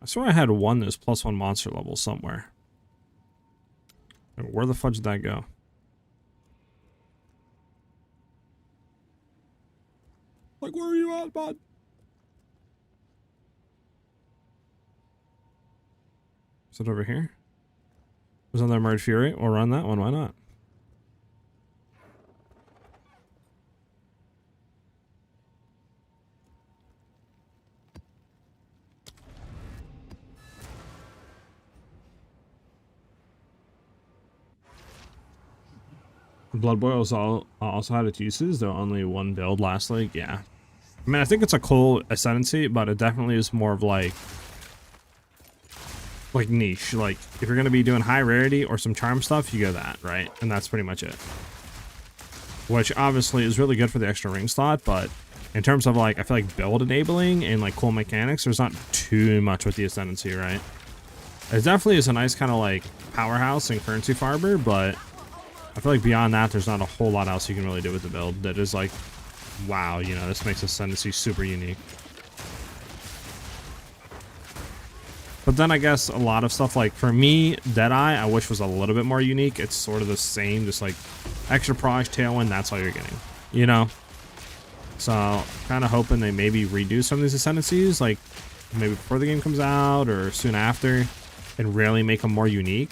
I swear I had one that's +1 monster level somewhere. Where the fudge did that go? Like, where are you at, bud? Is it over here? Was on there Merge Fury? We'll run that one, why not? Blood Boils also had its uses, though only one build last league. Yeah, I mean, I think it's a cool ascendancy, but it definitely is more of like niche. Like, if you're gonna be doing high rarity or some charm stuff, you go that, right? And that's pretty much it. Which obviously is really good for the extra ring slot, but in terms of like, I feel like build enabling and like cool mechanics, there's not too much with the ascendancy, right? It definitely is a nice kind of like powerhouse and currency farmer, but I feel like beyond that, there's not a whole lot else you can really do with the build that is like, wow, you know, this makes Ascendancy super unique. But then I guess a lot of stuff, like for me, Deadeye, I wish was a little bit more unique. It's sort of the same, just like extra proj, tailwind, that's all you're getting, you know? So kind of hoping they maybe redo some of these Ascendancies, like maybe before the game comes out or soon after, and really make them more unique.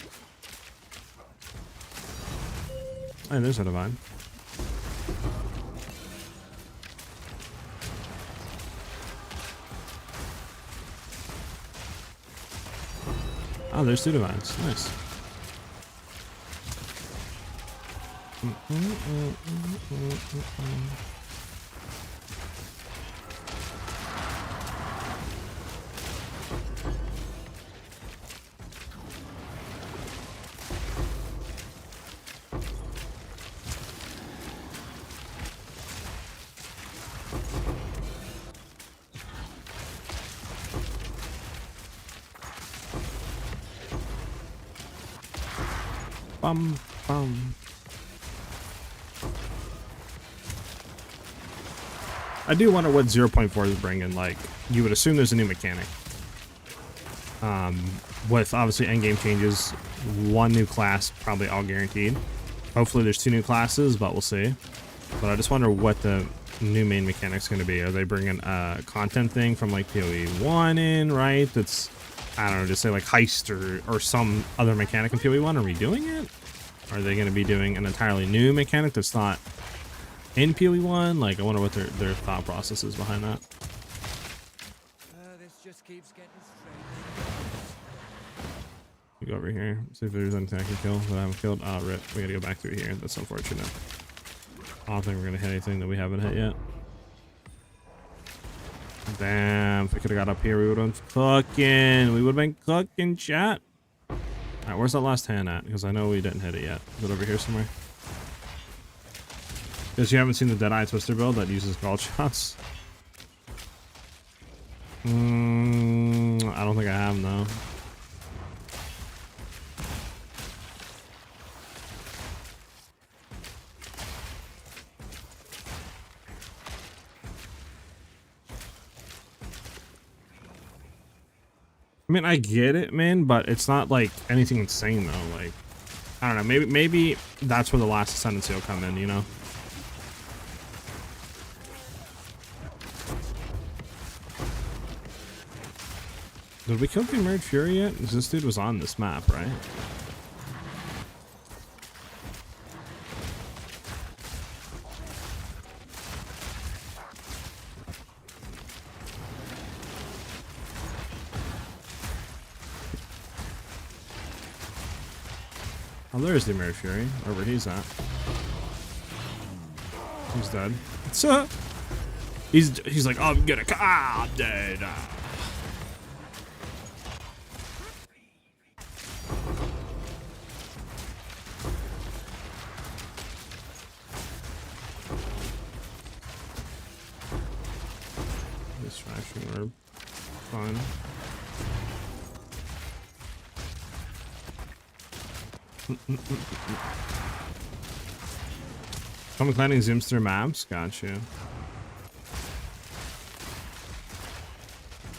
Oh, there's a divine. Oh, there's two divines. Nice. Bum, bum. I do wonder what 0.4 is bringing. Like, you would assume there's a new mechanic. With obviously endgame changes, one new class probably all guaranteed. Hopefully there's 2 new classes, but we'll see. But I just wonder what the new main mechanic's going to be. Are they bringing a content thing from like PoE 1 in, right? That's, I don't know, just say like heist or some other mechanic in PoE 1. Are we doing it? Are they going to be doing an entirely new mechanic that's not in PoE 1? Like, I wonder what their thought process is behind that. This just keeps getting We go over here, see if there's anything I can kill that I haven't killed. Oh, rip. We gotta go back through here. That's unfortunate. I don't think we're gonna hit anything that we haven't hit yet. Damn, if we could have got up here, we would have been cooking. We would have been cooking, chat. Alright, where's that last hand at? Because I know we didn't hit it yet. Is it over here somewhere? Because you haven't seen the Deadeye Twister build that uses gold shots. I don't think I have, no. I mean, I get it, man, but it's not like anything insane though. Like, I don't know, maybe that's where the last ascendancy will come in, you know? Did we kill the Emerged Fury yet? Because this dude was on this map, right? Oh, there's the Emerged Fury, wherever he's at. He's dead. So he's like, oh, I'm gonna I'm dead. Distraction orb. Fine. Common Clanning zooms through maps. Gotcha.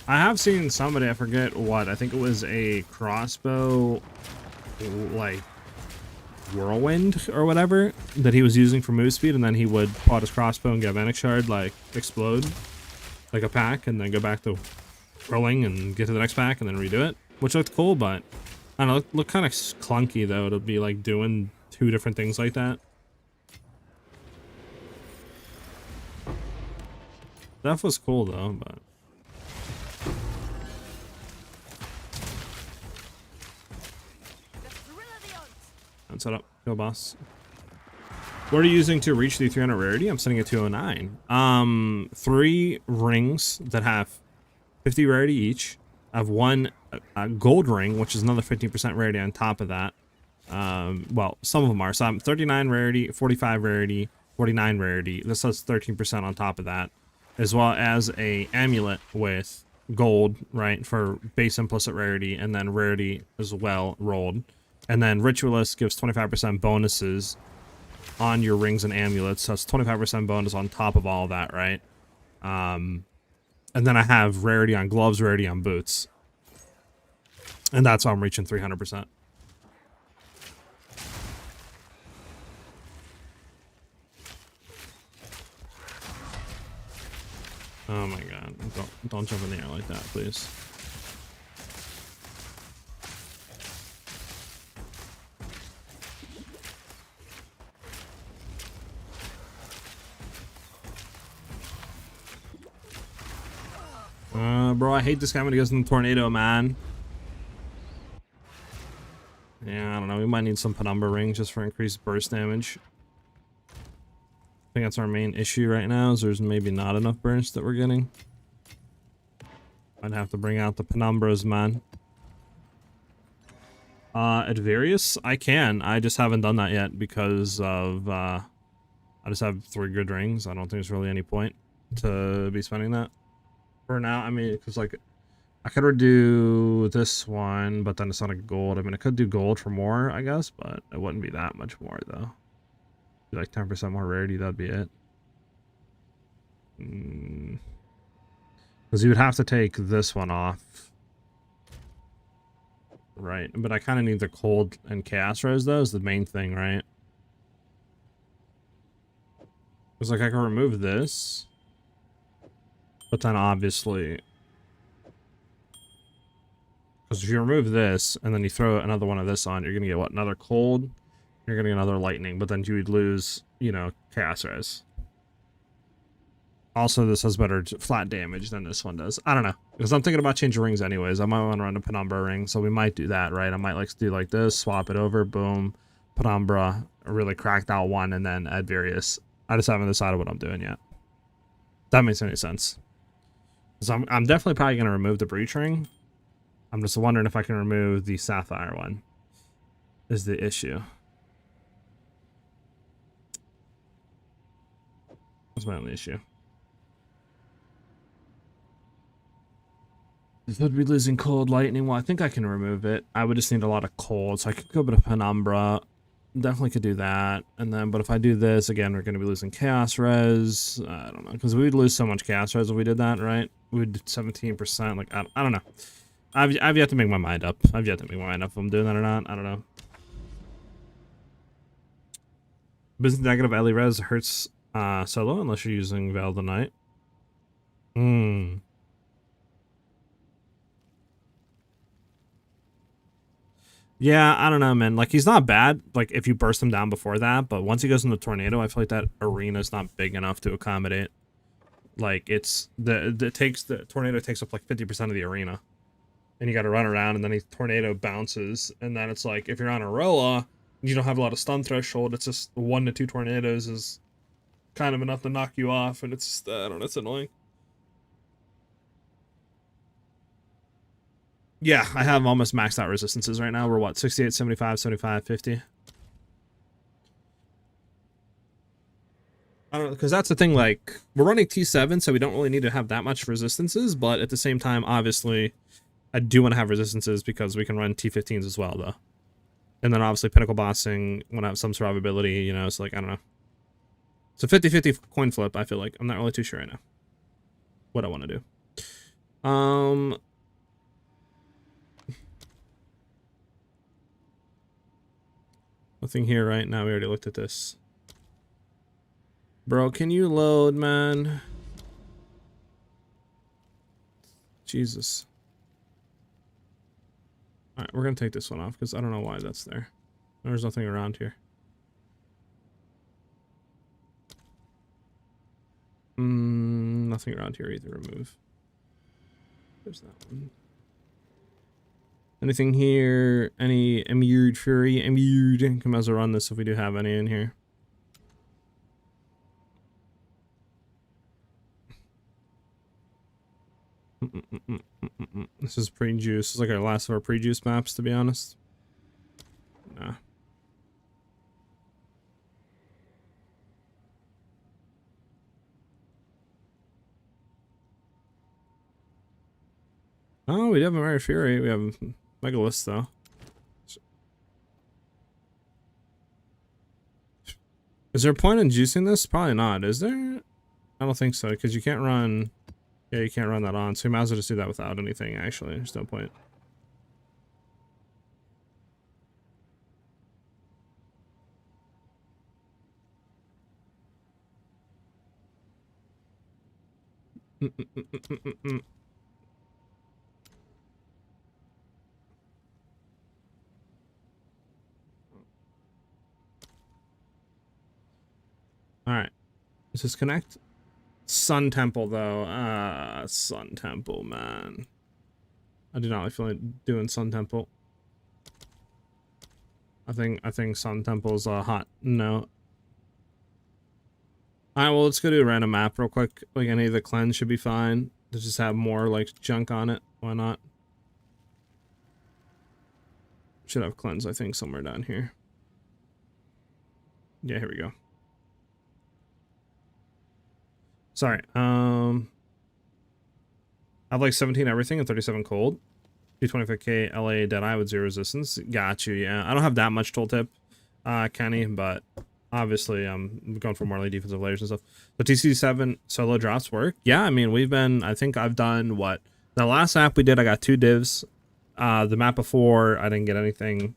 I have seen somebody, I forget what, I think it was a crossbow, like, whirlwind or whatever, that he was using for move speed, and then he would pull out his crossbow and get a Manic Shard, like, explode, like a pack, and then go back to rolling and get to the next pack, and then redo it, which looked cool, but, I don't know, look kind of clunky, though, to be, like, doing 2 different things like that. Stuff was cool, though, but... That's set up. Go, boss. What are you using to reach the 300 rarity? I'm setting it to 209. 3 rings that have 50 rarity each. I have 1 gold ring, which is another 15% rarity on top of that. Well, some of them are. So I'm 39 rarity, 45 rarity, 49 rarity. This has 13% on top of that, as well as a amulet with gold, right, for base implicit rarity, and then rarity as well rolled. And then Ritualist gives 25% bonuses on your rings and amulets, so it's 25% bonus on top of all that, right? And then I have rarity on gloves, rarity on boots. And that's why I'm reaching 300%. Oh my god, don't jump in the air like that, please. Bro, I hate this guy when he goes in the tornado, man. Yeah, I don't know. We might need some penumbra rings just for increased burst damage. I think that's our main issue right now, is there's maybe not enough burst that we're getting. I'd have to bring out the penumbras, man. At various, I can. I just haven't done that yet because of, I just have 3 good rings. I don't think there's really any point to be spending that. For now, I mean, because, like, I could redo this one, but then it's not a gold. I mean, I could do gold for more, I guess, but it wouldn't be that much more, though. Be like 10% more rarity, that'd be it. Because you would have to take this one off. Right, but I kind of need the cold and chaos res, though, is the main thing, right? It's like I can remove this. But then obviously, because if you remove this and then you throw another one of this on, you're gonna get what? Another cold. You're gonna get another lightning, but then you would lose, you know, chaos res. Also, this has better flat damage than this one does. I don't know, because I'm thinking about changing rings anyways. I might want to run a penumbra ring, so we might do that, right? I might like do like this, swap it over, boom, penumbra, really cracked out one, and then add various. I just haven't decided what I'm doing yet. If that makes any sense. So I'm definitely probably going to remove the breach ring. I'm just wondering if I can remove the sapphire one is the issue. That's my only issue. This would be losing cold lightning. Well, I think I can remove it. I would just need a lot of cold, so I could go to penumbra. Definitely could do that. And then, but if I do this, again, we're going to be losing chaos res. I don't know, because we'd lose so much chaos res if we did that, right? We'd 17%. Like, I don't know. I've yet to make my mind up. I've yet to make my mind up if I'm doing that or not. I don't know. Business negative Ellie res hurts solo unless you're using Veil of the Night. Yeah, I don't know, man. Like, he's not bad, like, if you burst him down before that, but once he goes in the tornado, I feel like that arena is not big enough to accommodate. Like, it's, the tornado takes up, like, 50% of the arena. And you gotta run around, and then the tornado bounces, and then it's like, if you're on Aroa, you don't have a lot of stun threshold, it's just 1 to 2 tornadoes is kind of enough to knock you off, and it's just, I don't know, it's annoying. Yeah, I have almost maxed out resistances right now. We're what, 68, 75, 75, 50? I don't know, because that's the thing, like, we're running T7, so we don't really need to have that much resistances, but at the same time, obviously, I do want to have resistances because we can run T15s as well, though. And then obviously Pinnacle Bossing want to have some survivability, you know, it's like, I don't know. It's a 50-50 coin flip, I feel like. I'm not really too sure right now what I want to do. Nothing here right now. We already looked at this. Bro, can you load, man? Jesus. Alright, we're gonna take this one off because I don't know why that's there. There's nothing around here. Nothing around here either. Remove. There's that one. Anything here? Any immured fury? Immured. Come as a run this if we do have any in here. This is pre-juice. It's like our last of our pre-juice maps, to be honest. Nah. Oh, we have a Mary Fury. We have Megalith though. Is there a point in juicing this? Probably not. Is there? I don't think so, because you can't run. Yeah, you can't run that on, so you might as well just do that without anything, actually. There's no point. Alright. Does this connect? Sun Temple, though. Sun Temple, man. I do not like feeling doing Sun Temple. I think Sun Temple's a hot no. Alright, well, let's go do a random map real quick. Like, any of the cleanse should be fine. Let's just have more, like, junk on it. Why not? Should have cleanse, I think, somewhere down here. Yeah, here we go. Sorry, I have like 17 everything and 37 cold. 225k LA Deadeye with 0 resistance. Got you, yeah. I don't have that much tooltip, Kenny, but obviously I'm going for more like defensive layers and stuff. The TC7 solo drops work. Yeah, I mean, I think I've done what? The last map we did, I got 2 divs. The map before, I didn't get anything.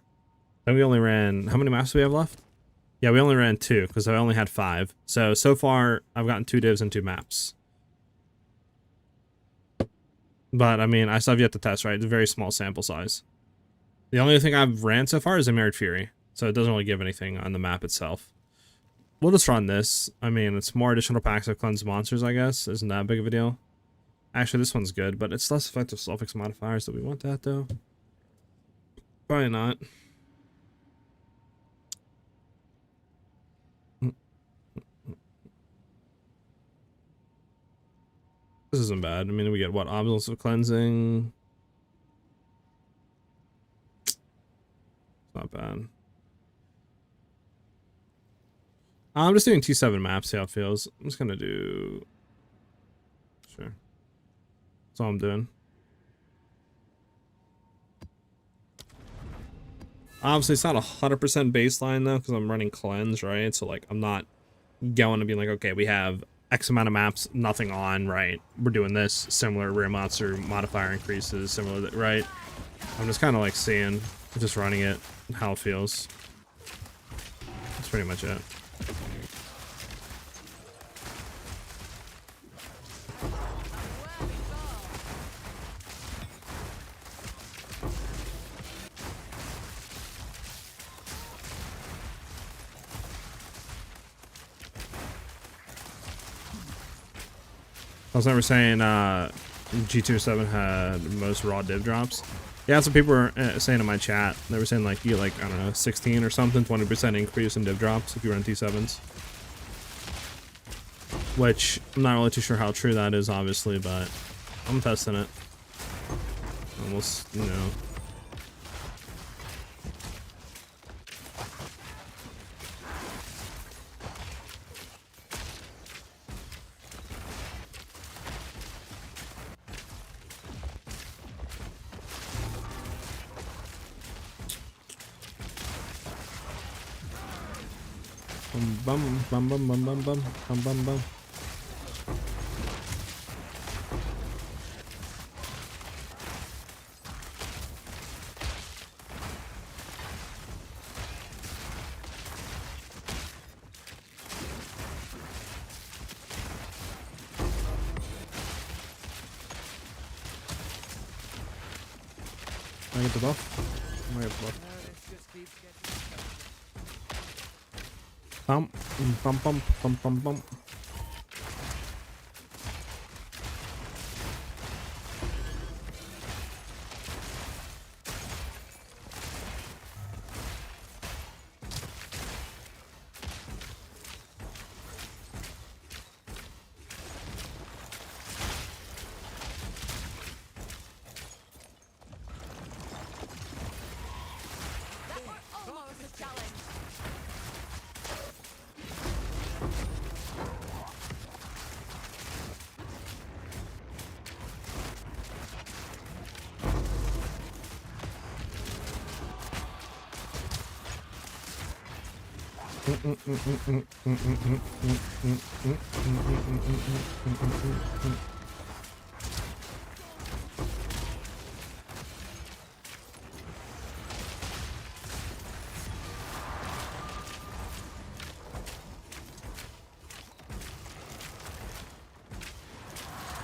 Then we only ran, how many maps do we have left? Yeah, we only ran 2 because I only had 5. So far, I've gotten 2 divs and 2 maps. But, I mean, I still have yet to test, right? It's a very small sample size. The only thing I've ran so far is a Mirrored Fury. So it doesn't really give anything on the map itself. We'll just run this. I mean, it's more additional packs of cleansed monsters, I guess. Isn't that big of a deal? Actually, this one's good, but it's less effective suffix modifiers. Do we want that, though? Probably not. This isn't bad. I mean, we get what? Obstacles of cleansing. It's not bad. I'm just doing T7 maps, see how it feels. I'm just gonna do... Sure. That's all I'm doing. Obviously, it's not 100% baseline, though, because I'm running cleanse, right? So, like, I'm not going to be like, okay, we have X amount of maps, nothing on, right? We're doing this, similar rare monster modifier increases, similar, right? I'm just kind of like seeing, just running it, how it feels. That's pretty much it. I was never saying G27 had most raw div drops. Yeah, that's what people were saying in my chat. They were saying like you get like, I don't know, 16 or something, 20% increase in div drops if you run T7s. Which I'm not really too sure how true that is, obviously, but I'm testing it. Almost, you know. Bum bum bum bum bum bum bum bum bum. I get the buff? I get the buff. Bump, bump, bump, bump, bump, bump. Almost a challenge.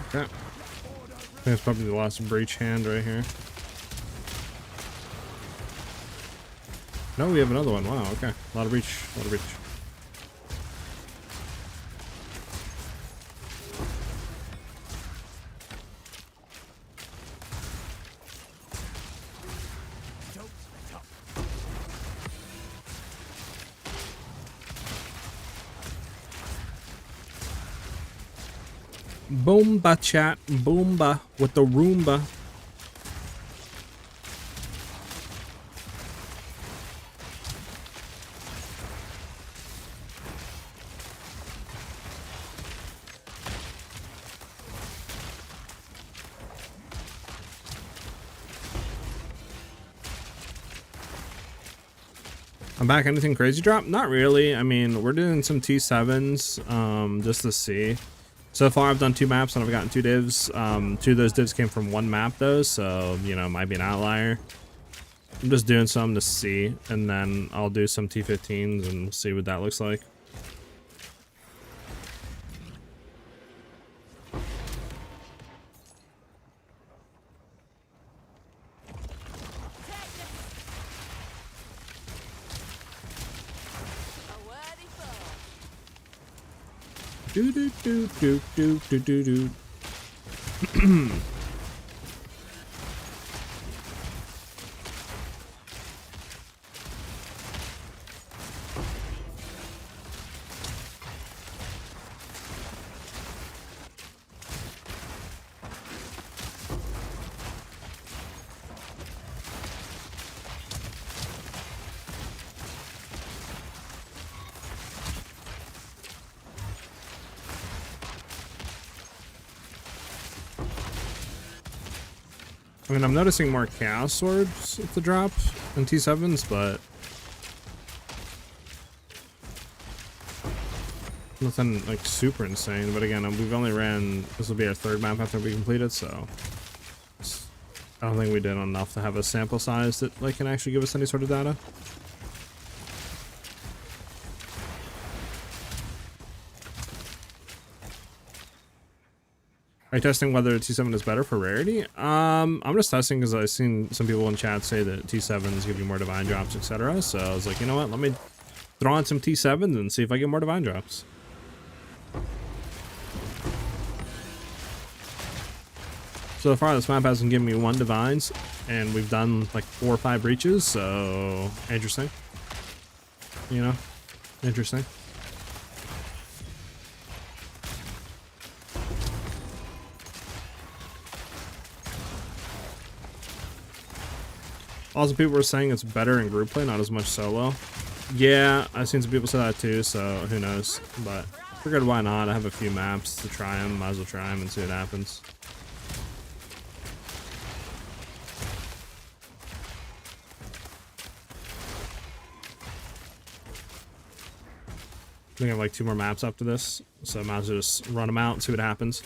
Okay. I think that's probably the last breach hand right here. No, we have another one. Wow, okay. A lot of breach, a lot of breach. Boomba chat, boomba with the Roomba. I'm back. Anything crazy drop? Not really. I mean, we're doing some T7s just to see. So far, I've done 2 maps and I've gotten 2 divs. 2 of those divs came from 1 map though, so, you know, might be an outlier. I'm just doing some to see, and then I'll do some T15s and see what that looks like. A worthy foe. Do do do do do do do do. I mean, I'm noticing more Chaos Swords at the drop in T7s, but nothing like super insane. But again, we've only ran, this will be our 3rd map after we complete it, so I don't think we did enough to have a sample size that like can actually give us any sort of data. Are you testing whether T7 is better for Rarity? I'm just testing because I've seen some people in chat say that T7s give you more divine drops, etc. So I was like, you know what, let me throw on some T7s and see if I get more divine drops. So far, this map hasn't given me 1 divines, and we've done like 4 or 5 breaches, so interesting. You know, interesting. Also, people were saying it's better in group play, not as much solo. Yeah, I've seen some people say that too, so who knows. But figured why not? I have a few maps to try them. Might as well try them and see what happens. I think I have like 2 more maps after this, so I might as well just run them out and see what happens.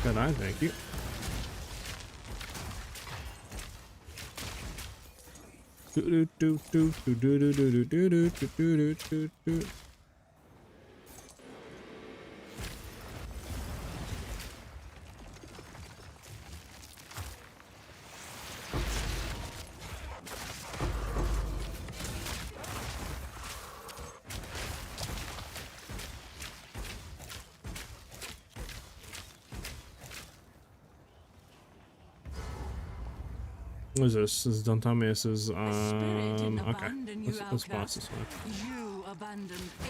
Good eye, thank you. What is this? This is, don't tell me this is, The spirit didn't okay. abandon you, Let's boss this outcast. one. You abandoned it.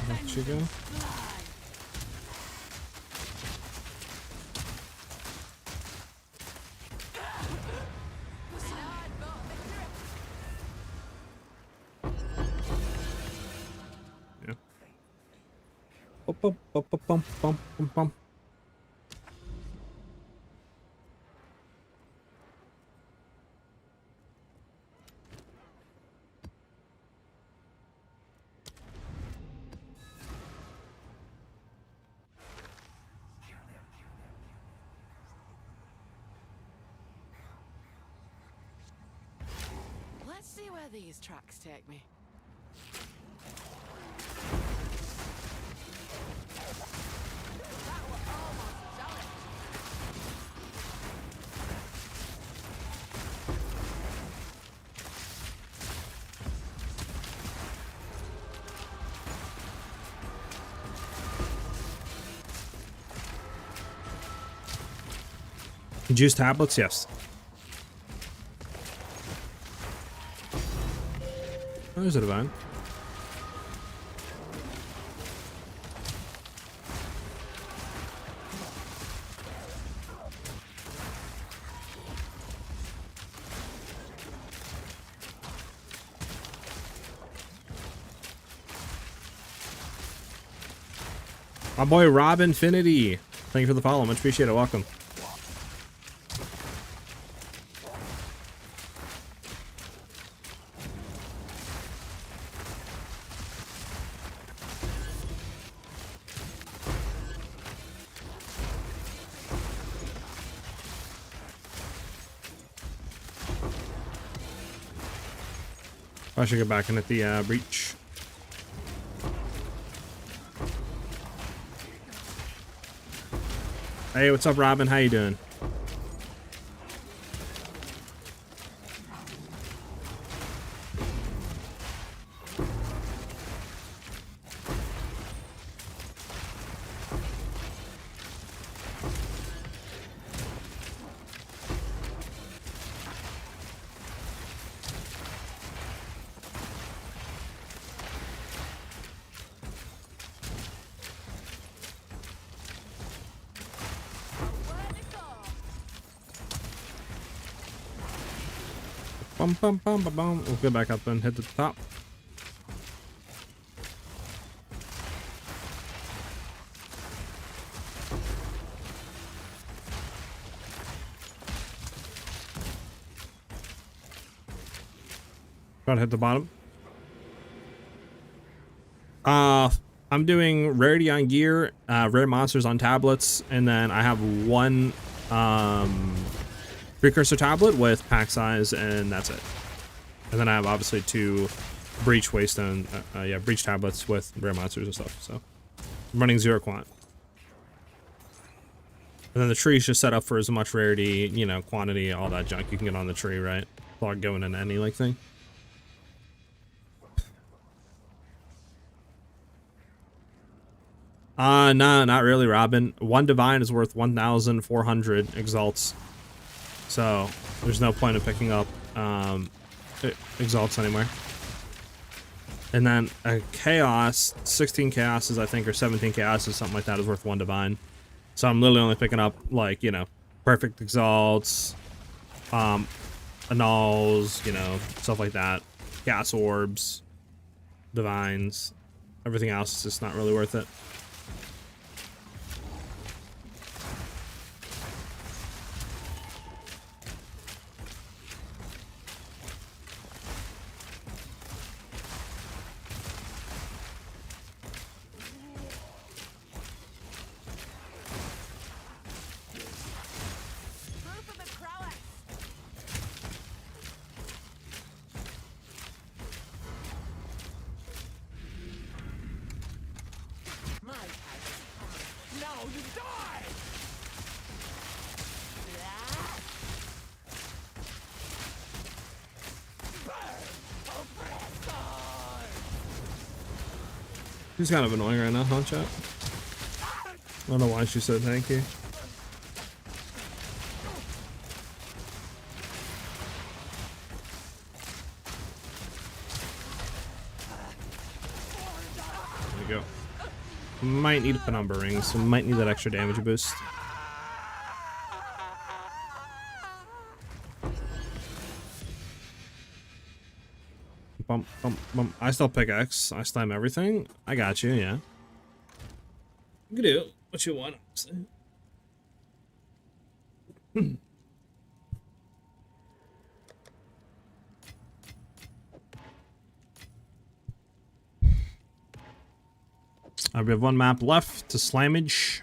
Let you go. Fly. Yeah. Bum, bum, bum, bum, bum, bum, bum, bum. Let's see where these tracks take me. That was almost challenge. Juice tablets, yes. Oh, there's a divine. My boy Rob Infinity. Thank you for the follow. Much appreciated. Welcome. I should get back in at the breach. Hey, what's up, Robin? How you doing? Bum, bum, bum, bum, bum. We'll go back up and hit the top. Try to hit the bottom. I'm doing rarity on gear, rare monsters on tablets, and then I have one precursor tablet with pack size, and that's it. And then I have obviously two breach waystone, breach tablets with rare monsters and stuff. So I'm running 0 quant. And then the tree is just set up for as much rarity, you know, quantity, all that junk you can get on the tree, right? Plug going in any like thing. No, not really, Robin. One divine is worth 1,400 exalts. So there's no point in picking up exalts anymore. And then a chaos, 16 chaoses, I think, or 17 chaoses, something like that, is worth 1 divine. So I'm literally only picking up, like, you know, perfect exalts, annuls, you know, stuff like that. Gas orbs, divines. Everything else is just not really worth it. Proof of the prowess. My time is come. Now you die. She's kind of annoying right now, huh, chat? I don't know why she said thank you. we go. Might need Penumbra rings, so might need that extra damage boost. Bump, bump, bump. I still pickaxe. I slam everything. I got you, yeah. You can do what you want, honestly. We have one map left to Slammage.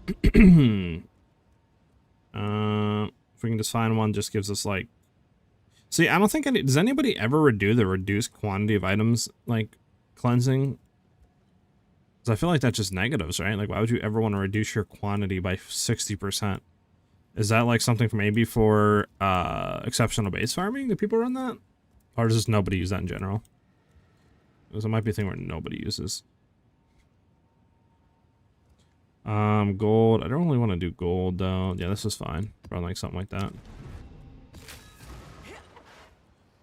If we can just find one, just gives us like... See, I don't think any... Does anybody ever redo the reduced quantity of items, like, cleansing? Because I feel like that's just negatives, right? Like, why would you ever want to reduce your quantity by 60%? Is that, like, something for maybe for exceptional base farming? Do people run that? Or does just nobody use that in general? Because it might be a thing where nobody uses. Gold. I don't really want to do gold, though. Yeah, this is fine. Run, like, something like that.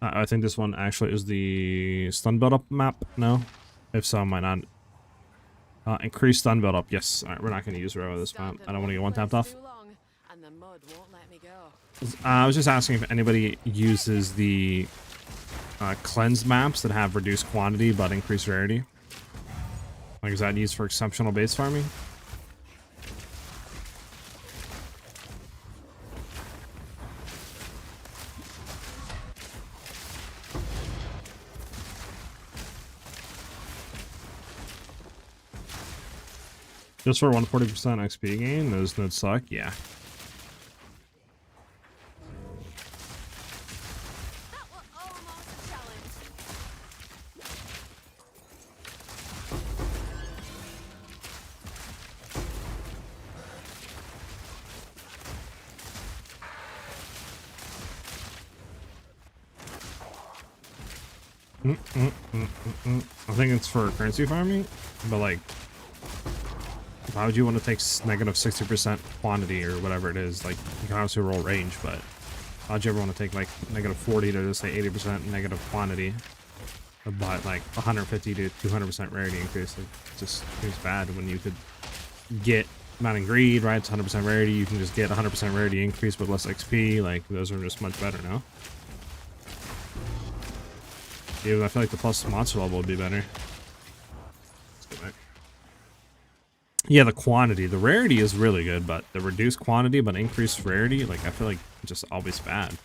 I think this one actually is the stun build-up map. No? If so, might not. Increase stun build-up. Yes. Alright, we're not going to use row this map. I don't want to get one tapped off. I was just asking if anybody uses the cleanse maps that have reduced quantity but increased rarity. Like, is that used for exceptional base farming? Just for 140% XP gain, those nodes suck, yeah. That was almost a challenge. I think it's for currency farming, but like, why would you want to take negative 60% quantity or whatever it is? Like, you can obviously roll range, but why'd you ever want to take like negative 40 to just say 80% negative quantity, but like 150 to 200% rarity increase? It just seems bad when you could get Mountain Greed, right? It's 100% rarity. You can just get 100% rarity increase with less XP. Like, those are just much better now. Even I feel like the plus monster level would be better. Let's go back. Yeah, the quantity. The rarity is really good, but the reduced quantity but increased rarity, like, I feel like it's just always bad.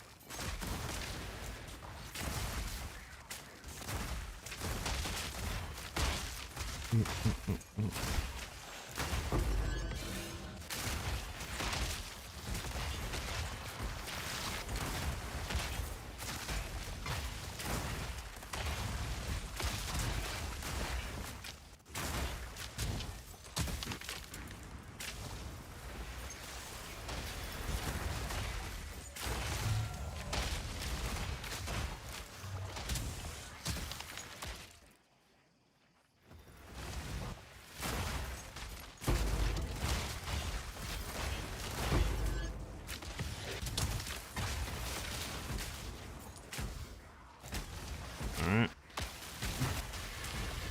Alright.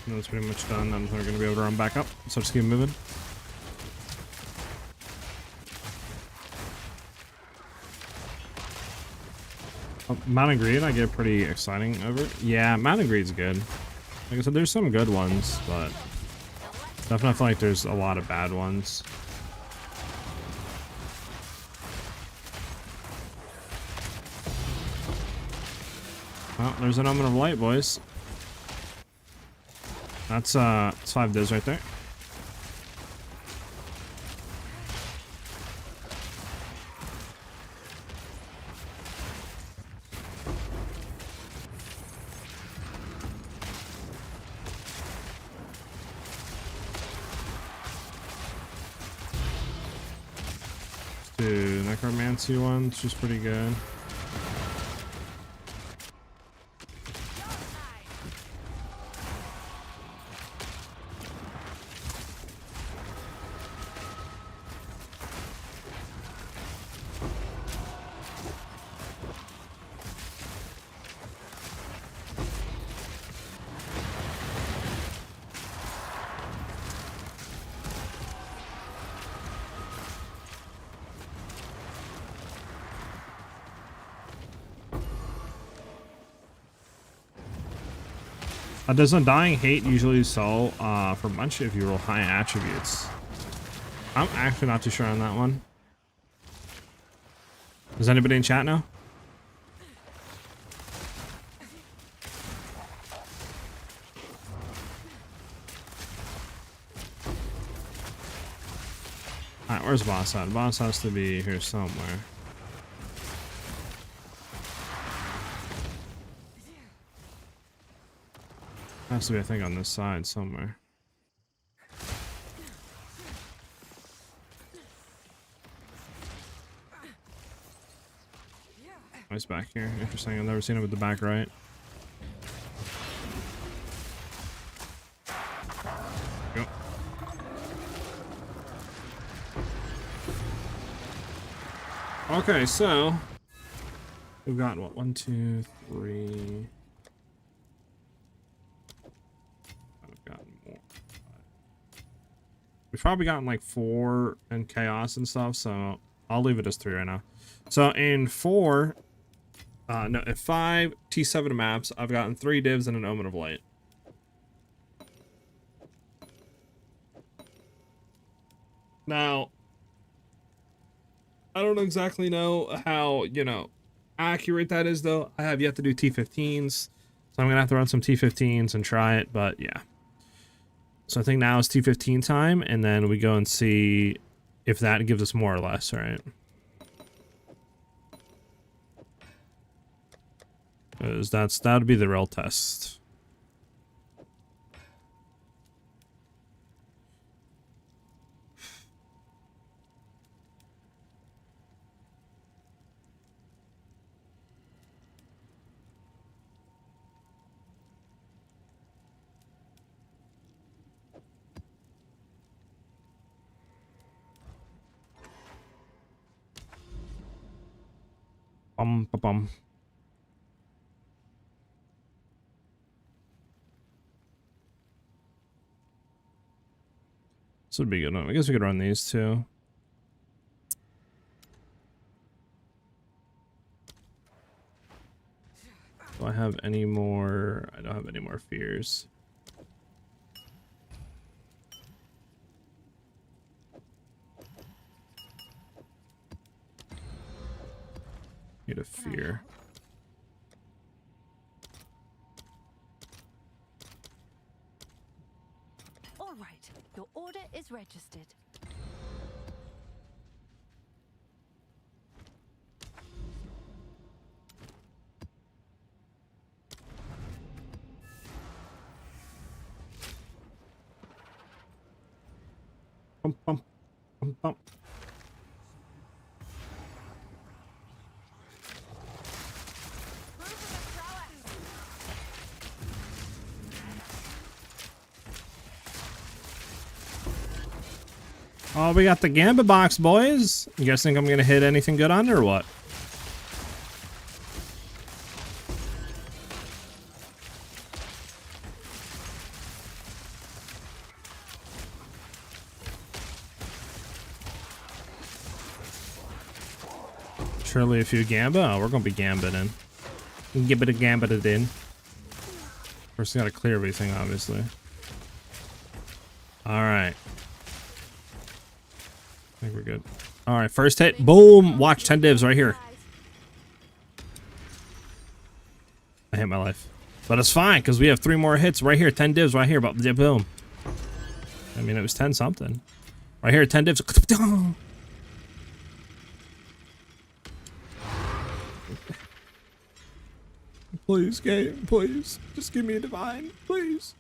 That's pretty much done. I'm going to be able to run back up. So just keep moving. Mountain Greed, I get pretty exciting over it. Yeah, Mountain Greed's good. Like I said, there's some good ones, but definitely feel like there's a lot of bad ones. Well, there's an Omen of Light, boys. That's it's 5 diz right there. Dude, Necromancy one, which is pretty good. Does Undying Hate usually sell for a bunch if you roll high attributes? I'm actually not too sure on that one. Does anybody in chat know? Alright, where's boss at? Boss has to be here somewhere. Has to be, I think, on this side somewhere. Oh, he's back here. Interesting. I've never seen him at the back right. Yep. Okay, so we've got what? 1, 2, 3. I've gotten more. We've probably gotten like 4 in chaos and stuff, so I'll leave it as 3 right now. So in 4, no, in 5 T7 maps, I've gotten 3 divs and an Omen of Light. Now, I don't exactly know how, you know, accurate that is, though. I have yet to do T15s, so I'm gonna have to run some T15s and try it, but yeah. So I think now is T15 time, and then we go and see if that gives us more or less, right? Because that would be the real test. Bum, ba, bum. This would be good. I guess we could run these too. Do I have any more? I don't have any more fears. Need a fear. All right, your order is registered. Bum, bum, bum, bum. Oh, we got the Gambit box, boys. You guys think I'm gonna hit anything good on it or what? Surely a few Gambit? Oh, we're gonna be Gambiting. Gambited in. First, we gotta clear everything, obviously. Alright. I think we're good. Alright, first hit. Boom! Watch 10 divs right here. I hate my life. But it's fine, because we have 3 more hits right here. 10 divs right here. But boom. I mean, it was 10 something. Right here, 10 divs. Please, game. Please. Just give me a divine. Please.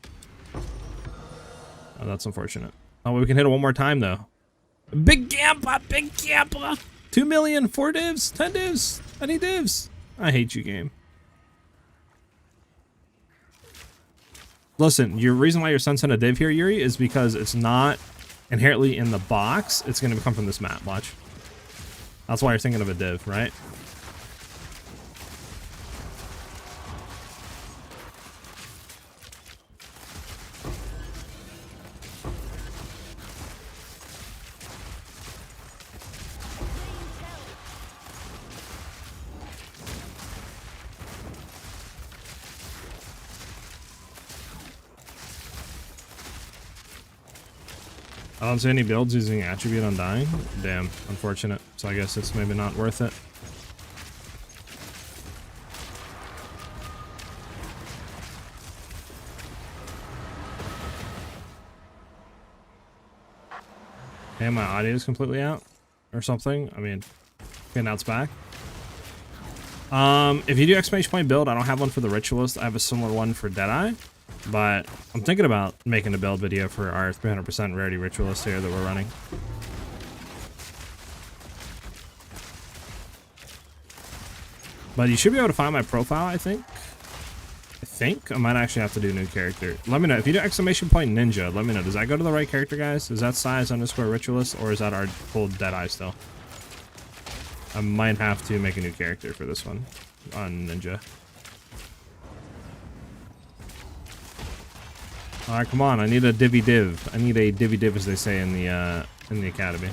Oh, that's unfortunate. Oh, we can hit it one more time, though. Big Gampa! Big Gampa! 2 million, 4 divs, 10 divs, any divs. I hate you, game. Listen, your reason why your son sent a div here, Yuri, is because it's not inherently in the box. It's going to come from this map. Watch. That's why you're thinking of a div, right? I don't see any builds using attribute on dying. Damn, unfortunate. So I guess it's maybe not worth it. And my audio is completely out or something. I mean, okay, now it's back. If you do exclamation point build, I don't have one for the Ritualist. I have a similar one for Deadeye, but I'm thinking about making a build video for our 300% Rarity Ritualist here that we're running. But you should be able to find my profile, I think. I might actually have to do a new character. Let me know. If you do exclamation point ninja, let me know. Does that go to the right character, guys? Is that SiahZ Ritualist, or is that our full Deadeye still? I might have to make a new character for this one on ninja. Alright, come on. I need a divvy div. I need a divvy div, as they say in the academy.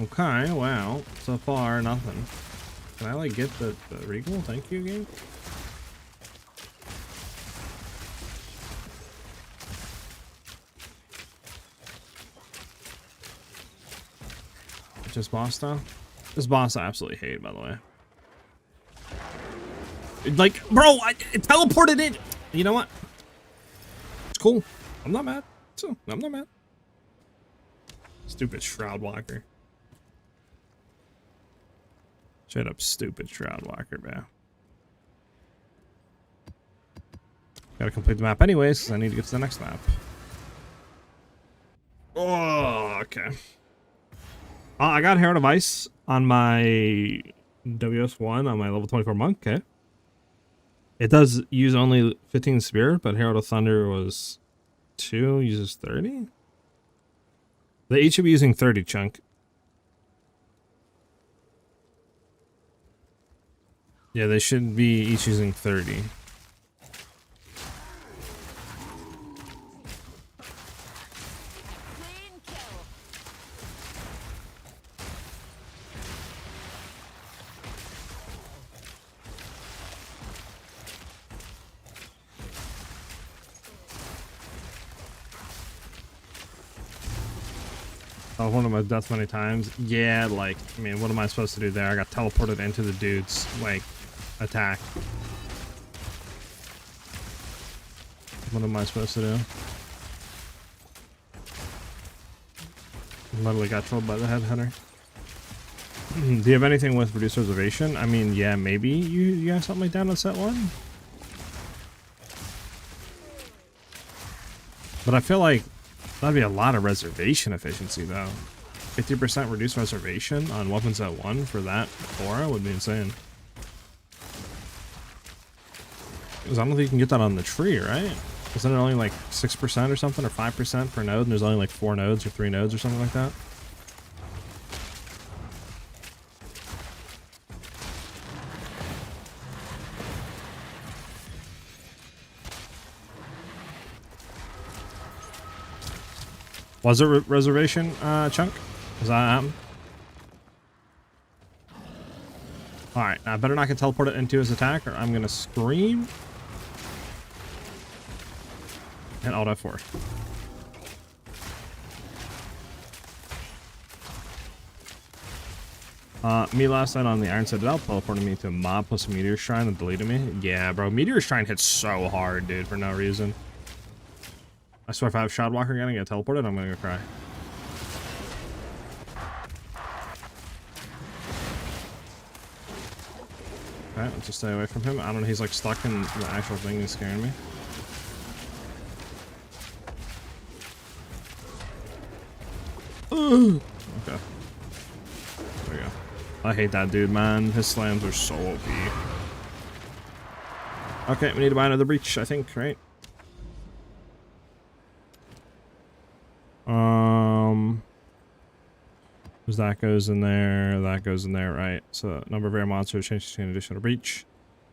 Okay, wow. So far, nothing. Can I, like, get the Regal? Thank you, game? Just boss style? This boss I absolutely hate, by the way. Like, bro, it teleported in! You know what? It's cool. I'm not mad. I'm not mad. Stupid Shroud Walker. Straight up stupid Shroud Walker, man. Gotta complete the map anyways, because I need to get to the next map. Oh, okay. I got Herald of Ice on my WS1 on my level 24 monk, okay. It does use only 15 Spirit, but Herald of Thunder was 2, uses 30? They each should be using 30, Chunk. Yeah, they should be each using 30. Oh, one of my deaths many times. Yeah, like, I mean, what am I supposed to do there? I got teleported into the dude's, like, attack. What am I supposed to do? Literally got trolled by the headhunter. Do you have anything with reduced reservation? I mean, yeah, maybe you have something like that on set 1? But I feel like that'd be a lot of reservation efficiency, though. 50% reduced reservation on weapons at 1 for that aura would be insane. Because I don't think you can get that on the tree, right? Isn't it only like 6% or something, or 5% per node, and there's only like 4 nodes or 3 nodes or something like that? Was it reservation, Chunk? Is that happened? Alright, I better not get teleported into his attack or I'm gonna scream. And Alt F4. Me last night on the Iron Citadel teleported me to a mob plus a Meteor Shrine and deleted me. Yeah, bro, Meteor Shrine hits so hard, dude, for no reason. I swear if I have Shadwalker again and get teleported, I'm gonna go cry. Okay, let's just stay away from him. I don't know, he's like stuck in the actual thing and scaring me. Ugh. Okay. There we go. I hate that dude, man. His slams are so OP. Okay, we need to buy another breach, I think, right? Because that goes in there, right? So number of rare monsters changes to an additional breach.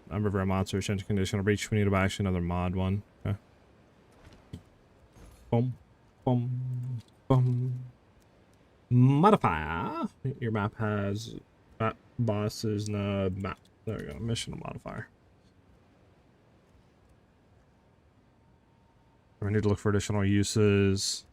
Number of rare monsters changes to conditional breach. We need to buy actually another mod one. Okay. Boom, boom, boom. Modifier. Your map has map bosses, no map. There we go. Mission modifier. We need to look for additional uses.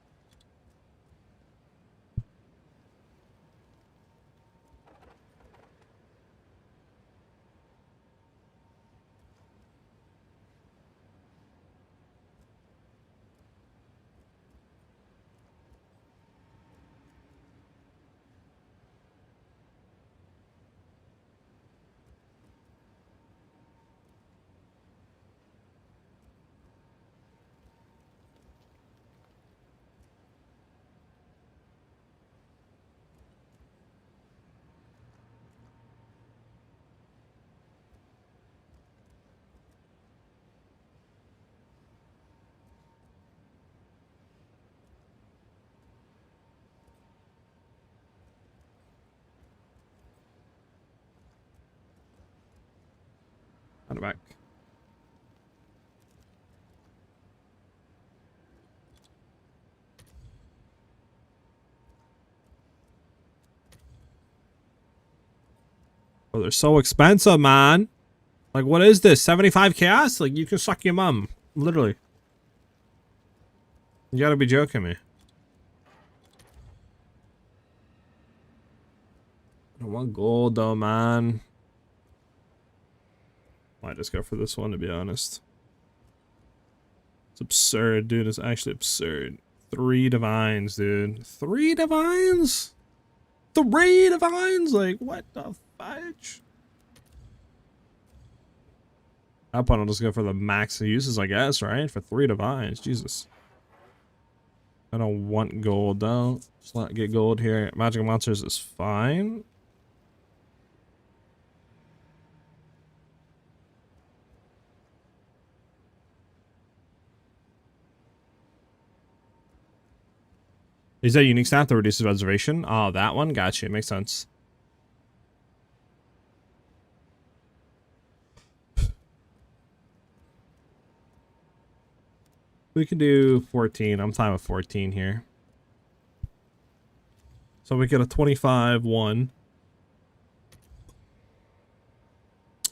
On the back. Oh, they're so expensive, man. Like, what is this? 75 chaos? Like, you can suck your mom. Literally. You gotta be joking me. I don't want gold, though, man. Might just go for this one, to be honest. It's absurd, dude. It's actually absurd. 3 divines, dude. 3 divines? 3 divines? Like, what the fudge? At that point, I'll just go for the max uses, I guess, right? For 3 divines. Jesus. I don't want gold, though. Just not get gold here. Magical monsters is fine. Is that unique stat that reduces reservation? Oh, that one? Gotcha. Makes sense. We can do 14. I'm fine with 14 here. So we get a 25-1.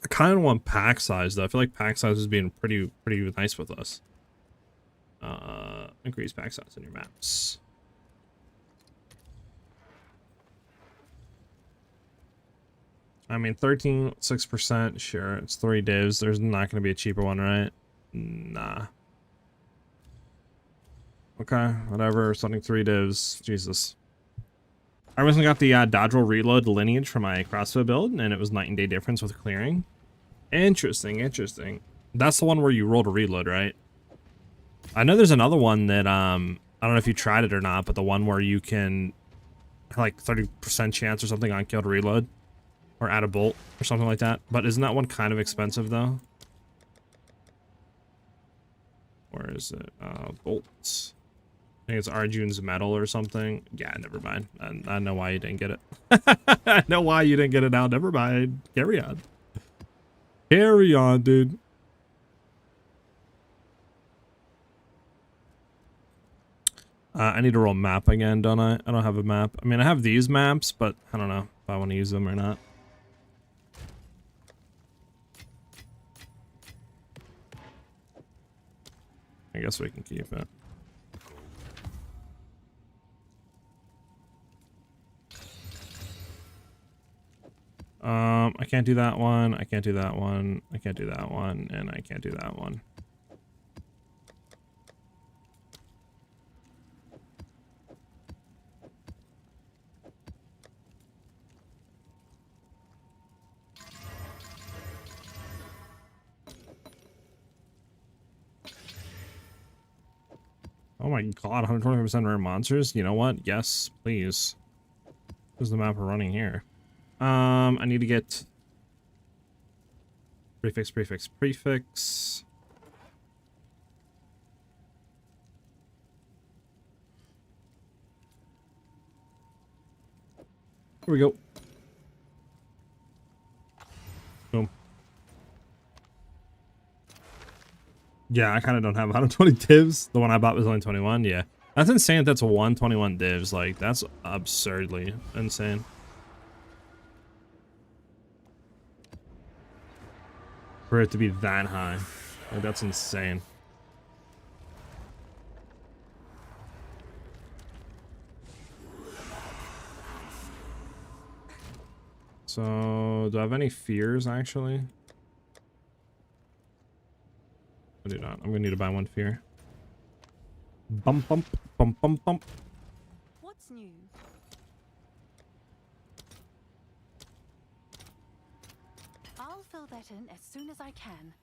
I kind of want pack size, though. I feel like pack size is being pretty nice with us. Increase pack size in your maps. I mean, 13.6%, sure. It's 3 divs. There's not going to be a cheaper one, right? Nah. Okay, whatever. Something 3 divs. Jesus. I recently got the dodge roll reload lineage for my CrossFit build, and it was night and day difference with clearing. Interesting, interesting. That's the one where you roll to reload, right? I know there's another one that, I don't know if you tried it or not, but the one where you can, like, 30% chance or something on kill to reload. Or add a bolt or something like that. But isn't that one kind of expensive, though? Where is it? Bolts. I think it's Arjun's metal or something. Yeah, never mind. I know why you didn't get it. I know why you didn't get it now. Never mind. Carry on. Carry on, dude. I need to roll map again, don't I? I don't have a map. I mean, I have these maps, but I don't know if I want to use them or not. I guess we can keep it. I can't do that one. I can't do that one. I can't do that one, and I can't do that one. Oh my god, 125% rare monsters? You know what? Yes, please. Where's the map we're running here? I need to get prefix, prefix, prefix. Here we go. Boom. Yeah, I kind of don't have 120 divs. The one I bought was only 21. Yeah, that's insane. That's 121 divs. Like, that's absurdly insane. For it to be that high. Like, that's insane. So, do I have any fears, actually? I do not. I'm gonna need to buy one fear. Bump, bump, bump, bump, bump. What's new? I'll fill that in as soon as I can.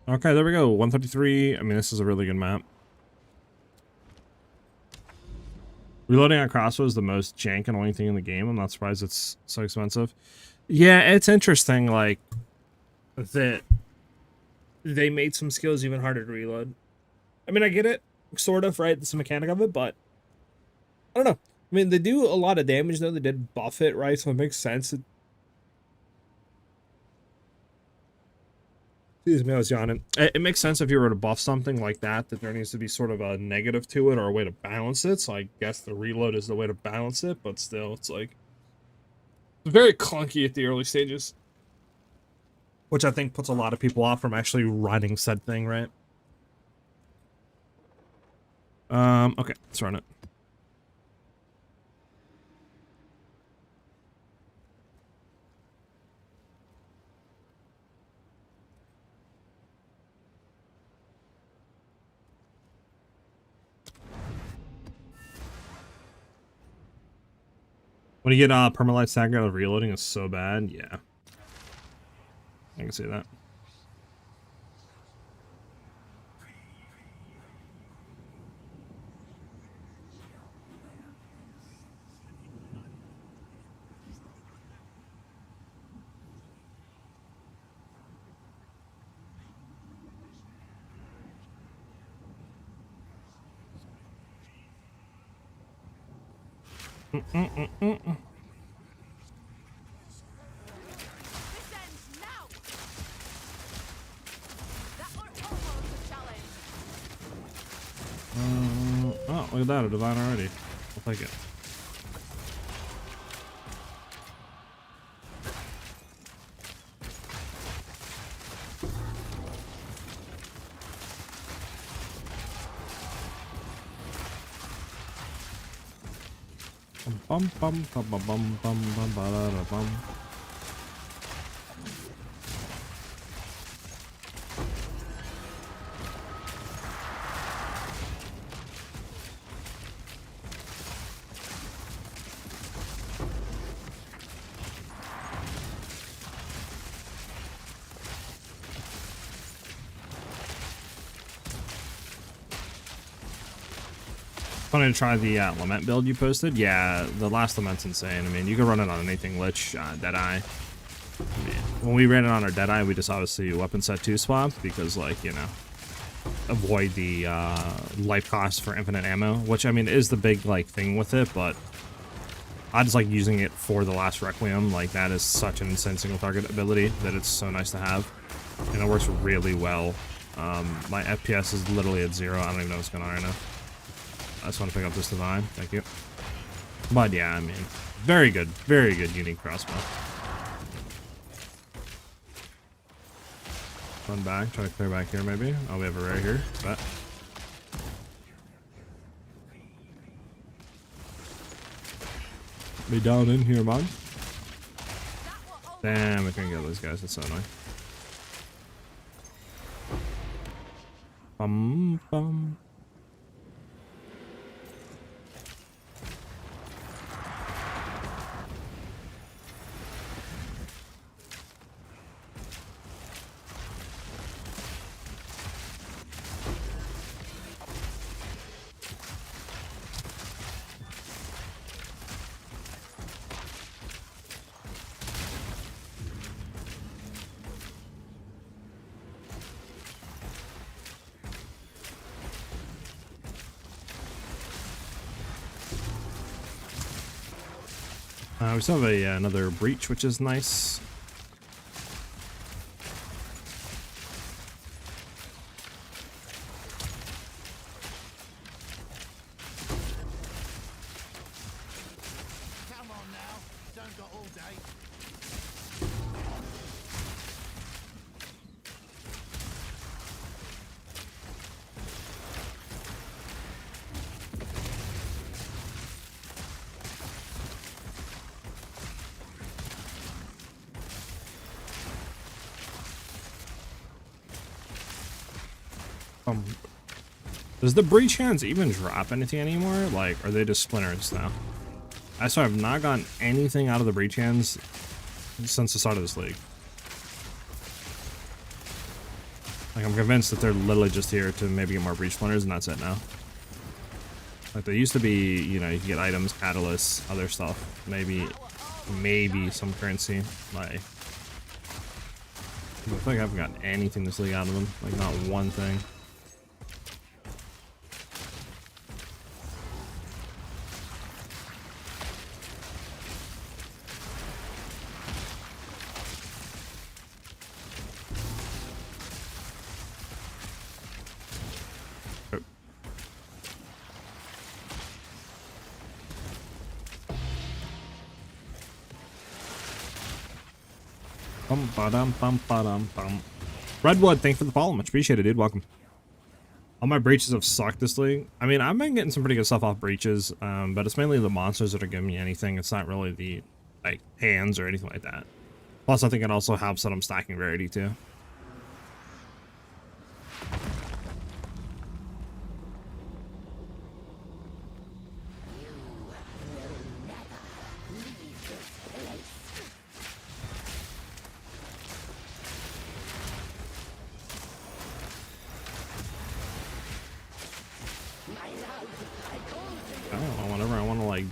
Okay, there we go. 133. I mean, this is a really good map. Reloading at crossbow is the most jank and only thing in the game. I'm not surprised it's so expensive. Yeah, it's interesting, like, that they made some skills even harder to reload. I mean, I get it, sort of, right? It's a mechanic of it, but I don't know. I mean, they do a lot of damage, though. They did buff it, right? So it makes sense. Excuse me, I was yawning. It makes sense if you were to buff something like that, that there needs to be sort of a negative to it or a way to balance it. So I guess the reload is the way to balance it, but still, it's like very clunky at the early stages, which I think puts a lot of people off from actually running said thing, right? Okay, let's run it. When you get permalite stagger out of reloading is so bad, yeah. I can see that. This ends now. That were almost a challenge. Oh, look at that, a divine already. I'll take it. Bum bum bum bum bum bum bum ba da da bum. Funny to try the Lament build you posted. Yeah, the last Lament's insane. I mean, you can run it on anything, Lich, Deadeye. I mean, when we ran it on our Deadeye, we just obviously weapon set 2 swap because, like, you know, avoid the life cost for infinite ammo, which, I mean, is the big, like, thing with it, but I just like using it for the last Requiem. Like, that is such an insane single target ability that it's so nice to have, and it works really well My FPS is literally at 0. I don't even know what's going on right now. I just want to pick up this divine. Thank you. But yeah, I mean, very good unique crossbow. Run back, try to clear back here maybe. Oh, we have a rare here. But be down in here, man. Damn, we can't get those guys. That's so annoying. Bum bum. We still have another breach, which is nice. Come on now. Don't got all day. Does the breach hands even drop anything anymore? Like, are they just splinters now? I swear I've not gotten anything out of the breach hands since the start of this league. Like, I'm convinced that they're literally just here to maybe get more breach splinters and that's it now. Like, there used to be, you know, you can get items, catalysts, other stuff. Maybe some currency. Like, I feel like I haven't gotten anything this league out of them. Like, not one thing. Redwood, thanks for the follow. Much appreciated, dude. Welcome. All my breaches have sucked this league. I mean, I've been getting some pretty good stuff off breaches, but it's mainly the monsters that are giving me anything. It's not really the, like, hands or anything like that. Plus, I think it also helps that I'm stacking Rarity, too.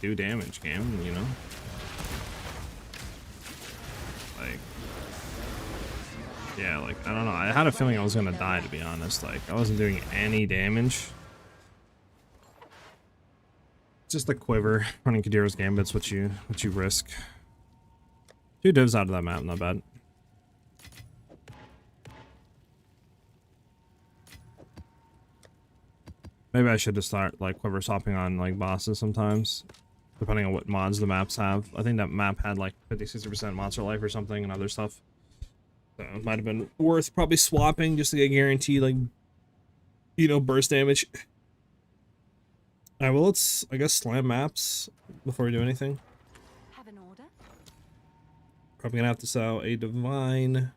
Do damage, game, you know, like, yeah, like, I don't know, I had a feeling I was gonna die, to be honest. Like, I wasn't doing any damage. Just the quiver running Kadira's Gambit's what you risk. 2 divs out of that map, not bad. Maybe I should just start like quiver swapping on like bosses sometimes, depending on what mods the maps have. I think that map had like 50-60% monster life or something and other stuff. So it might have been worth probably swapping just to get guaranteed, like, you know, burst damage. Alright, well, let's, I guess, slam maps before we do anything. Have an order? Probably gonna have to sell a divine.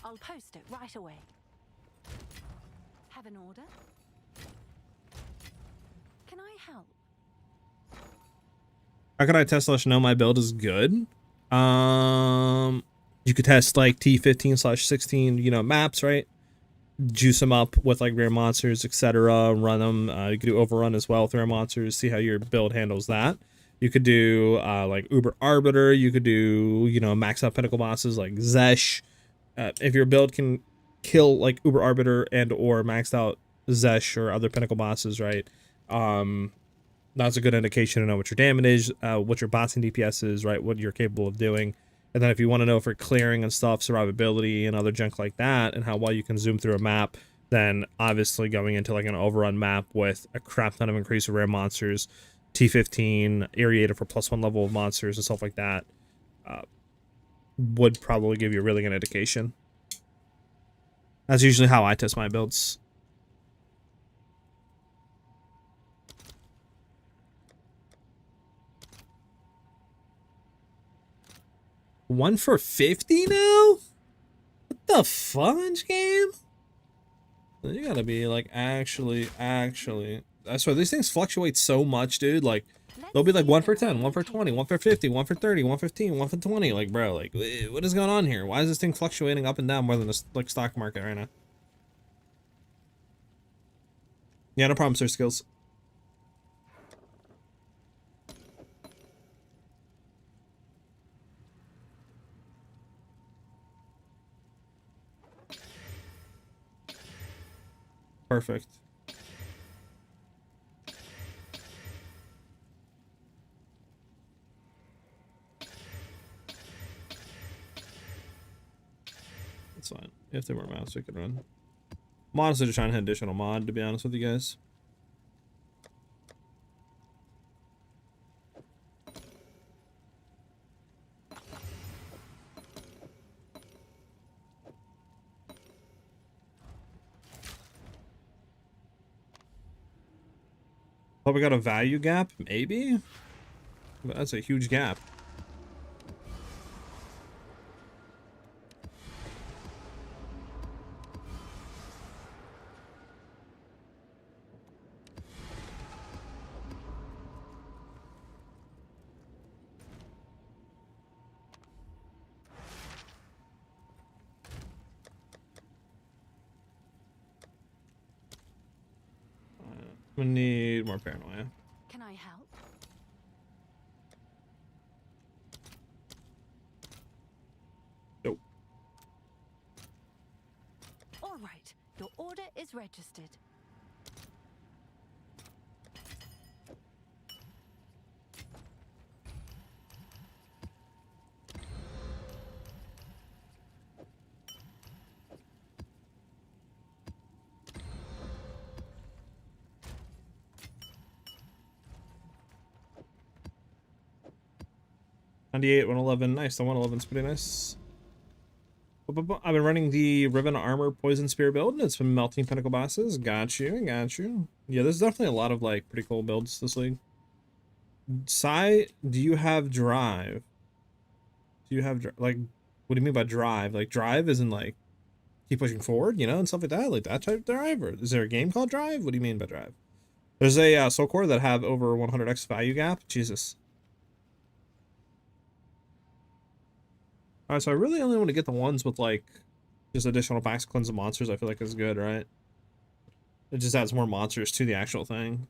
I'll post it right away. Have an order? Can I help? How could I test / know my build is good? You could test like T15/16, you know, maps, right? Juice them up with like rare monsters, etc. Run them. You could do overrun as well with rare monsters. See how your build handles that. You could do like Uber Arbiter. You could do, you know, max out pinnacle bosses like Zesh. If your build can kill like Uber Arbiter and or maxed out Zesh or other pinnacle bosses, right? That's a good indication to know what your damage is, what your bossing DPS is, right? What you're capable of doing. And then if you want to know for clearing and stuff, survivability and other junk like that, and how well you can zoom through a map, then obviously going into like an overrun map with a crap ton of increased rare monsters, T15, aerator for +1 level of monsters and stuff like that, would probably give you a really good indication. That's usually how I test my builds. One for 50 now? What the fudge game? You gotta be like actually. I swear these things fluctuate so much, dude. Like they'll be like 1 for 10, 1 for 20, 1 for 50, 1 for 30, 1 for 15, 1 for 20. Like, bro, like what is going on here? Why is this thing fluctuating up and down more than the like stock market right now? Yeah, no problem, sir. Skills. Perfect. That's fine. If there were maps, we could run. I'm honestly just trying to hit additional mod, to be honest with you guys. Probably got a value gap, maybe? But that's a huge gap. We need more paranoia. Can I help? Nope. All right. Your order is registered. $98, 111. Nice. The 111's pretty nice. I've been running the Riven Armor Poison Spear build, and it's been melting Pinnacle bosses. Got you. Yeah, there's definitely a lot of like pretty cool builds this league. Sai, do you have drive? Do you have like, what do you mean by drive? Like drive isn't like keep pushing forward, you know, and stuff like that. Like that type of drive, or is there a game called drive? What do you mean by drive? There's a soul core that have over 100x value gap. Jesus. Alright, so I really only want to get the ones with like just additional packs cleanse of monsters. I feel like is good, right? It just adds more monsters to the actual thing.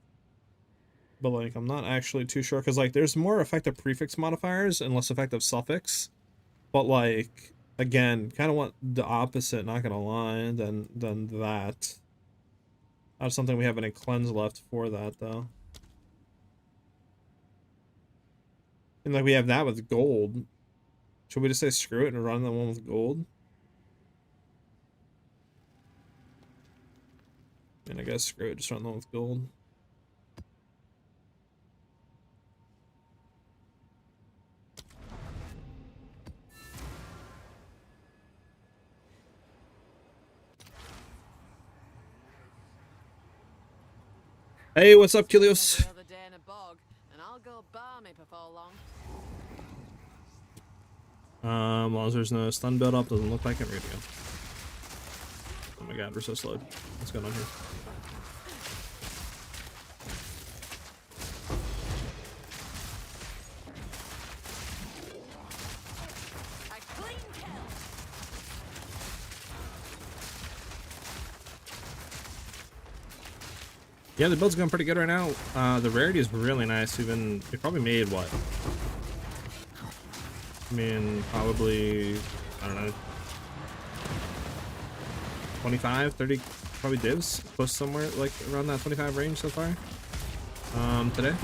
But like I'm not actually too sure because like there's more effective prefix modifiers and less effective suffix. But like again, kind of want the opposite, not gonna lie, than that. I have something we have any cleanse left for that though. And like we have that with gold. Should we just say screw it and run the one with gold? And I guess screw it, just run the one with gold. Hey, what's up, Kilios? Another day in a bog, and I'll go balmy before long. Well, there's no stun build up, doesn't look like it. Ready to go. Oh my god, we're so slowed. What's going on here? A clean kill. Yeah, the build's going pretty good right now. The rarity is really nice. We probably made what? I mean, probably, I don't know, 25, 30, probably divs, close somewhere like around that 25 range so far, today.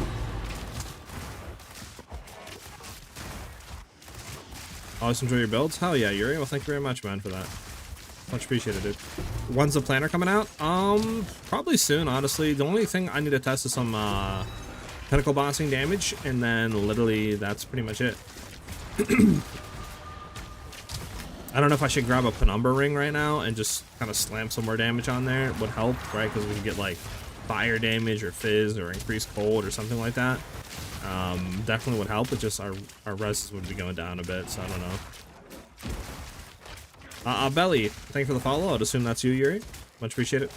Always enjoy your builds. Hell yeah, Yuri. Well, thank you very much, man, for that. Much appreciated, dude. When's the planner coming out? Probably soon, honestly. The only thing I need to test is some pinnacle bossing damage, and then literally that's pretty much it. I don't know if I should grab a penumbra ring right now and just kind of slam some more damage on there. It would help, right? Because we can get like fire damage or fizz or increased cold or something like that. Definitely would help, but just our reses would be going down a bit, so I don't know. Belly, thank you for the follow. I'd assume that's you, Yuri. Much appreciated.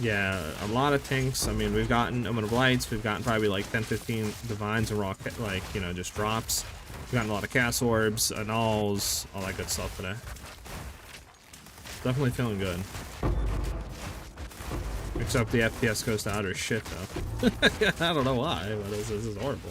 Yeah, a lot of tinks. I mean, we've gotten Omen of Lights, we've gotten probably like 10, 15 divines and raw, like, you know, just drops. We've gotten a lot of cast orbs, annuls, all that good stuff today. Definitely feeling good. Except the FPS goes to outer shit, though. I don't know why, but this is horrible.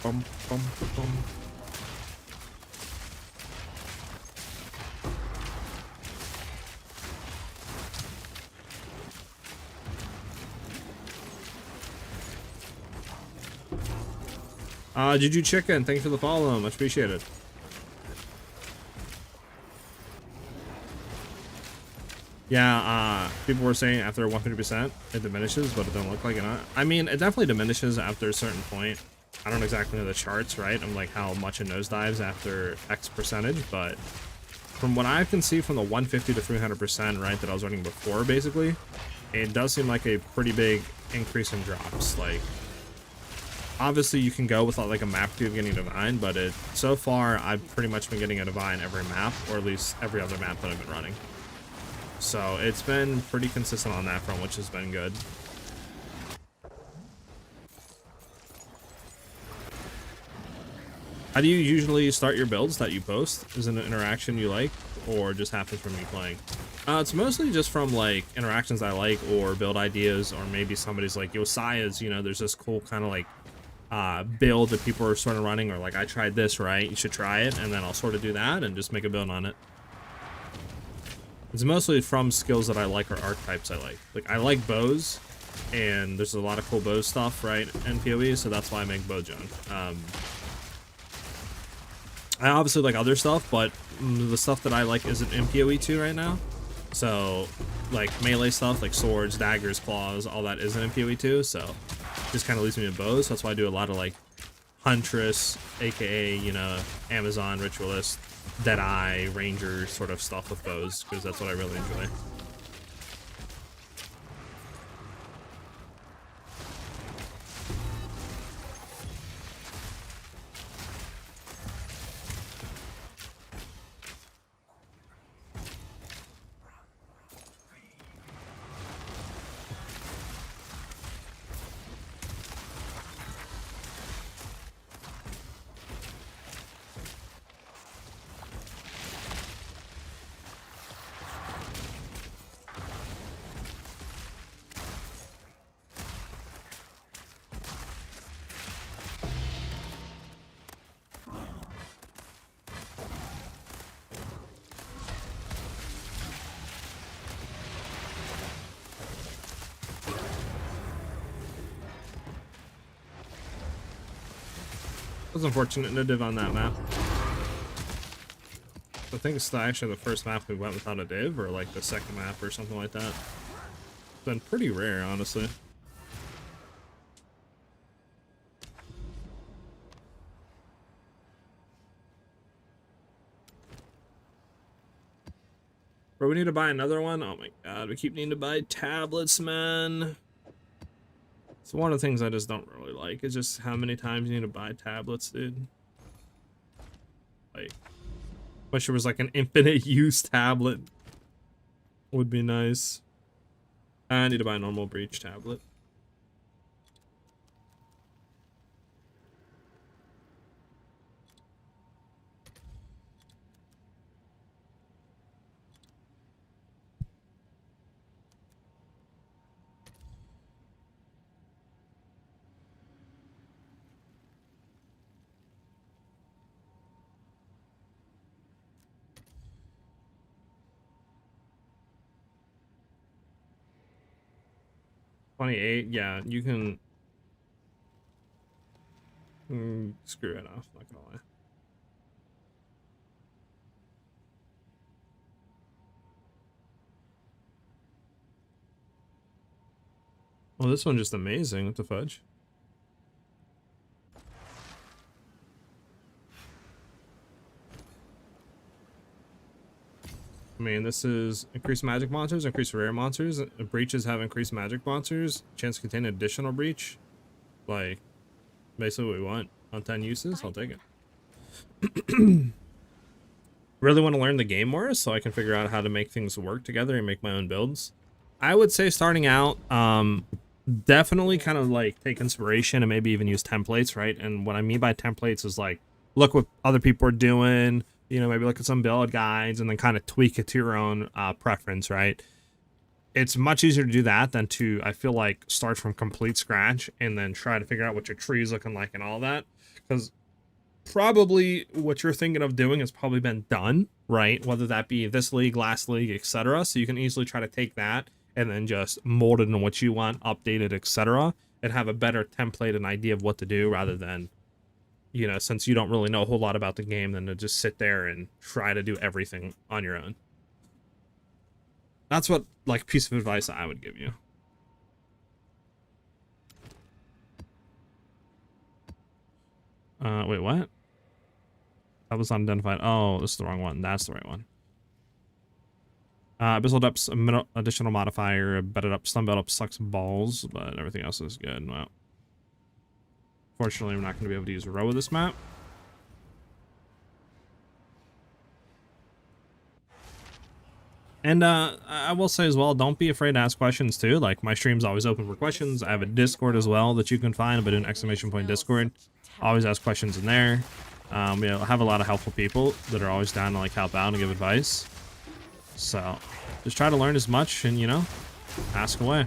Bum, bum, bum. Juju Chicken, thank you for the follow, much appreciated. Yeah, people were saying after 150% it diminishes, but it don't look like it. I mean, it definitely diminishes after a certain point. I don't exactly know the charts, right? I'm like how much it nosedives after X percentage, but from what I can see from the 150 to 300%, right, that I was running before, basically, it does seem like a pretty big increase in drops. Like, obviously you can go with like a map queue of getting a divine, but so far I've pretty much been getting a divine every map, or at least every other map that I've been running. So it's been pretty consistent on that front, which has been good. How do you usually start your builds that you post? Is it an interaction you like, or just happens from you playing? It's mostly just from like interactions I like, or build ideas, or maybe somebody's like, yo, SiahZ, you know, there's this cool kind of like build that people are sort of running, or like, I tried this, right? You should try it, and then I'll sort of do that and just make a build on it. It's mostly from skills that I like or archetypes I like. Like, I like bows, and there's a lot of cool bow stuff, right, in PoE, so that's why I make bow junk. I obviously like other stuff, but the stuff that I like isn't in PoE 2 right now. So, like, melee stuff, like swords, daggers, claws, all that isn't in PoE 2, so it just kind of leaves me to bows. So that's why I do a lot of, like, Huntress, aka, you know, Amazon, Ritualist, Deadeye, Ranger sort of stuff with bows, because that's what I really enjoy. It was unfortunate, no div on that map. I think it's actually the first map we went without a div, or like the second map or something like that. It's been pretty rare, honestly. Bro, we need to buy another one? Oh my god, we keep needing to buy tablets, man. It's one of the things I just don't really like. It's just how many times you need to buy tablets, dude. Like, Wish there was like an infinite use tablet. Would be nice. I need to buy a normal breach tablet. $28, yeah, you can screw it off, not gonna lie. Well, this one's just amazing. What the fudge? I mean, this is increased magic monsters, increased rare monsters. Breaches have increased magic monsters. Chance to contain additional breach. Like, basically what we want. On 10 uses, I'll take it. Really want to learn the game more so I can figure out how to make things work together and make my own builds. I would say starting out, definitely kind of like take inspiration and maybe even use templates, right? And what I mean by templates is like, look what other people are doing, you know, maybe look at some build guides and then kind of tweak it to your own preference, right? It's much easier to do that than to, I feel like, start from complete scratch and then try to figure out what your tree's looking like and all that. Because probably what you're thinking of doing has probably been done, right? Whether that be this league, last league, etc. So you can easily try to take that and then just mold it into what you want, update it, etc. and have a better template and idea of what to do rather than, you know, since you don't really know a whole lot about the game, than to just sit there and try to do everything on your own. That's what, like, piece of advice I would give you. Wait, what? That was unidentified. Oh, this is the wrong one. That's the right one. Abyssal Depths, additional modifier, bedded up, stun belt up, sucks balls, but everything else is good. Well, fortunately, we're not going to be able to use a row of this map. And I will say as well, don't be afraid to ask questions too. Like, my stream's always open for questions. I have a Discord as well that you can find by doing ! Discord. Always ask questions in there. We have a lot of helpful people that are always down to like help out and give advice. So just try to learn as much and, you know, ask away.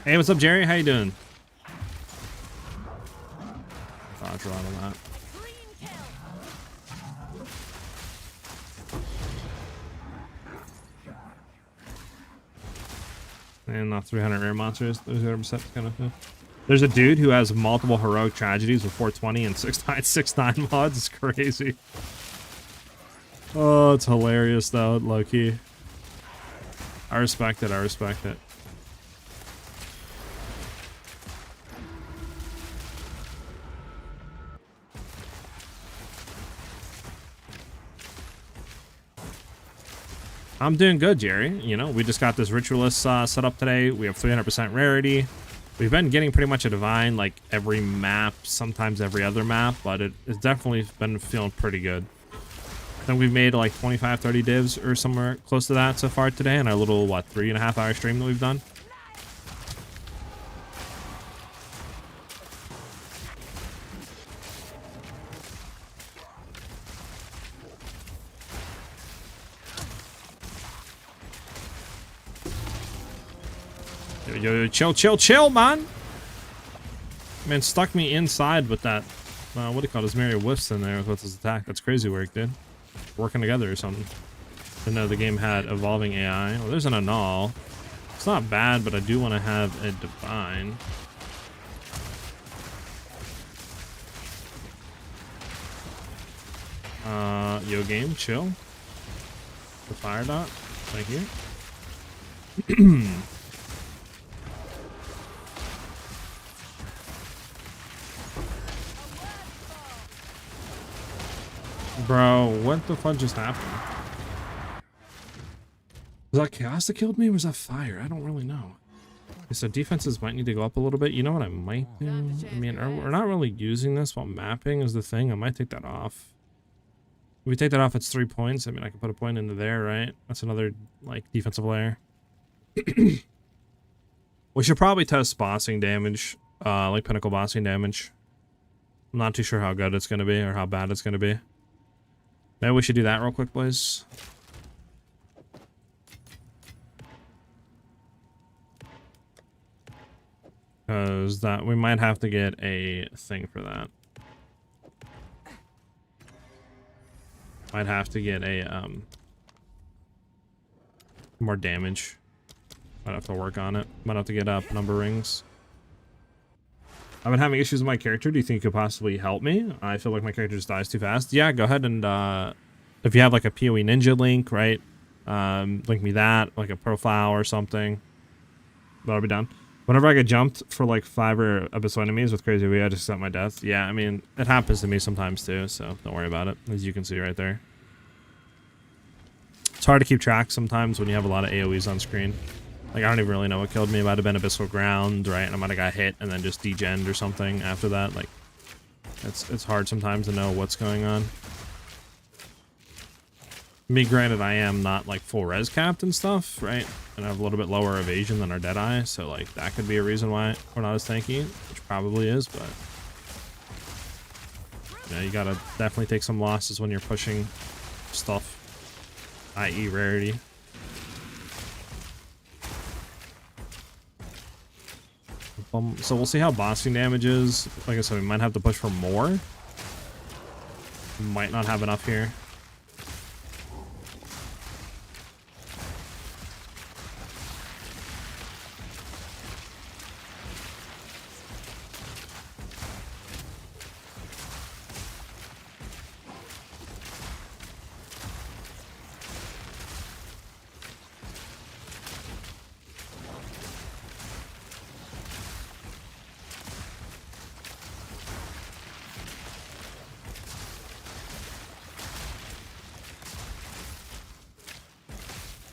Hey, what's up, Jerry? How you doing? Dodge right on that. And not 300 rare monsters. There's 0% kind of thing. There's a dude who has multiple heroic tragedies with 420 and 6.969 mods. It's crazy. Oh, it's hilarious though, low key. I respect it. I respect it. I'm doing good, Jerry. You know, we just got this Ritualist set up today. We have 300% Rarity. We've been getting pretty much a Divine like every map, sometimes every other map, but it's definitely been feeling pretty good. I think we've made like 25, 30 divs or somewhere close to that so far today in our little, what, 3.5 hour stream that we've done. Yo, chill, man. Man, stuck me inside with that, what do you call it, his Mary Whiffs in there with his attack. That's crazy work, dude. Working together or something. Didn't know the game had evolving AI. Well, there's an Annul. It's not bad, but I do want to have a Divine. Yo, game, chill. The fire dot. Thank you. Bro, what the fuck just happened? Was that chaos that killed me or was that fire? I don't really know. So defenses might need to go up a little bit. You know what I might do? I mean, we're not really using this while mapping is the thing. I might take that off. If we take that off, it's 3 points. I mean, I can put a point into there, right? That's another, like, defensive layer. We should probably test bossing damage, like pinnacle bossing damage. I'm not too sure how good it's going to be or how bad it's going to be. Maybe we should do that real quick, boys. Because that we might have to get a thing for that. Might have to get a more damage. Might have to work on it. Might have to get up number rings. I've been having issues with my character. Do you think you could possibly help me? I feel like my character just dies too fast. Yeah, go ahead and if you have like a PoE ninja link, right? Link me that, like a profile or something. That'll be done. Whenever I get jumped for like 5 episode enemies with crazy way, I just accept my death. Yeah, I mean, it happens to me sometimes too, so don't worry about it, as you can see right there. It's hard to keep track sometimes when you have a lot of AoEs on screen. Like, I don't even really know what killed me. It might have been Abyssal Ground, right? And I might have got hit and then just degened or something after that. Like, it's hard sometimes to know what's going on. Me, granted, I am not like full res capped and stuff, right? And I have a little bit lower evasion than our Deadeye, so like that could be a reason why we're not as tanky, which probably is, but yeah, you gotta definitely take some losses when you're pushing stuff, i.e. Rarity. So we'll see how bossing damage is. Like I said, we might have to push for more. We might not have enough here.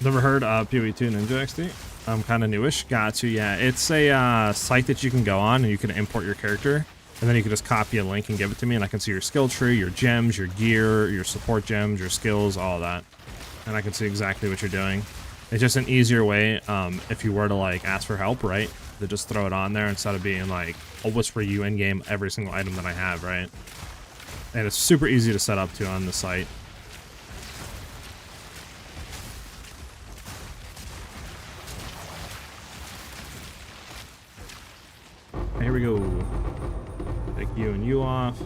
Never heard of PoE 2 Ninja XD? I'm kind of newish. Got to, yeah. It's a site that you can go on and you can import your character. And then you can just copy a link and give it to me and I can see your skill tree, your gems, your gear, your support gems, your skills, all of that. And I can see exactly what you're doing. It's just an easier way, if you were to like ask for help, right? To just throw it on there instead of being like, I'll whisper you in game every single item that I have, right? And it's super easy to set up too on the site. Here we go. Take you and you off.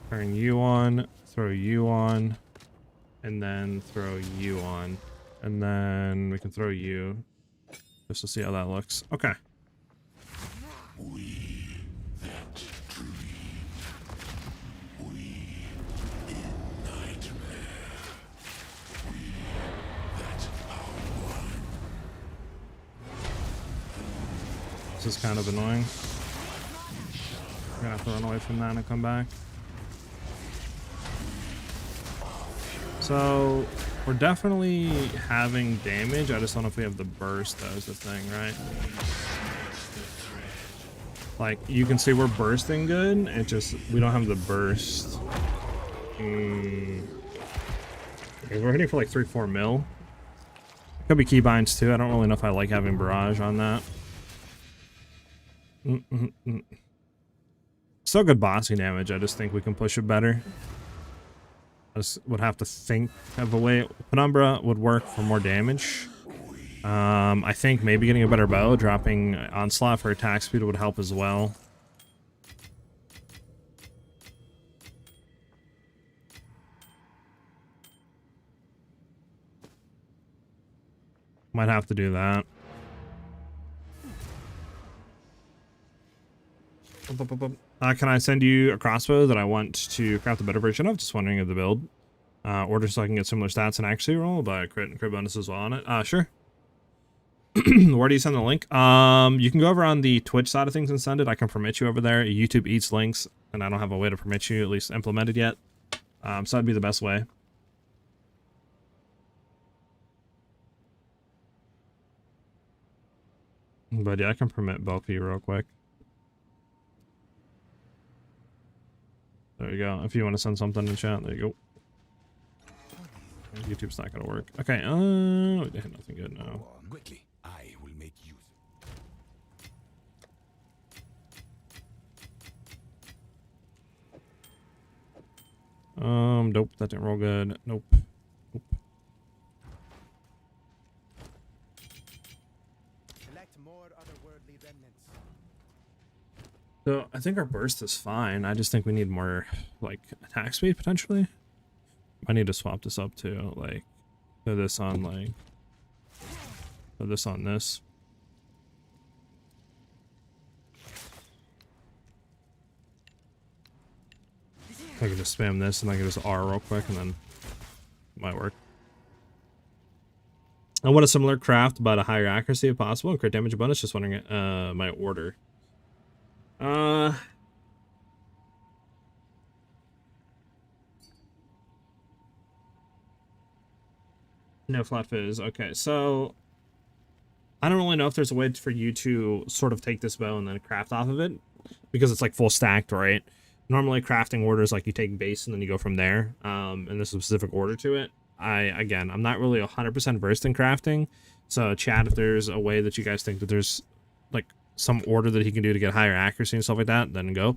Turn you on. Throw you on. And then throw you on. And then we can throw you. Just to see how that looks. Okay. We that dream. We in nightmare. We that are one. This is kind of annoying. I'm gonna have to run away from that and come back. So we're definitely having damage. I just don't know if we have the burst, though, is the thing, right? Like, you can see we're bursting good. It just, we don't have the burst. Okay, we're hitting for like 3-4 mil. Could be keybinds too. I don't really know if I like having barrage on that. Still good bossing damage. I just think we can push it better. I just would have to think of a way. Penumbra would work for more damage. I think maybe getting a better bow, dropping onslaught for attack speed would help as well. Might have to do that. Can I send you a crossbow that I want to craft a better version of? Just wondering of the build. Or just so I can get similar stats and actually roll, but crit and crit bonus as well on it. Sure. Where do you send the link? You can go over on the Twitch side of things and send it. I can permit you over there. YouTube eats links, and I don't have a way to permit you, at least implemented yet. So that'd be the best way. But yeah, I can permit bulky real quick. There you go. If you want to send something in chat, there you go. YouTube's not gonna work. Okay, nothing good now. Quickly, I will make use. Nope, that didn't roll good. Nope. Nope. Collect more otherworldly remnants. So I think our burst is fine. I just think we need more like attack speed potentially. I need to swap this up too. Like put this on like put this on this. I can just spam this and I can just R real quick and then it might work. I want a similar craft but a higher accuracy if possible and crit damage bonus. Just wondering my order. No flat fizz. Okay, so I don't really know if there's a way for you to sort of take this bow and then craft off of it because it's like full stacked, right? Normally crafting orders like you take base and then you go from there. And there's a specific order to it. I'm not really 100% versed in crafting. So chat, if there's a way that you guys think that there's like some order that he can do to get higher accuracy and stuff like that, then go.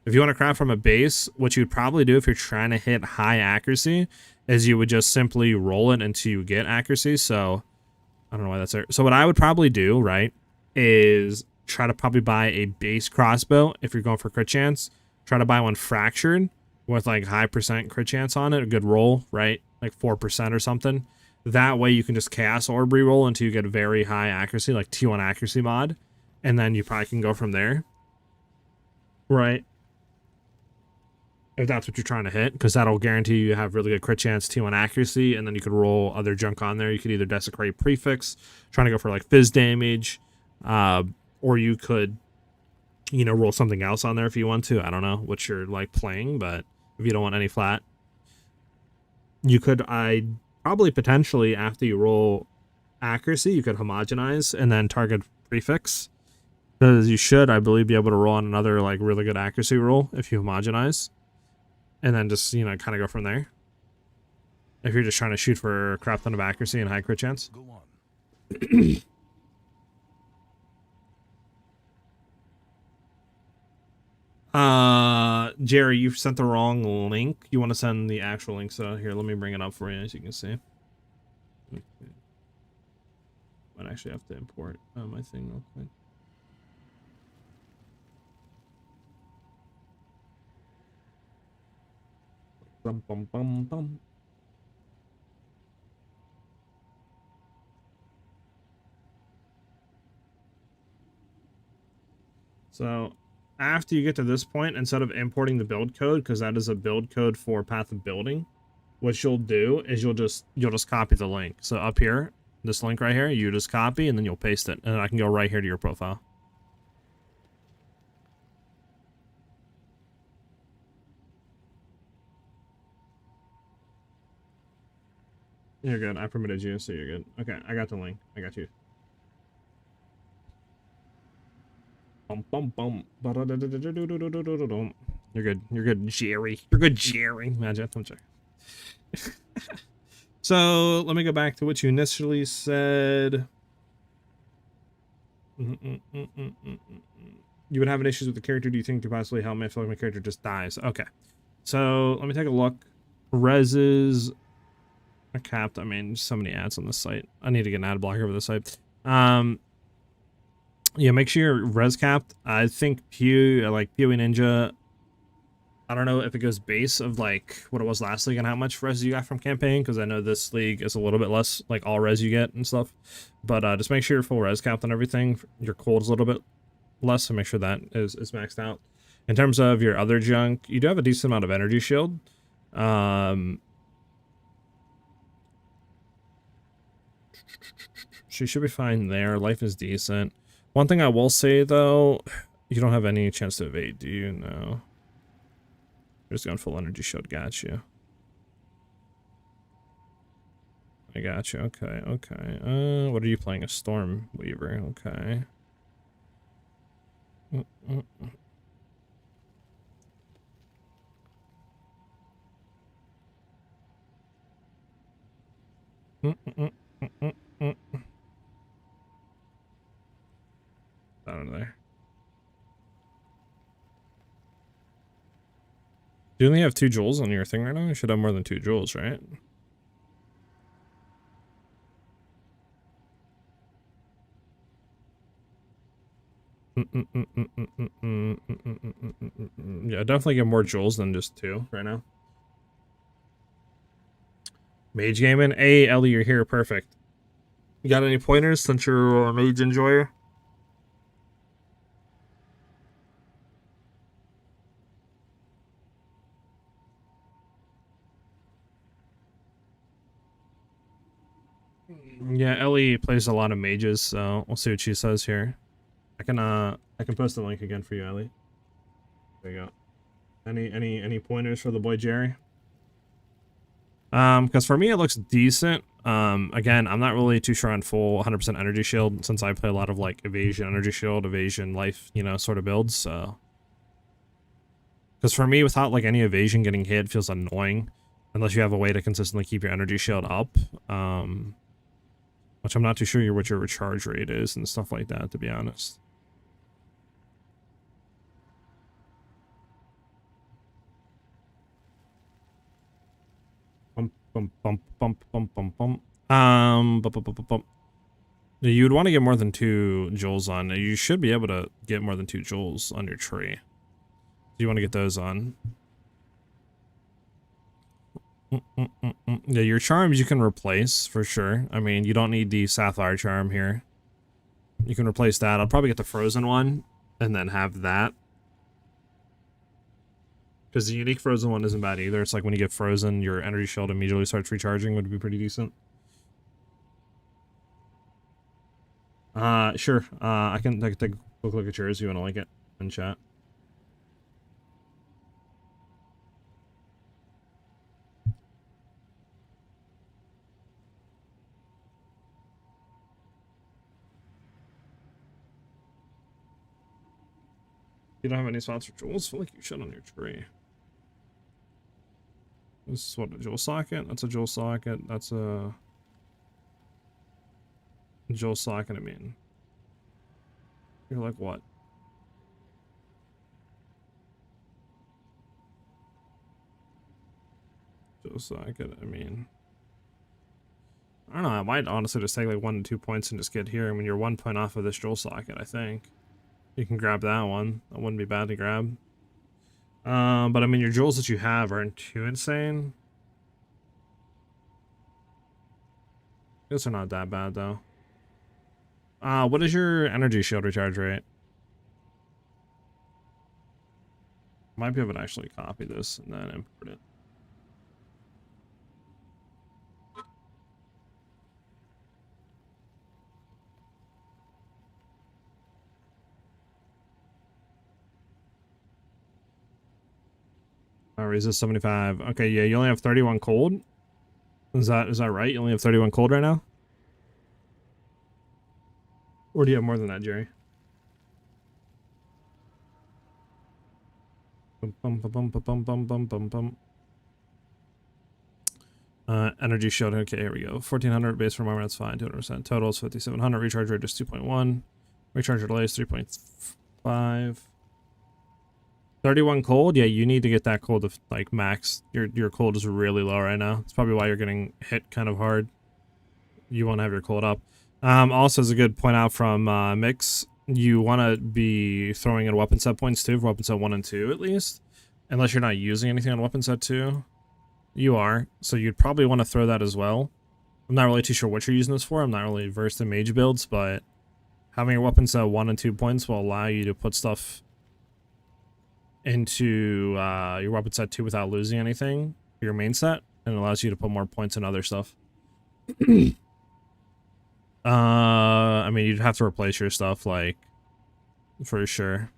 If you want to craft from a base, what you'd probably do if you're trying to hit high accuracy is you would just simply roll it until you get accuracy. So I don't know why that's there. So what I would probably do, right, is try to probably buy a base crossbow if you're going for crit chance. Try to buy one fractured with like high percent crit chance on it, a good roll, right? Like 4% or something. That way you can just chaos orb reroll until you get very high accuracy, like T1 accuracy mod. And then you probably can go from there. Right? If that's what you're trying to hit, because that'll guarantee you have really good crit chance, T1 accuracy, and then you could roll other junk on there. You could either desecrate prefix, trying to go for like fizz damage, or you could, you know, roll something else on there if you want to. I don't know what you're like playing, but if you don't want any flat, you could, probably potentially after you roll accuracy, you could homogenize and then target prefix. Because you should, I believe, be able to roll on another like really good accuracy roll if you homogenize. And then just, you know, kind of go from there. If you're just trying to shoot for a crap ton of accuracy and high crit chance. Go on. Jerry, you sent the wrong link. You want to send the actual link, so here, let me bring it up for you, as you can see. Okay. Might actually have to import my thing real quick. Bum, bum, bum, bum. So after you get to this point, instead of importing the build code, because that is a build code for Path of Building, what you'll do is you'll just copy the link. So up here, this link right here, you just copy and then you'll paste it, and I can go right here to your profile. You're good. I permitted you, so you're good. Okay, I got the link. I got you. Bum, bum, bum. You're good. You're good, Jerry. You're good, Jerry. Imagine. I'm sorry. So let me go back to what you initially said. You would have an issues with the character. Do you think could possibly help me? I feel like my character just dies. Okay. So let me take a look. Reses are capped. I mean, so many ads on this site. I need to get an ad blocker over the site. Yeah, make sure you're res capped. I think PoE, like PoE Ninja, I don't know if it goes base of like what it was last league and how much res you got from campaign, because I know this league is a little bit less, like all res you get and stuff. But just make sure you're full res capped on everything. Your cold is a little bit less, so make sure that is maxed out. In terms of your other junk, you do have a decent amount of energy shield. So you should be fine there. Life is decent. One thing I will say, though, you don't have any chance to evade, do you? No. You're just going full energy shield. Got you. I got you. Okay, okay. What are you playing? A Storm Weaver. Okay. Down there. Do you only have 2 joules on your thing right now? You should have more than 2 joules, right? Yeah, definitely get more joules than just 2 right now. Mage gaming. Hey, Ellie, you're here. Perfect. You got any pointers since you're a mage enjoyer? Yeah, Ellie plays a lot of mages, so we'll see what she says here. I can post the link again for you, Ellie. There you go. Any pointers for the boy Jerry? Because for me it looks decent. Again, I'm not really too sure on full 100% energy shield since I play a lot of like evasion, energy shield, evasion, life, you know, sort of builds. So, because for me, without like any evasion getting hit feels annoying, unless you have a way to consistently keep your energy shield up. Which I'm not too sure what your recharge rate is and stuff like that, to be honest. You would want to get more than 2 joules on. You should be able to get more than 2 joules on your tree. Do you want to get those on? Yeah, your charms you can replace for sure. I mean, you don't need the sapphire charm here. You can replace that. I'll probably get the frozen one and then have that. Because the unique frozen one isn't bad either. It's like when you get frozen, your energy shield immediately starts recharging, would be pretty decent. Sure. I can take a quick look at yours if you want to like it in chat. You don't have any spots for jewels? I feel like you should on your tree. This is what, a jewel socket? That's a jewel socket. That's a jewel socket, I mean. You're like what? Jewel socket, I mean. I don't know, I might honestly just take like 1 to 2 points and just get here. I mean, you're 1 point off of this jewel socket, I think. You can grab that one. That wouldn't be bad to grab. But I mean, your jewels that you have aren't too insane. Those are not that bad, though. What is your energy shield recharge rate? Might be able to actually copy this and then import it. Resist 75. Okay, yeah, you only have 31 cold. Is that right? You only have 31 cold right now? Or do you have more than that, Jerry? Energy shield. Okay, here we go. 1400 base from armor, that's fine. 200%. Total is 5700. Recharge rate is 2.1. Recharge delay is 3.5. 31 cold? Yeah, you need to get that cold to like max. Your cold is really low right now. It's probably why you're getting hit kind of hard. You want to have your cold up. Also, as a good point out from Mix, you want to be throwing in weapon set points too, for weapon set 1 and 2 at least. Unless you're not using anything on weapon set 2. You are, so you'd probably want to throw that as well. I'm not really too sure what you're using this for. I'm not really versed in mage builds, but having your weapon set 1 and 2 points will allow you to put stuff into your weapon set 2 without losing anything for your main set, and it allows you to put more points in other stuff. I mean, you'd have to replace your stuff, like, for sure.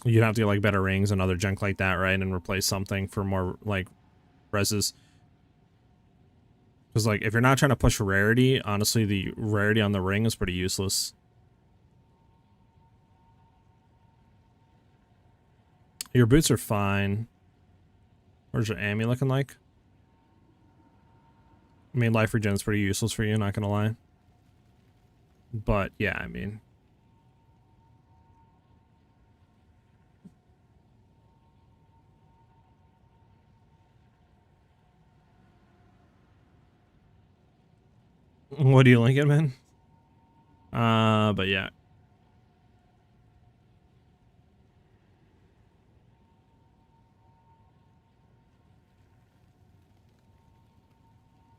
You'd have to get, like, better rings and other junk like that, right? And replace something for more, like, reses. Because, like, if you're not trying to push rarity, honestly, the rarity on the ring is pretty useless. Your boots are fine. Where's your Ammy looking like? I mean, life regen is pretty useless for you, not gonna lie. But, yeah, I mean... What do you like it, man? But yeah.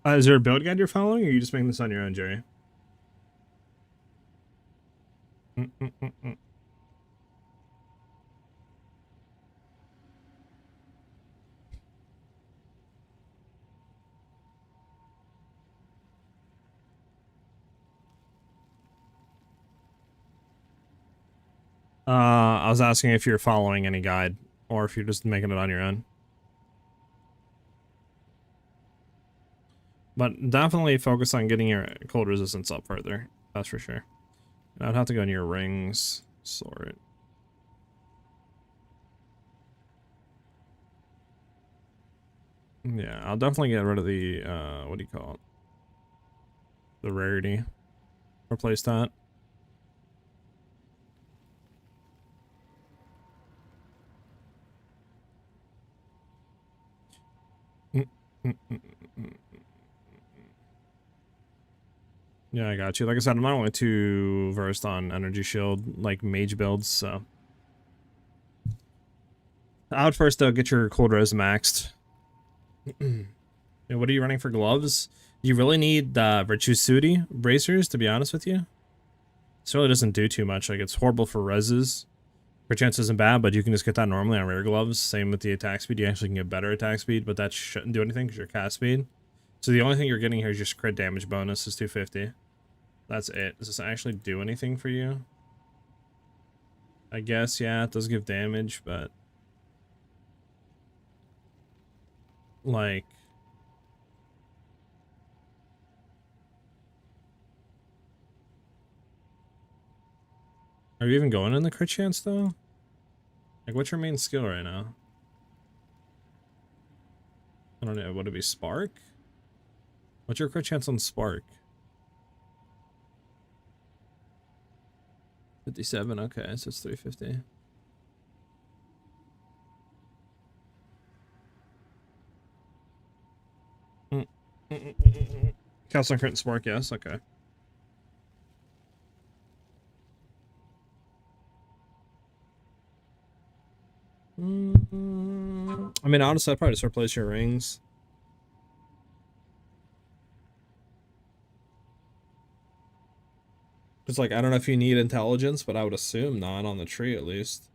Is there a build guide you're following, or are you just making this on your own, Jerry? I was asking if you're following any guide, or if you're just making it on your own. But definitely focus on getting your cold resistance up further. That's for sure. I'd have to go into your rings. Sort. Yeah, I'll definitely get rid of the, what do you call it? The rarity. Replace that. Yeah, I got you. Like I said, I'm not only too versed on energy shield, like mage builds, so. I would first, though, get your cold res maxed. And what are you running for gloves? You really need Ritualist bracers, to be honest with you. This really doesn't do too much. Like, it's horrible for reses. Perchance isn't bad, but you can just get that normally on rare gloves. Same with the attack speed. You actually can get better attack speed, but that shouldn't do anything because your cast speed. So the only thing you're getting here is your crit damage bonus is 250. That's it. Does this actually do anything for you? I guess, yeah, it does give damage, but... like... are you even going in the crit chance, though? Like, what's your main skill right now? I don't know. Would it be Spark? What's your crit chance on Spark? 57, okay, so it's 350. Cast on crit and Spark, yes, okay. I mean, honestly, I'd probably just replace your rings. It's like, I don't know if you need intelligence, but I would assume not on the tree, at least.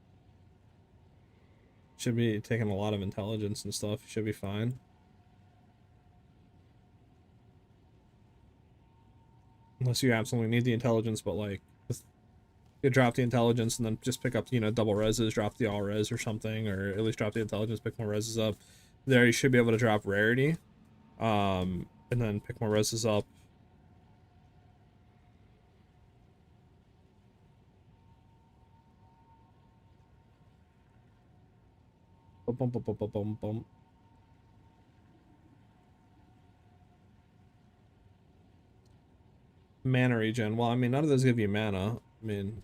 Should be taking a lot of intelligence and stuff. Should be fine. Unless you absolutely need the intelligence, but like, you drop the intelligence and then just pick up, you know, double reses, drop the all res or something, or at least drop the intelligence, pick more reses up. There, you should be able to drop rarity, and then pick more reses up. Bum, bum, bum, bum, bum, bum. Mana regen. Well, I mean, none of those give you mana. I mean,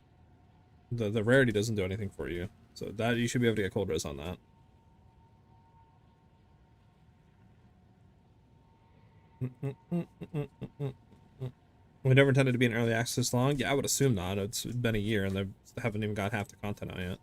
the rarity doesn't do anything for you, so that you should be able to get cold res on that. We never intended to be in early access long. Yeah, I would assume not. It's been a year and they haven't even got half the content out yet.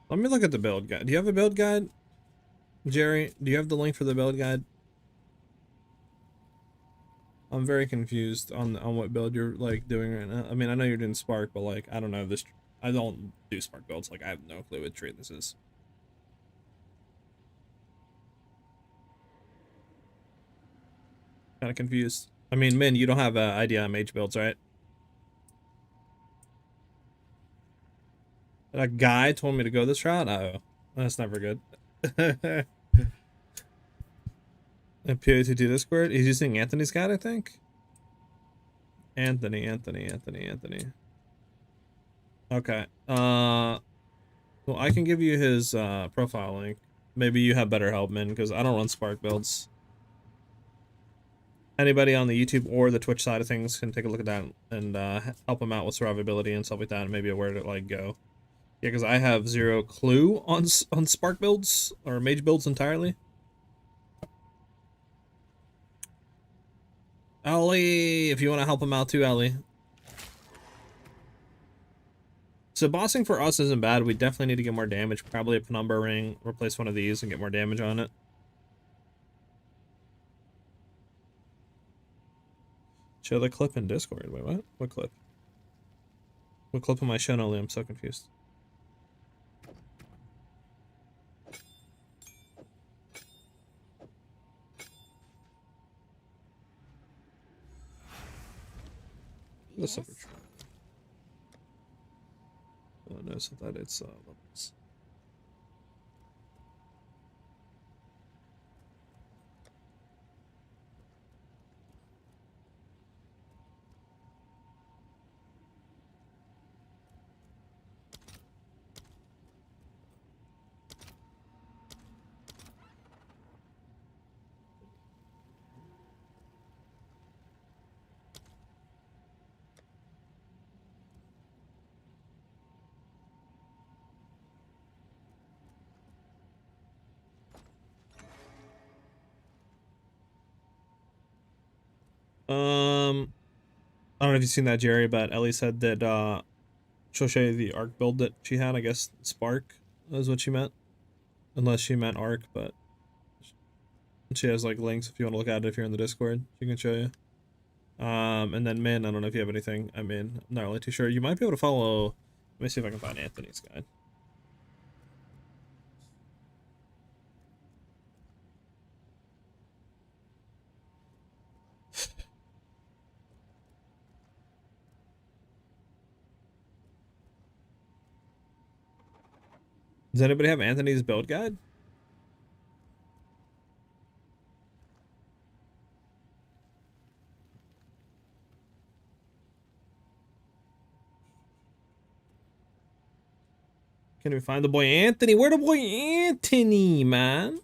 Let me look at the build guide. Do you have a build guide? Jerry, do you have the link for the build guide? I'm very confused on what build you're like doing right now. I mean, I know you're doing Spark, but like, I don't know this. I don't do Spark builds. Like, I have no clue what tree this is. Kind of confused. I mean, Min, you don't have an idea on mage builds, right? That guy told me to go this route? Oh, that's never good. And PoE2 Discord? He's using Anthony's guide, I think? Anthony. Okay. Well, I can give you his profile link. Maybe you have better help, Min, because I don't run Spark builds. Anybody on the YouTube or the Twitch side of things can take a look at that and help him out with survivability and stuff like that, and maybe where to like go. Yeah, because I have zero clue on Spark builds or mage builds entirely. Ellie, if you want to help him out too, Ellie. So bossing for us isn't bad. We definitely need to get more damage. Probably a Penumbra ring, replace one of these, and get more damage on it. Show the clip in Discord. Wait, what? What clip? What clip am I showing, Ellie? I'm so confused. The Yes. super trap. Oh no, so that it's levels. I don't know if you've seen that, Jerry, but Ellie said that she'll show you the arc build that she had. I guess Spark is what she meant, unless she meant arc. But she has like links if you want to look at it. If you're in the Discord, she can show you. And then Min, I don't know if you have anything. I mean, I'm not really too sure. You might be able to follow. Let me see if I can find Anthony's guide. Does anybody have Anthony's build guide? Can we find the boy Anthony? Where the boy Anthony, man?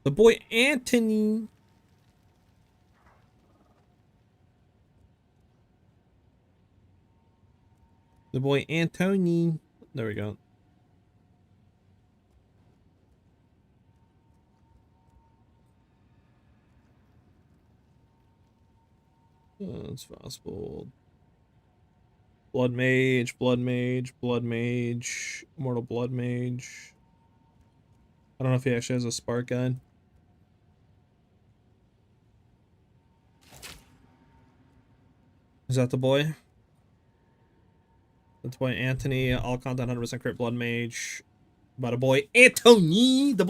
The boy Anthony. The boy Anthony. There we go. It's possible. Blood Mage, Blood Mage, Blood Mage, Immortal Blood Mage. I don't know if he actually has a Spark guide. Is that the boy? That's boy Anthony, all content 100% crit Blood Mage. About a boy Anthony! The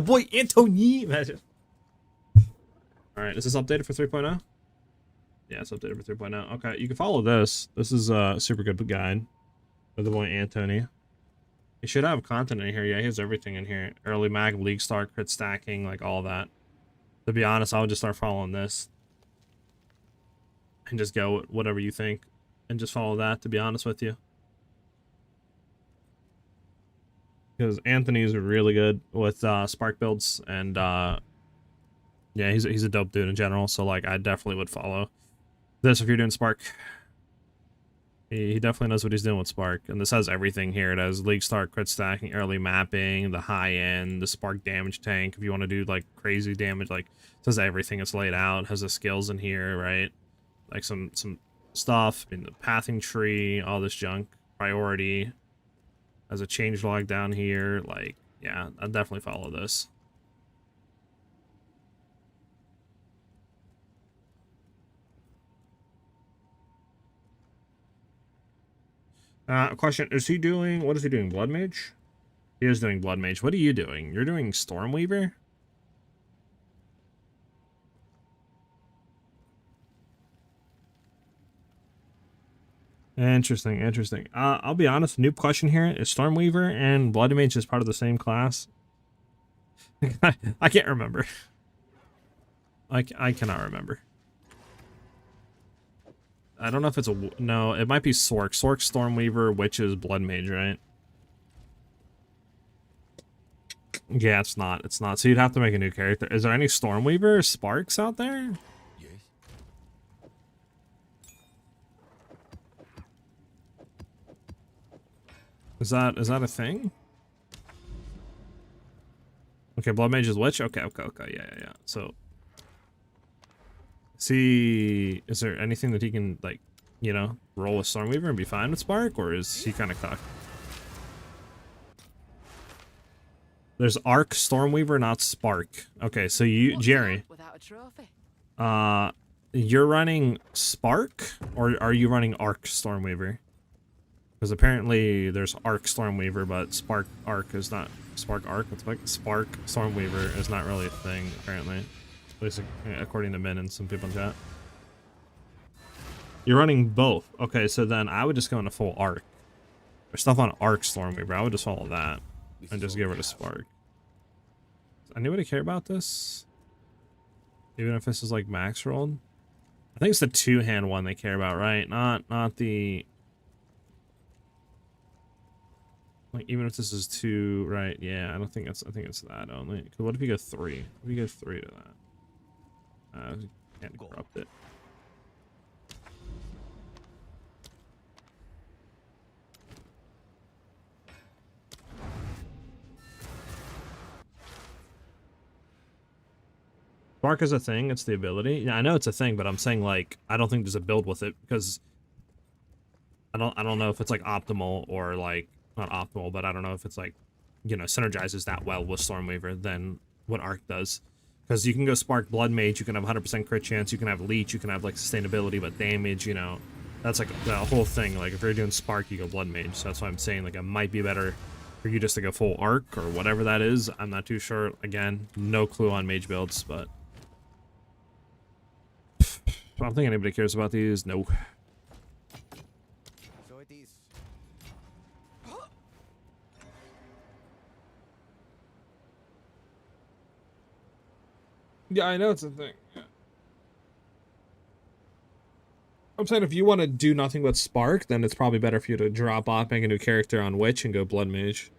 boy Anthony! Imagine. Alright, is this updated for 3.0? Yeah, it's updated for 3.0. Okay, you can follow this. This is a super good guide for the boy Anthony. He should have content in here. Yeah, he has everything in here. Early mag, league start, crit stacking, like all that. To be honest, I would just start following this. And just go whatever you think. And just follow that, to be honest with you. Because Anthony's really good with Spark builds. And yeah, he's a dope dude in general. So like, I definitely would follow this if you're doing Spark. He definitely knows what he's doing with Spark. And this has everything here. It has league start, crit stacking, early mapping, the high end, the Spark damage tank. If you want to do like crazy damage, like it says everything. It's laid out. It has the skills in here, right? Like some stuff in the pathing tree, all this junk. Priority. Has a change log down here. Like, yeah, I'll definitely follow this. Question, is he doing, what is he doing, Blood Mage? He is doing Blood Mage. What are you doing? You're doing Stormweaver? Interesting, interesting. I'll be honest, new question here is Stormweaver and Blood Mage is part of the same class? I can't remember. I cannot remember. I don't know if it's a... No, it might be Sork. Sork, Stormweaver, Witch is Blood Mage, right? Yeah, it's not. It's not. So you'd have to make a new character. Is there any Stormweaver Sparks out there? Yes. Is that a thing? Okay, Blood Mage is Witch? Okay. Yeah. So... See, is there anything that he can, like, you know, roll with Stormweaver and be fine with Spark? Or is he kind of cocked? There's Arc Stormweaver, not Spark. Okay, so you, What's Jerry, that without a trophy? you're running Spark, or are you running Arc Stormweaver? Because apparently there's Arc Stormweaver, but Spark Arc is not... Spark Arc? What's like Spark Stormweaver is not really a thing, apparently. At least according to Min and some people in chat. You're running both. Okay, so then I would just go into full Arc. There's stuff on Arc Stormweaver. I would just follow that and just get rid of Spark. Does anybody care about this? Even if this is like max rolled? I think it's the two-hand one they care about, right? Not the... Like, even if this is two, right? Yeah, I think it's that only. Cause what if you go three? What if you go three to that? Can't corrupt it. Spark is a thing, it's the ability. Yeah, I know it's a thing, but I'm saying, like, I don't think there's a build with it because I don't know if it's like optimal or like not optimal, but I don't know if it's like, you know, synergizes that well with Stormweaver than what Arc does. Because you can go Spark Blood Mage, you can have 100% crit chance, you can have Leech, you can have like sustainability, but damage, you know, that's like the whole thing. Like if you're doing Spark, you go Blood Mage. So that's why I'm saying like it might be better for you just to go full Arc or whatever that is. I'm not too sure. Again, no clue on mage builds, but I don't think anybody cares about these. No. So it is. Yeah, I know it's a thing. Yeah. I'm saying if you want to do nothing but Spark, then it's probably better for you to drop off, make a new character on Witch, and go Blood Mage.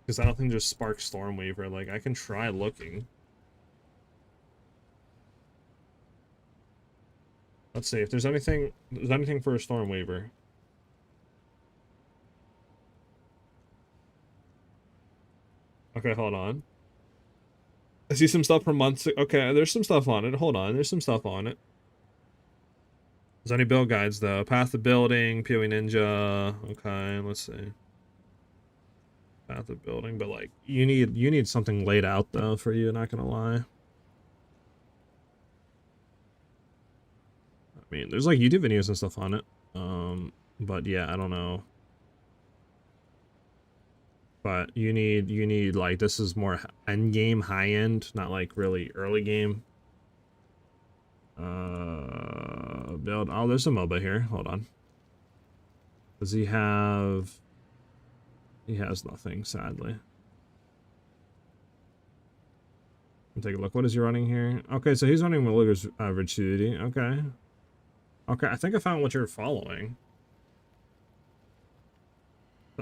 Because I don't think there's Spark Stormweaver. Like, I can try looking. Let's see if there's anything for a Stormweaver. Okay, hold on. I see some stuff from months. Okay, there's some stuff on it. Hold on, there's some stuff on it. There's any build guides though? Path of Building, PoE Ninja. Okay, let's see. Path of Building, but like you need something laid out though for you. Not gonna lie. I mean, there's like YouTube videos and stuff on it. But yeah, I don't know. But you need like, this is more end game, high end, not like really early game. Build. Oh, there's a MOBA here. Hold on. Does he have? He has nothing, sadly. Take a look. What is he running here? Okay, so he's running Maluga's Ritualist. Okay. Okay, I think I found what you're following.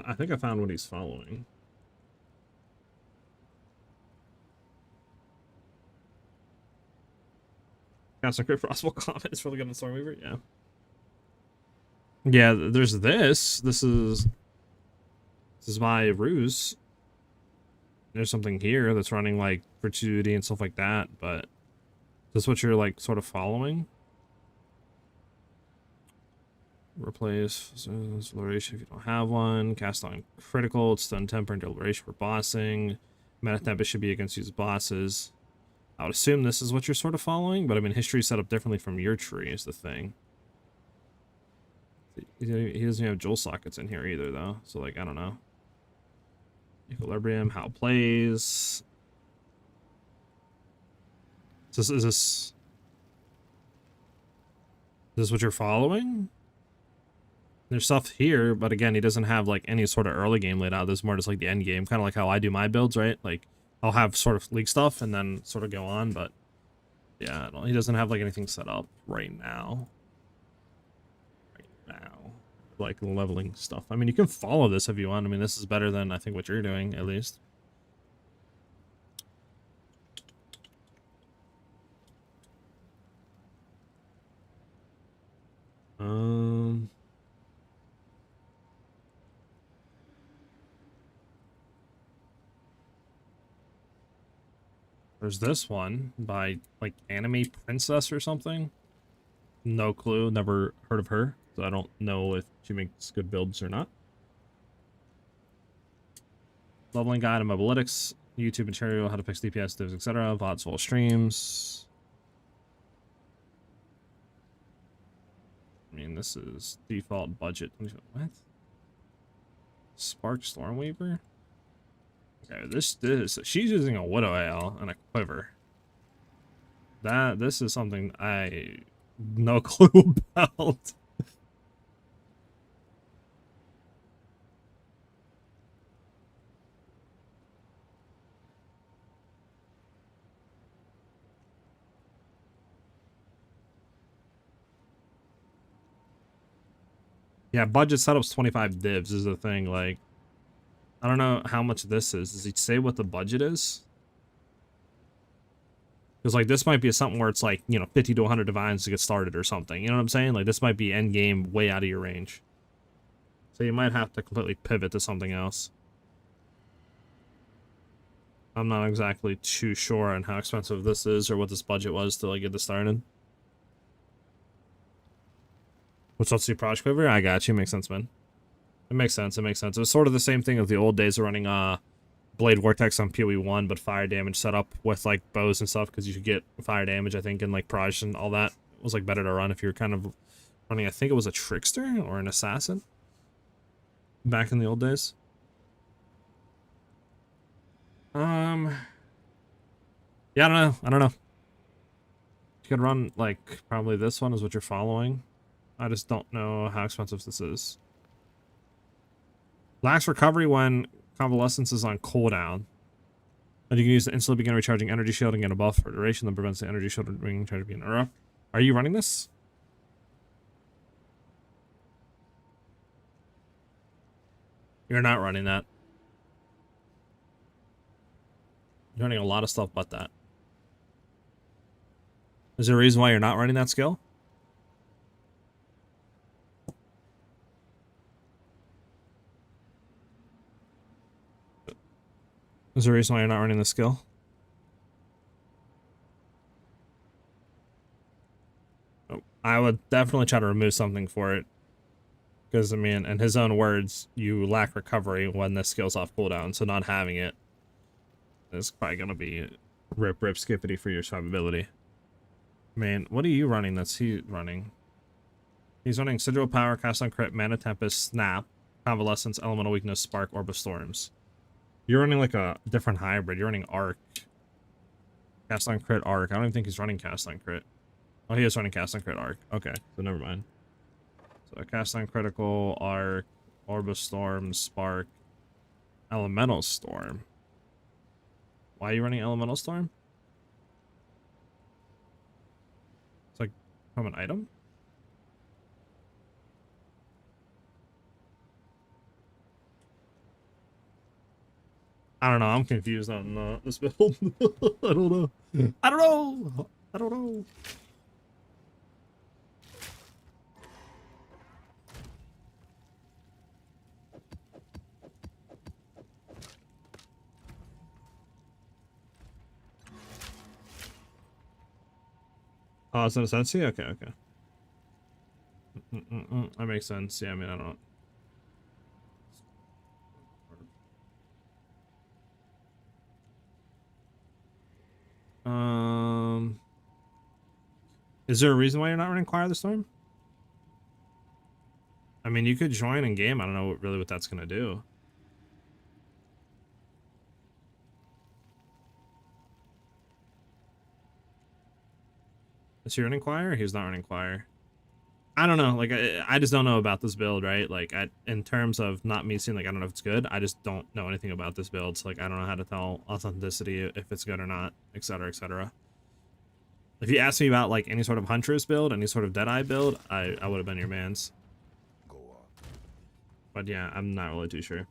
I think I found what he's following. Got some crit possible comment. It's really good on Stormweaver. Yeah. Yeah, there's this. This is my ruse. There's something here that's running like Virtuity and stuff like that, but is this what you're like sort of following? Replace Deliberation if you don't have one. Cast on critical, stun temper and Deliberation for bossing. Meta Tempest should be against these bosses. I would assume this is what you're sort of following, but I mean history is set up differently from your tree is the thing. He doesn't have Joel sockets in here either though, so like I don't know. Equilibrium, how it plays. Is this what you're following? There's stuff here, but again, he doesn't have like any sort of early game laid out. There's more just like the end game, kind of like how I do my builds, right? Like I'll have sort of league stuff and then sort of go on, but yeah, he doesn't have like anything set up right now. Like leveling stuff. I mean, you can follow this if you want. I mean, this is better than I think what you're doing, at least. There's this one by like Anime Princess or something. No clue, never heard of her, so I don't know if she makes good builds or not. Leveling guide and mobilytics, YouTube material, how to fix DPS, divs, etc. VODs, full streams. I mean, this is default budget. What? Spark Stormweaver? Okay, this she's using a Widow Ale and a quiver. This is something I no clue about. Yeah, budget setup's 25 divs is the thing. Like, I don't know how much this is. Does he say what the budget is? Because like this might be something where it's like, you know, 50 to 100 divines to get started or something. You know what I'm saying? Like this might be end game way out of your range. So you might have to completely pivot to something else. I'm not exactly too sure on how expensive this is or what this budget was to like get this started. Which let's see, Project Quiver? I got you. Makes sense, man. It makes sense. It makes sense. It was sort of the same thing as the old days of running Blade Vortex on PoE 1, but fire damage set up with like bows and stuff because you could get fire damage, I think, and like Proj and all that. It was like better to run if you were kind of running, I think it was a Trickster or an Assassin back in the old days. Yeah, I don't know. I don't know. You could run like probably this one is what you're following. I just don't know how expensive this is. Lax recovery when convalescence is on cooldown. And you can use the instantly begin recharging energy shield and get a buff for duration that prevents the energy shield from being charged being interrupted. Are you running this? You're not running that. You're running a lot of stuff but that. Is there a reason why you're not running that skill? Is there a reason why you're not running the skill? Oh, I would definitely try to remove something for it. Because, I mean, in his own words, you lack recovery when this skill's off cooldown, so not having it is probably going to be rip skippity for your survivability. Man, what are you running that's he running? He's running Sigil Power, Cast on Crit, Mana Tempest, Snap, Convalescence, Elemental Weakness, Spark, Orb of Storms. You're running like a different hybrid. You're running Arc. Cast on Crit, Arc. I don't even think he's running Cast on Crit. Oh, he is running Cast on Crit, Arc. Okay, so never mind. So Cast on Critical, Arc, Orb of Storm, Spark, Elemental Storm. Why are you running Elemental Storm? It's like from an item? I don't know. I'm confused on this build. I don't know. I don't know. I don't know. Oh, it's not a Sensi? Okay, okay. That makes sense. Yeah, I mean, I don't know. Is there a reason why you're not running Choir of the Storm? I mean, you could join in game. I don't know really what that's gonna do. Is he running Choir? He's not running Choir. I don't know. Like, I just don't know about this build, right? Like, in terms of not me seeing, like, I don't know if it's good. I just don't know anything about this build. So, like, I don't know how to tell authenticity if it's good or not, etc., etc. If you asked me about, like, any sort of Huntress build, any sort of Deadeye build, I would have been your man's. Go on. But yeah, I'm not really too sure.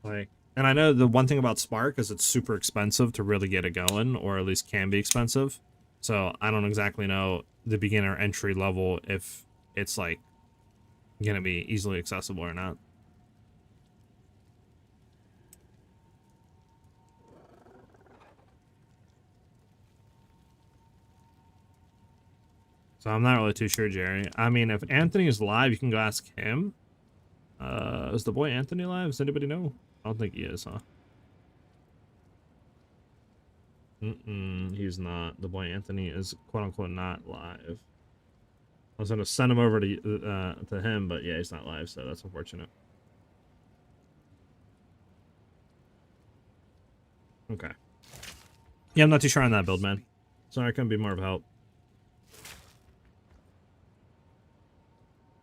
Like, and I know the one thing about Spark is it's super expensive to really get it going, or at least can be expensive. So I don't exactly know the beginner entry level if it's like gonna be easily accessible or not. So I'm not really too sure, Jerry. I mean, if Anthony is live, you can go ask him. Is the boy Anthony live? Does anybody know? I don't think he is, huh? He's not. The boy Anthony is quote-unquote not live. I was gonna send him over to him, but yeah, he's not live, so that's unfortunate. Okay. Yeah, I'm not too sure on that build, man. Sorry, I couldn't be more of a help.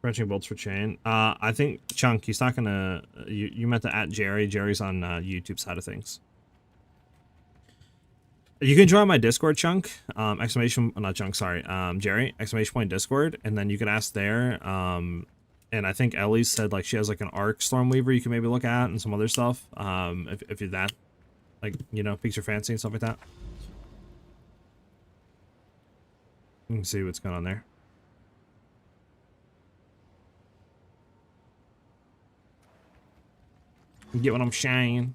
Branching bolts for chain. I think Chunk, he's talking to you meant to at Jerry. Jerry's on YouTube side of things. You can join my Discord, Chunk. Exclamation, not Chunk, sorry. Jerry, exclamation point Discord, and then you can ask there. And I think Ellie said like she has like an Arc Stormweaver you can maybe look at and some other stuff. If you're that, like, you know, piques your fancy and stuff like that. You can see what's going on there. You get what I'm saying?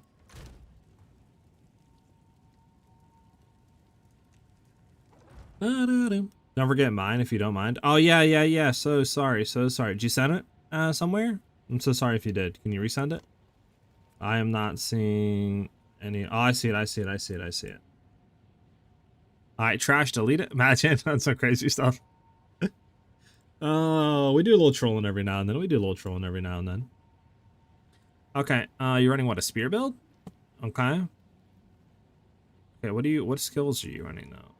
Don't forget mine if you don't mind. Oh yeah. So sorry. Did you send it somewhere? I'm so sorry if you did. Can you resend it? I am not seeing any. Oh, I see it. All right, trash, delete it. Imagine that's some crazy stuff. Oh, we do a little trolling every now and then. Okay, you're running what, a spear build? Okay. Okay, what skills are you running now?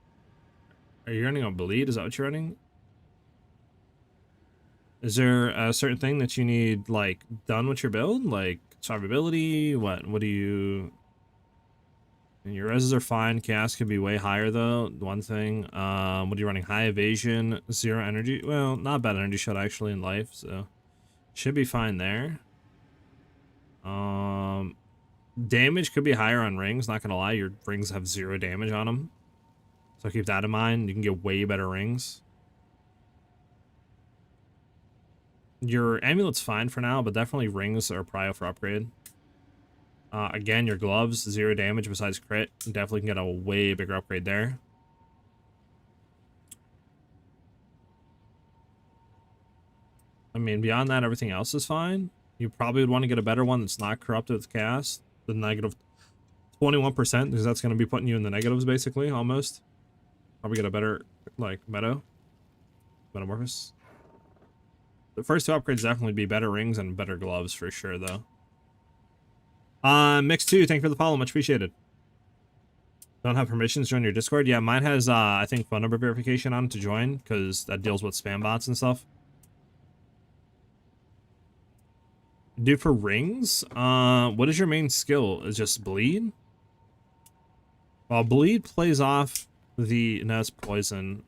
Are you running on bleed? Is that what you're running? Is there a certain thing that you need, like, done with your build? Like, survivability? What do you... And your reses are fine. Chaos could be way higher, though. One thing. What are you running? High evasion, 0 energy? Well, not bad energy shot, actually, in life, so... Should be fine there. Damage could be higher on rings, not gonna lie. Your rings have 0 damage on them. So keep that in mind. You can get way better rings. Your amulet's fine for now, but definitely rings are prio for upgrade. Again, your gloves, 0 damage besides crit. Definitely can get a way bigger upgrade there. I mean, beyond that, everything else is fine. You probably would want to get a better one that's not corrupted with chaos. The negative 21%, because that's going to be putting you in the negatives, basically, almost. Probably get a better, like, metamorphosis. The first 2 upgrades definitely be better rings and better gloves for sure, though. Mix2, thank you for the follow, much appreciated. Don't have permissions to join your Discord? Yeah, mine has, I think, phone number verification on to join, because that deals with spam bots and stuff. Dude, for rings, what is your main skill? Is just bleed? Well, bleed plays off the... No, it's poison.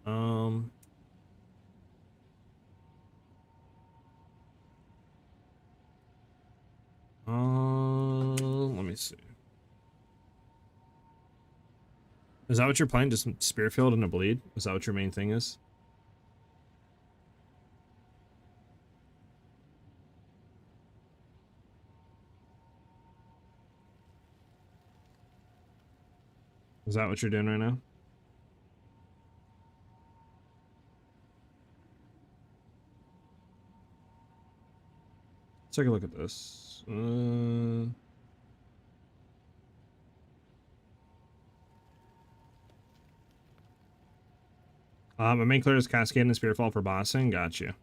Let me see. Is that what you're playing? Just Spearfield and a bleed? Is that what your main thing is? Is that what you're doing right now? Let's take a look at this. My main clear is Cascade and Spearfall for bossing. Got you.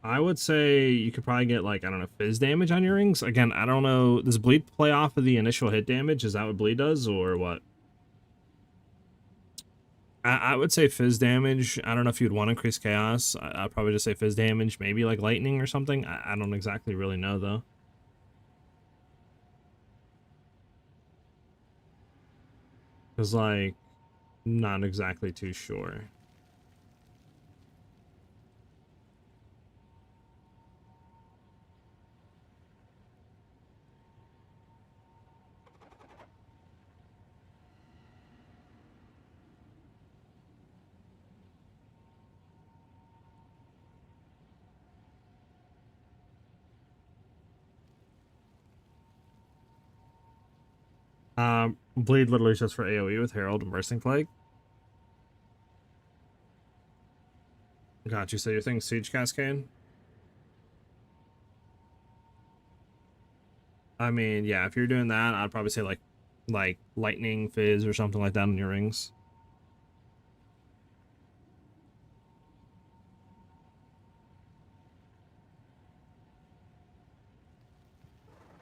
I I would say you could probably get, like, I don't know, fizz damage on your rings. Again, I don't know. Does bleed play off of the initial hit damage? Is that what bleed does, or what? I would say fizz damage. I don't know if you'd want to increase chaos. I'd probably just say fizz damage, maybe like lightning or something. I don't exactly really know, though. Because, like, not exactly too sure. Bleed literally just for AoE with Herald and Bursting Plague. Got you. So your thing's Siege Cascade? I mean, yeah, if you're doing that, I'd probably say like Lightning, Fizz, or something like that on your rings.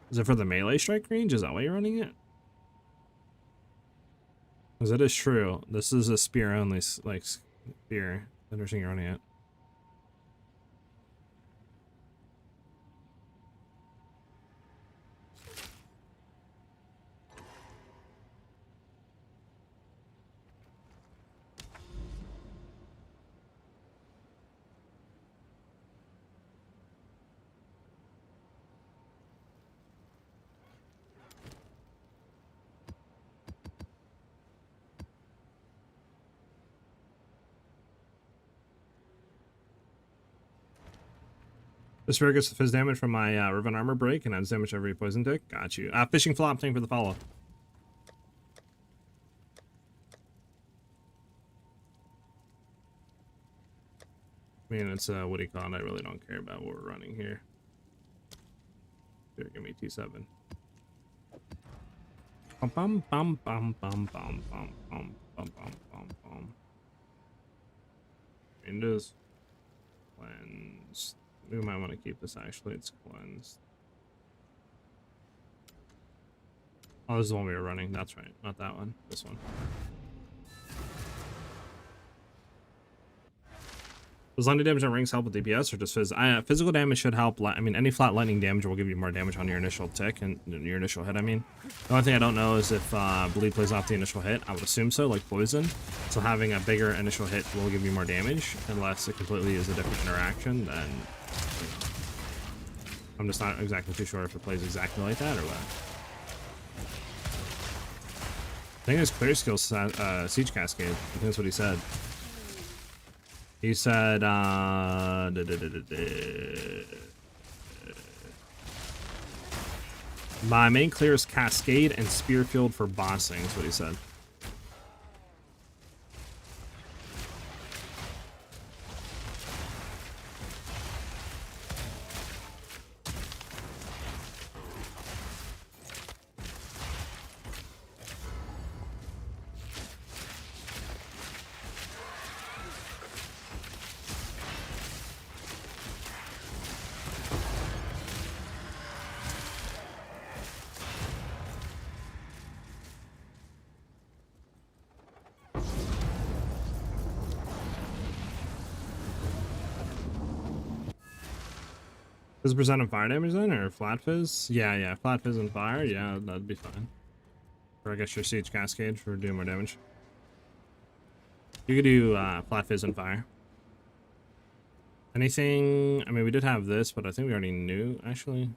Is it for the melee strike range? Is that why you're running it? Because it is true. This is a spear only, like, spear. Interesting you're running it. The spear gets the fizz damage from my Riven Armor break and adds damage every poison tick. Got you. Fishing flop, thank you for the follow. I mean, it's what do you call it? I really don't care about what we're running here. Here, give me T7. Bum bum bum bum bum bum bum bum bum bum bum bum. Windows cleansed. We might want to keep this actually. It's cleansed. Oh, this is the one we were running. That's right. Not that one. This one. Does lightning damage on rings help with DPS or just physical damage should help? I mean, any flat lightning damage will give you more damage on your initial tick and your initial hit. I mean, the only thing I don't know is if bleed plays off the initial hit. I would assume so, like poison. So having a bigger initial hit will give you more damage, unless it completely is a different interaction. Then I'm just not exactly too sure if it plays exactly like that or what. I think it's clear skill Siege Cascade. I think that's what he said. He said, my main clear is Cascade and Spearfield for bossing, is what he said. Fizz percent of fire damage then, or flat fizz? Yeah, flat fizz and fire, yeah, that'd be fine. Or I guess your Siege Cascade for doing more damage. You could do flat fizz and fire. Anything, I mean, we did have this, but I think we already knew, actually.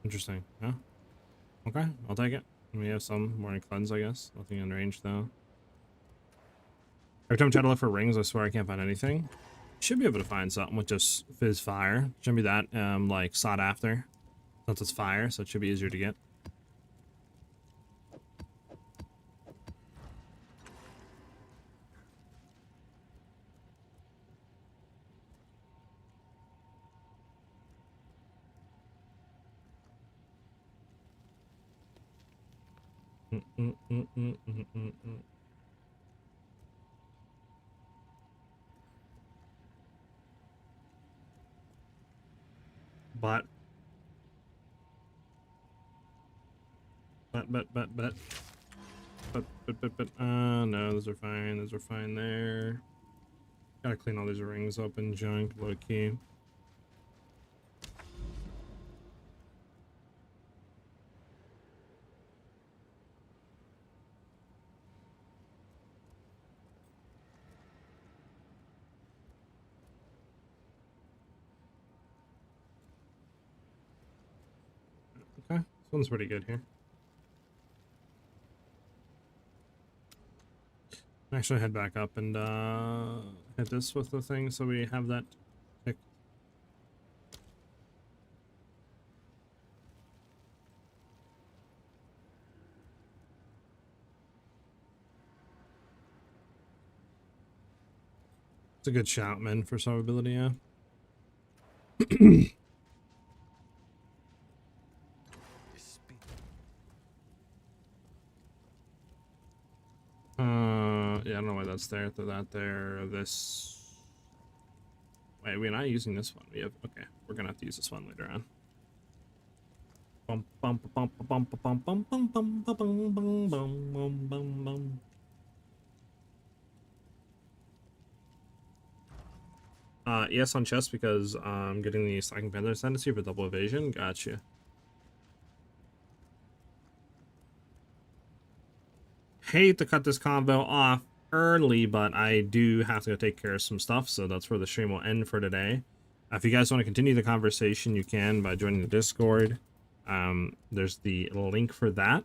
Interesting, huh? Okay, I'll take it. We have some morning cleanse, I guess. Nothing in range, though. Every time I try to look for rings, I swear I can't find anything. Should be able to find something with just fizz fire. Shouldn't be that like sought after, since it's fire, so it should be easier to get. But. No, those are fine. Those are fine there. Gotta clean all these rings up and junk, low key. Okay, this one's pretty good here. Actually, head back up and hit this with the thing so we have that tick. It's a good shout, man, for survivability, yeah. Yeah, I don't know why that's there. Throw that there. This. Wait, we're not using this one. We have. Okay, we're gonna have to use this one later on. Bum bum bum bum bum bum bum bum bum bum bum bum bum bum. Yes on chest because I'm getting the Slacking Panther Ascendancy for double evasion. Gotcha. Hate to cut this convo off early, but I do have to go take care of some stuff, so that's where the stream will end for today. If you guys want to continue the conversation, you can by joining the Discord. There's the link for that.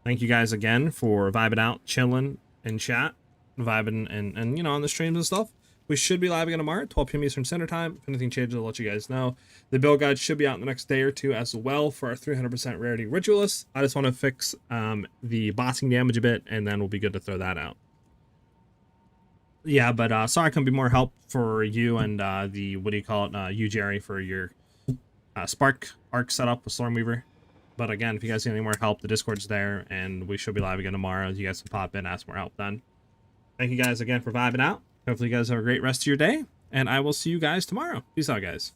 Thank you guys again for vibing out, chilling in chat, vibing and you know, on the streams and stuff. We should be live again tomorrow at 12 p.m. Eastern Standard Time. If anything changes, I'll let you guys know. The build guide should be out in the next day or two as well for our 300% Rarity Ritualist. I just want to fix the bossing damage a bit, and then we'll be good to throw that out. Yeah, but sorry I couldn't be more help for you and the, what do you call it, you, Jerry, for your Spark Arc setup with Stormweaver. But again, if you guys need any more help, the Discord's there, and we should be live again tomorrow. You guys can pop in, ask more help then. Thank you guys again for vibing out. Hopefully you guys have a great rest of your day, and I will see you guys tomorrow. Peace out, guys.